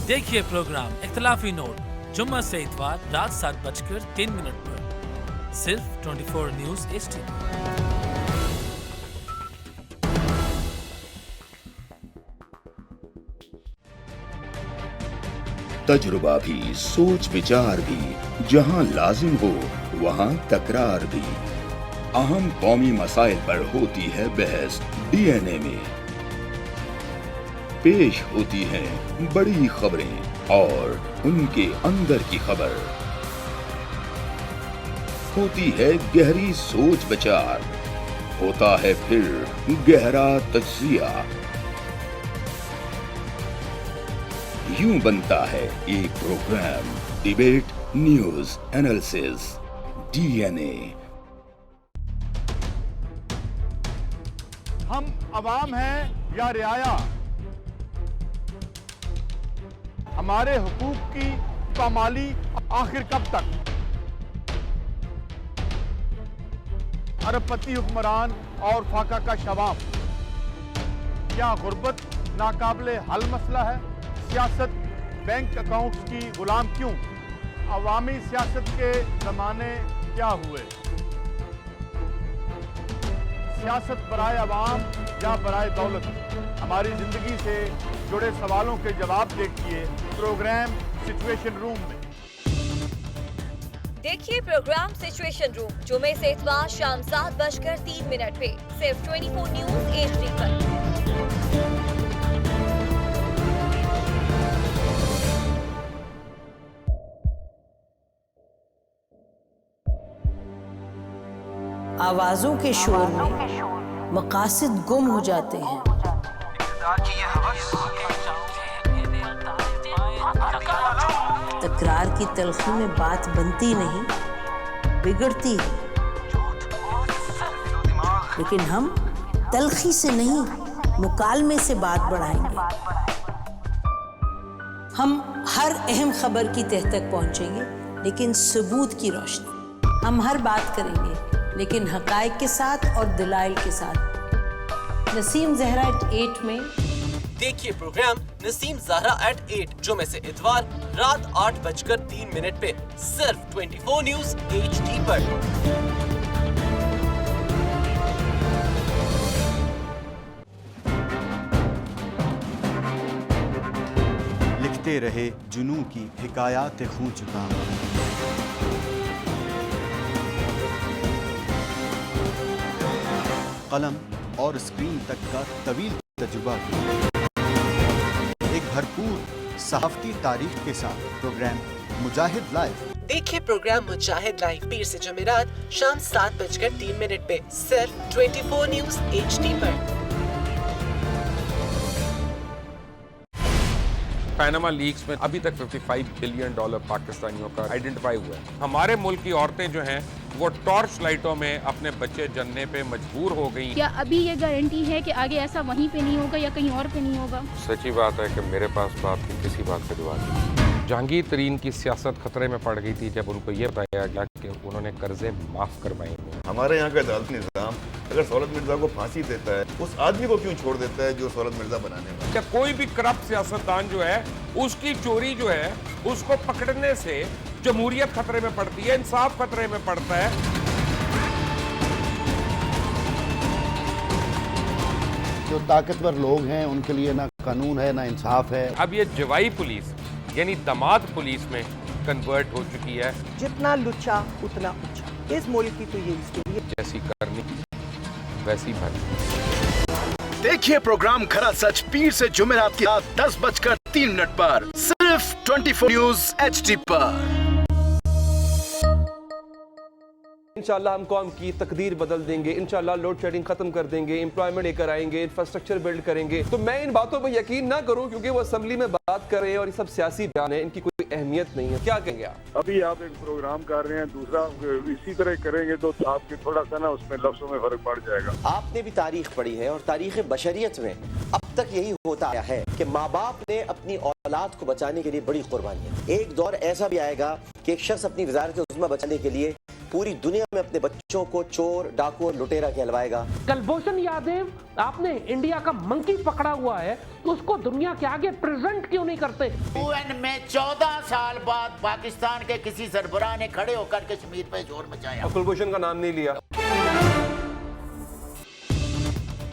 देखिए प्रोग्राम इख्तिलाफी नोट जुम्मा से इतवार रात 7:03 पर सिर्फ 24 न्यूज HD पर। तजुर्बा भी, सोच विचार भी, जहां लाजिम हो वहां तकरार भी। अहम कौमी मसाइल पर होती है बहस DNA में। पेश होती हैं बड़ी खबरें और उनके अंदर की खबर। होती है गहरी सोच विचार, होता है फिर गहरा तज्जिया। यूं बनता है एक program debate news analysis DNA। हम अवाम हैं या रियाया, हमारे हुकूक की पामाली आखिर कब तक? अरबपति हुक्मरान और फाका का शवाब, क्या गुर्बत नाकाबिले हल मसला है? सियासत बैंक अकाउंट्स की गुलाम क्यों? अवामी सियासत के जमाने क्या हुए? सियासत बराए अवाम या बराए दौलत? हमारी जिंदगी से जुड़े सवालों के जवाब देखिए प्रोग्राम सिचुएशन रूम में। देखिए प्रोग्राम सिचुएशन रूम जुमे से इतवार शाम 7:03 पे सिर्फ 24 न्यूज HD पर। आवाजों के शोर में मकासद गुम हो जाते हैं। तकरार की तलखी में बात बनती नहीं, बिगड़ती है। लेकिन हम तलखी से नहीं, मुकालमे से बात बढ़ाएंगे। हम हर अहम खबर की तह तक पहुंचेंगे, लेकिन सबूत की रोशनी। हम हर बात करेंगे, लेकिन हकायक के साथ और दलाइल के साथ। नसीम ज़हरा @8 में देखिए प्रोग्राम नसीम ज़हरा @8 जुमे से इतवार रात 8:03 पे सिर्फ 24 न्यूज HD पर। लिखते रहे जुनू की हिकायात खूं चुका। कलम और स्क्रीन तक का तवील तजुर्बा, एक भरपूर सहाफती तारीख के साथ प्रोग्राम मुजाहिद लाइव। देखिए प्रोग्राम मुजाहिद लाइव पीर से जुमेरात शाम 7:03 पे सिर्फ 24 न्यूज HD पर। पैनामा लीक्स में अभी तक $55 बिलियन पाकिस्तानियों का आइडेंटिफाई हुआ है। हमारे मुल्क की औरतें जो हैं वो टॉर्च लाइटों में अपने बच्चे जनने पे मजबूर हो गई। क्या अभी ये गारंटी है कि आगे ऐसा वहीं पे नहीं होगा या कहीं और पे नहीं होगा? सच्ची बात है कि मेरे पास तो आपकी किसी बात का जवाब नहीं। जहांगीर तरीन की सियासत खतरे में पड़ गई थी जब उनको ये बताया गया कि उन्होंने कर्जे माफ करवाए। हमारे यहाँ का अदालती निज़ाम अगर सौलत मिर्जा को फांसी देता है, उस आदमी को क्यों छोड़ देता है जो सौलत मिर्जा बनाने वाला? क्या कोई भी करप्ट सियासतदान जो है उसकी चोरी जो है उसको पकड़ने से जमहूरियत खतरे में पड़ती है, इंसाफ खतरे में पड़ता है। जो ताकतवर लोग हैं उनके लिए ना कानून है ना इंसाफ है। अब ये जवाई पुलिस यानी दमाद पुलिस में कन्वर्ट हो चुकी है। जितना लुच्चा उतना ऊंचा, इस मुल्क की तो ये स्टोरी है। जैसी करनी वैसी भरनी। देखिए प्रोग्राम खरा सच पीर से जुमेरात की रात 10:03 पर सिर्फ 24 न्यूज HD पर। इंशाल्लाह हम कौम की तकदीर बदल देंगे, इंशाल्लाह लोड शेडिंग खत्म कर देंगे, एम्प्लॉयमेंट लेकर आएंगे, इंफ्रास्ट्रक्चर बिल्ड करेंगे। तो मैं इन बातों पर यकीन ना करूं क्योंकि वो असेंबली में बात कर रहे हैं और ये सब सियासी बयान है, इनकी कोई अहमियत नहीं है। क्या कहेंगे आप? अभी आप एक प्रोग्राम कर रहे हैं, दूसरा इसी तरह करेंगे तो आपके थोड़ा सा ना उसमें लफ्जों में फर्क पड़ जाएगा। आपने भी तारीख पढ़ी है और तारीख बशरियत में अब तक यही होता आया है कि माँ बाप ने अपनी औलाद को बचाने के लिए बड़ी कुर्बानियां। एक दौर ऐसा भी आएगा کہ ایک شخص اپنی وزارت عظمیٰ بچانے کے لیے پوری دنیا میں اپنے بچوں کو چور، ڈاکو اور لٹیرا کہلوائے گا؟ کلبھوشن یادیو، آپ نے انڈیا کا منکی پکڑا ہوا ہے تو اس کو دنیا کے آگے پریزنٹ کیوں نہیں کرتے؟ UN میں 14 سال بعد پاکستان کے کسی سربراہ نے کھڑے ہو کر کشمیر پہ زور مچایا. کلبھوشن کا نام نہیں لیا.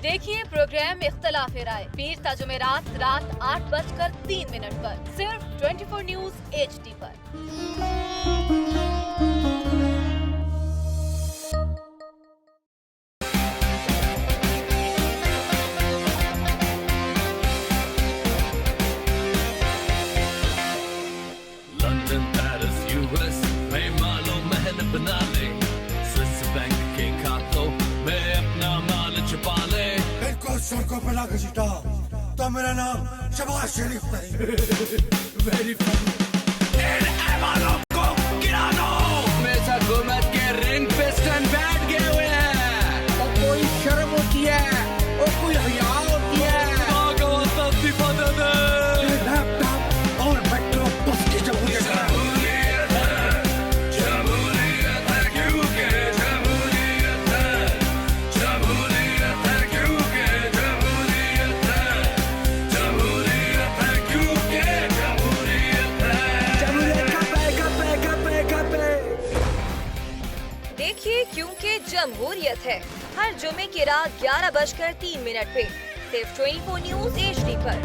دیکھیے پروگرام اختلاف رائے پیر تا جمعرات رات 8:03 پر صرف 24 نیوز HD پر. لندن، پیرس، US میں مالو محل بنا لے، سوئس بینک کے کھاتوں میں اپنا مال چھپا لے. ان کو سڑکوں پہ لا کے سٹا تو میرا نام شہباز شریف نہیں. Very funny. ان ایوانوں کو گرا دو. میں حکومت کے رنگ پسٹن بیٹھ گئے ہوئے ہیں. اور کوئی شرم ہوتی ہے اور کوئی حیا ہوتی ہے. لیپ ٹاپ اور میٹرو بس کی جمہوریت ہے. دیکھیے کیونکہ جمہوریت ہے ہر جمعے کی رات 11:03 پہ صرف 24 نیوز HD پر.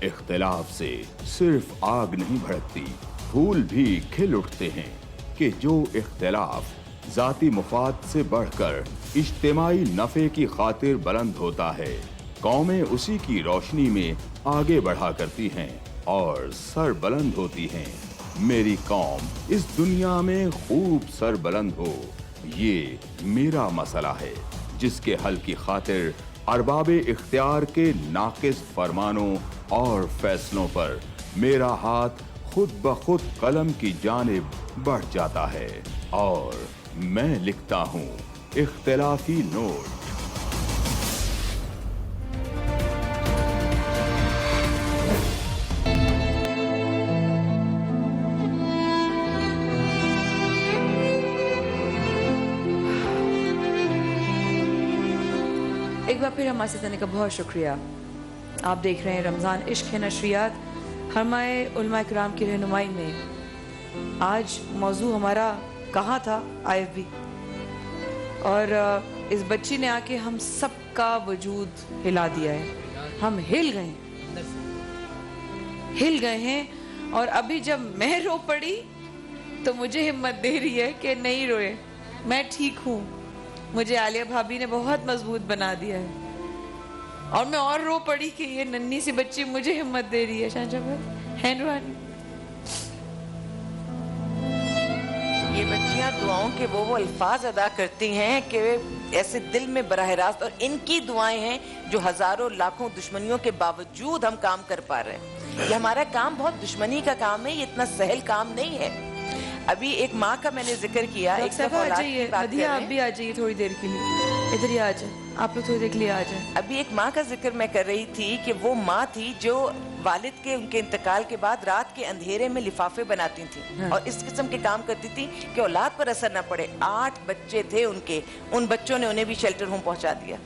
اختلاف سے صرف آگ نہیں بھڑکتی، پھول بھی کھل اٹھتے ہیں کہ جو اختلاف ذاتی مفاد سے بڑھ کر اجتماعی نفع کی خاطر بلند ہوتا ہے، قومیں اسی کی روشنی میں آگے بڑھا کرتی ہیں اور سر بلند ہوتی ہیں. میری قوم اس دنیا میں خوب سر بلند ہو، یہ میرا مسئلہ ہے جس کے حل کی خاطر ارباب اختیار کے ناقص فرمانوں اور فیصلوں پر میرا ہاتھ خود بخود قلم کی جانب بڑھ جاتا ہے اور میں لکھتا ہوں اختلافی نوٹ. ایک بار پھر ہمارے ساتھ آنے کا بہت شکریہ. آپ دیکھ رہے ہیں رمضان عشق ہے نشریات ہمارے علماء کرام کی رہنمائی میں. آج موضوع ہمارا کہاں تھا IFB اور اس بچی نے آ کے ہم سب کا وجود ہلا دیا ہے. ہم ہل گئے ہیں اور ابھی جب میں رو پڑی تو مجھے ہمت دے رہی ہے کہ نہیں روئے، میں ٹھیک ہوں. مجھے عالیہ بھابی نے بہت مضبوط بنا دیا ہے اور میں اور رو پڑی کہ یہ ننھی سی بچی مجھے ہمت دے رہی ہے. شاہجہاں بھائی ہینڈ روحانی. یہ بچیاں دعاؤں کے وہ الفاظ ادا کرتی ہیں کہ ایسے دل میں براہ راست، اور ان کی دعائیں ہیں جو ہزاروں لاکھوں دشمنیوں کے باوجود ہم کام کر پا رہے ہیں. یہ ہمارا کام بہت دشمنی کا کام ہے، یہ اتنا سہل کام نہیں ہے. ابھی ایک ماں کا میں نے ذکر کیا، ایک دفعہ اولاد کی بات کر رہے ہیں. آپ بھی آ جائیے تھوڑی دیر کے لیے، ادھر ہی آ جائیں آپ لوگ، تھوڑی دیر کے لیے آ جائیں. ابھی ایک ماں کا ذکر میں کر رہی تھی کہ وہ ماں تھی جو والد کے ان کے انتقال کے بعد رات کے اندھیرے میں لفافے بناتی تھی اور اس قسم کے کام کرتی تھی کہ اولاد پر اثر نہ پڑے. 8 بچے تھے ان کے، ان بچوں نے انہیں بھی شیلٹر ہوم پہنچا دیا.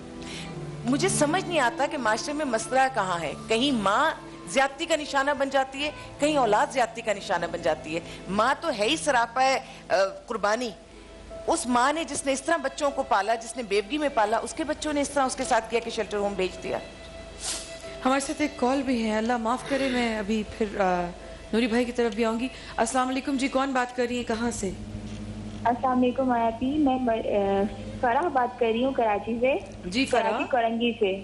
مجھے سمجھ نہیں آتا کہ معاشرے میں مسئلہ کہاں ہے. کہیں ماں زیادتی کا نشانہ بن جاتی ہے، کہیں اولاد زیادتی کا نشانہ بن جاتی ہے. ماں تو ہے ہی سراپا قربانی. اس ماں نے جس نے اس طرح بچوں کو پالا، جس نے بیوگی میں پالا، اس کے بچوں نے اس طرح اس کے ساتھ کیا کہ شیلٹر ہوم بھیج دیا. ہمارے ساتھ ایک کال بھی ہے، اللہ معاف کرے میں ابھی پھر نوری بھائی کی طرف بھی آؤں گی. السلام علیکم جی، کون بات کر رہی ہیں، کہاں سے؟ السلام علیکم آیاتی، میں فرح بات کر رہی ہوں کراچی سے. جی فرح، کرنگی سے.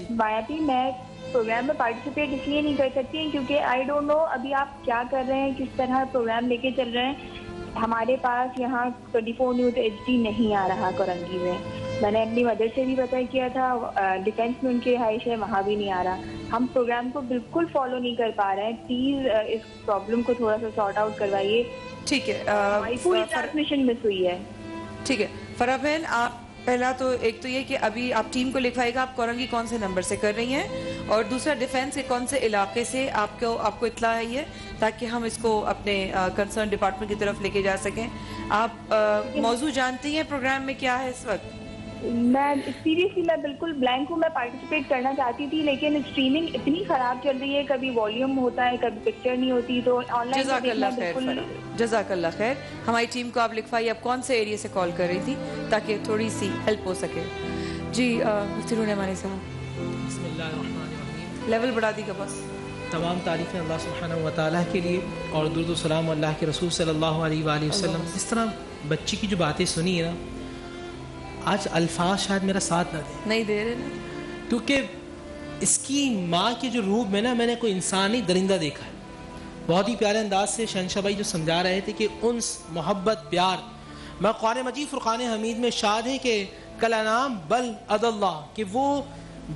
مایاتی میں پروگرام میں پارٹیسپیٹ اس لیے نہیں کر سکتی کیونکہ آئی ڈونٹ نو ابھی آپ کیا کر رہے ہیں، کس طرح پروگرام لے کے چل رہے ہیں. ہمارے پاس یہاں 24 نیوز HD نہیں آ رہا کرنگی میں. میں نے اپنی مدر سے بھی پتہ کیا تھا، ڈیفینس میں ان کی رہائش ہے، وہاں بھی نہیں آ رہا. ہم پروگرام کو بالکل فالو نہیں کر پا رہے ہیں. پلیز اس پرابلم کو تھوڑا سا سارٹ آؤٹ کروائیے. ٹھیک ہے، ہماری پوری ٹرانسمیشن مس ہوئی ہے. ٹھیک ہے فرح بہن، آپ पहला तो एक तो ये कि अभी आप टीम को लिखवाएगा आप कोरंगी कौन से नंबर से कर रही हैं, और दूसरा डिफेंस के कौन से इलाके से आपको इत्तला है ये, ताकि हम इसको अपने कंसर्न डिपार्टमेंट की तरफ लेके जा सकें। आप मौजू जानती हैं प्रोग्राम में क्या है इस वक्त? मैं सीरियसली मैं बिल्कुल ब्लैंक हूँ। मैं पार्टिसिपेट करना चाहती थी लेकिन स्ट्रीमिंग इतनी खराब चल रही है, कभी वॉल्यूम होता है कभी पिक्चर नहीं होती, तो ऑनलाइन जज़ाकल्लाह खैर। हमारी टीम को आप लिखवाइए आप कौन से एरिया से कॉल कर रही थी ताकि थोड़ी सी हेल्प हो सके। जी मुफ्ती रहमानी साहब, लेवल बढ़ा दी का बस। तमाम तारीफ़ें अल्लाह सुब्हानहू व तआला के लिए और दुरूद व सलाम अल्लाह के रसूल सल्लल्लाहु अलैहि वसल्लम। इस तरह बच्ची की जो बातें सुनी है ना, आज अल्फाज शायद मेरा साथ ना दे, नहीं दे रहे ना, क्योंकि इसकी माँ के जो रूप में ना मैंने कोई इंसान नहीं दरिंदा देखा है। बहुत ही प्यारे अंदाज से शहंशाह भाई जो समझा रहे थे कि उन्स मोहब्बत प्यार, मैं कुरान मजीद फुरकान हमीद में शाद है कि कलानाम बल अदल्लाह, कि वो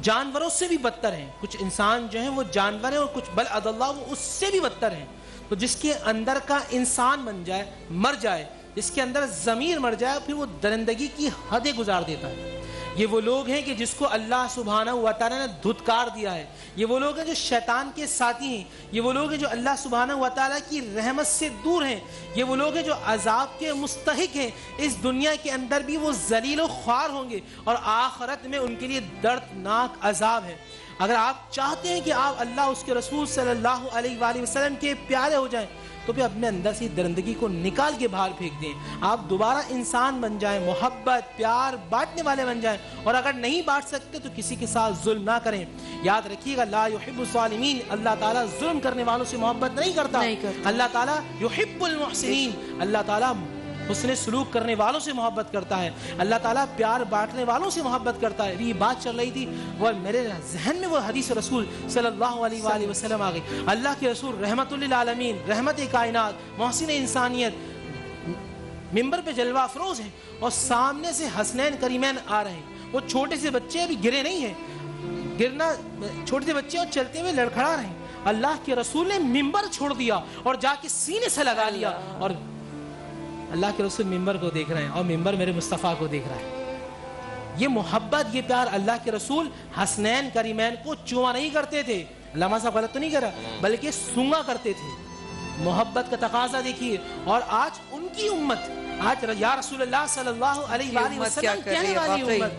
जानवरों से भी बदतर हैं। कुछ इंसान जो हैं वो जानवर हैं और कुछ बल अदल्लाह वो उससे भी बदतर हैं। तो जिसके अंदर का इंसान बन जाए मर जाए, जिसके अंदर ज़मीर मर जाए, फिर वो दरिंदगी की हदें गुजार देता है। ये वो लोग हैं कि जिसको अल्लाह सुब्हानहू व तआला ने धुतकार दिया है। ये वो लोग हैं जो शैतान के साथी हैं। ये वो लोग हैं जो अल्लाह सुब्हानहू व तआला की रहमत से दूर हैं। ये वो लोग हैं जो अजाब के मुस्तहिक हैं। इस दुनिया के अंदर भी वो जलील व ख्वार होंगे और आखिरत में उनके लिए दर्दनाक अजाब है। अगर आप चाहते हैं कि आप अल्लाह उसके रसूल सल्लल्लाहु अलैहि वसल्लम के प्यारे हो जाएं, तो फिर अपने अंदर से दरिंदगी को निकाल के बाहर फेंक दें। आप दोबारा इंसान बन जाएं, मोहब्बत प्यार बांटने वाले बन जाएं, और अगर नहीं बांट सकते तो किसी के साथ जुल्म ना करें। याद रखिएगा, ला युहिब्बुस सालिमीन, अल्लाह ताला जुल्म करने वालों से मोहब्बत नहीं करता। अल्लाह ताला युहिब्बुल मुहसिनीन, अल्लाह ताला हुस्ने सलूक करने वालों से मोहब्बत करता है। अल्लाह ताला प्यार बांटने वालों से मोहब्बत करता है। ये बात चल रही थी, वह मेरे जहन में वो हदीस रसूल सल्लल्लाहु अलैहि वसल्लम आ गई। अल्लाह के रसूल रहमतुल लिल आलमीन, रहमत कायनात, मोहसिन इंसानियत, मिंबर पे जलवा अफरोज है और सामने से हसनैन करीमैन आ रहे हैं। वो छोटे से बच्चे अभी गिरे नहीं हैं, गिरना छोटे से बच्चे और चलते हुए लड़खड़ा रहे हैं। अल्लाह के रसूल ने मिंबर छोड़ दिया और जाके सीने से लगा लिया, और अल्लाह के रसूल मिंबर को देख रहे हैं और मिंबर मेरे मुस्तफ़ा को देख रहा है। ये मोहब्बत, ये प्यार, अल्लाह के रसूल हसनैन करीमैन को चुमा नहीं करते थे, अल्लामा साहब गलत तो नहीं करा, बल्कि सूंगा करते थे। मोहब्बत का तकाजा देखिए। और आज उनकी उम्मत, आज या रसूलुल्लाह सल्लल्लाहु अलैहि वसल्लम कहने वाली उम्मत,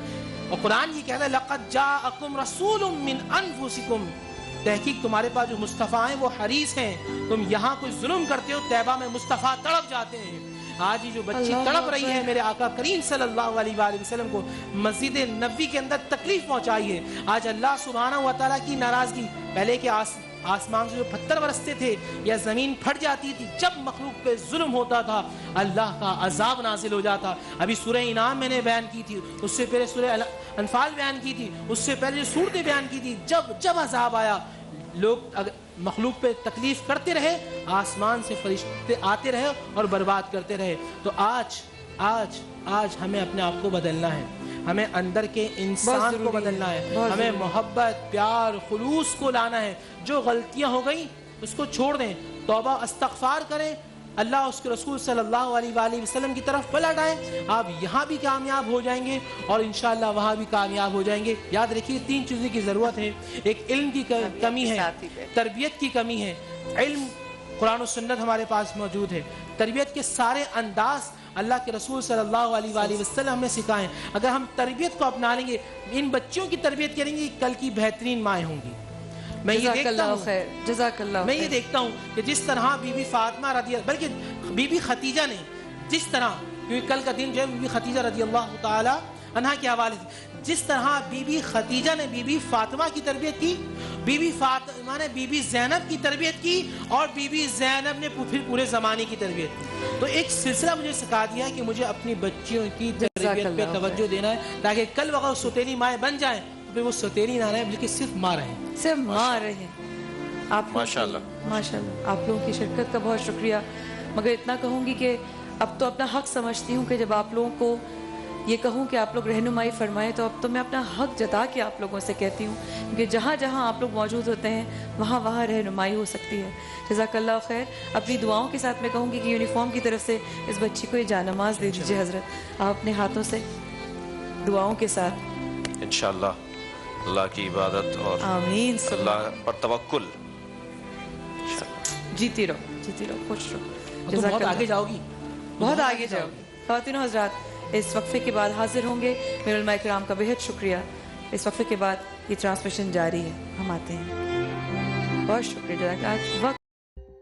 और कुरान ये कहता है लक़द जाअकुम रसूलुम मिन अनफुसिकुम, तहकीक तुम्हारे पास जो मुस्तफ़ा हैं वो हरीस हैं। तुम यहाँ कोई जुल्म करते हो, तैबा में मुस्तफ़ा तड़प जाते हैं। आज ही जो बच्ची तड़प रही है मेरे आका करीम सल्लल्लाहु अलैहि वसल्लम को मस्जिद नबी के अंदर तकलीफ पहुंचाई है। आज अल्लाह सुब्हानहू व तआला की नाराजगी, पहले के आसमान से जो पत्थर बरसते थे या जमीन फट जाती थी, जब मखलूक पे जुल्म होता था अल्लाह का अजाब नाजिल हो जाता। अभी सूरह इनाम मैंने बयान की थी, उससे पहले सूरह अनफाल बयान की थी, उससे पहले जो सूरतें बयान की थी, जब जब अजाब आया लोग अगर मखलूक पे तकलीफ करते रहे, आसमान से फरिश्ते आते रहे और बर्बाद करते रहे। तो आज आज आज हमें अपने आप को बदलना है, हमें अंदर के इंसान को बदलना है, हमें मोहब्बत प्यार खुलूस को लाना है। जो गलतियां हो गई उसको छोड़ दें, तौबा इस्तग़फ़ार करें, अल्लाह उसके रसूल सल्लल्लाहु अलैहि वसल्लम की तरफ पलट आए। आप यहाँ भी कामयाब हो जाएंगे और इंशाअल्लाह वहाँ भी कामयाब हो जाएंगे। याद रखिए, तीन चीज़ों की ज़रूरत है। एक इल्म की कमी है, तरबियत की कमी है। इल्म कुरान और सुन्नत हमारे पास मौजूद है, तरबियत के सारे अंदाज अल्लाह के रसूल सल्लल्लाहु अलैहि वसल्लम हमें सिखाएं। अगर हम तरबियत को अपना लेंगे, इन बच्चियों की तरबियत करेंगे, कल की बेहतरीन माएँ होंगी। मैं ये देखता हूँ कि जिस तरह बीबी फातिमा रज़ी, बल्कि बीबी खतीजा ने जिस तरह, क्योंकि कल का दिन जो है बीबी खतीजा रज़ी अल्लाह ताला अन्हा के हवाले से, जिस तरह बीबी खतीजा ने बीबी फातिमा की तरबियत की, बीबी फातिमा ने बीबी ज़ैनब की तरबियत की, और बीबी ज़ैनब ने फिर पूरे ज़माने की तरबियत की। तो एक सिलसिला मुझे सिखा दिया कि मुझे अपनी बच्चियों की तरबियत पे तवज्जो देना है, ताकि कल वक़्त सौतेली माएँ बन जाएँ, वो सौतेली ना रहे बल्कि सिर्फ माँ रहे, सिर्फ माँ रहे। आप माशाल्लाह आप लोगों की शिरकत का बहुत शुक्रिया। मगर इतना कहूँगी कि अब तो अपना हक समझती हूँ कि जब आप लोगों को ये कहूँ कि आप लोग रहनुमाई फरमाएं, तो अब तो मैं अपना हक जता के आप लोगों से कहती हूँ, क्योंकि जहाँ जहाँ आप लोग मौजूद होते हैं वहाँ वहाँ रहनुमाई हो सकती है। जज़ाकल्लाह खैर। अपनी दुआओं के साथ मैं कहूँगी कि यूनिफॉर्म की तरफ से इस बच्ची को ये जानमाज दे दीजिए हज़रत, आप अपने हाथों से। दुआओं के साथ इंशाअल्लाह अल्लाह की इबादत और आमीन अल्लाह पर तवक्कुल। जीती रहो, खुश रहो। तो बहुत आगे जाओगी, बहुत आगे जाओगी। ख़वातीन और हज़रात, इस वक्फे के बाद हाजिर होंगे। मेरे उलमा इकराम का बेहद शुक्रिया। इस वक्फे के बाद ये ट्रांसमिशन जारी है, हम आते हैं। बहुत शुक्रिया। आज वक्त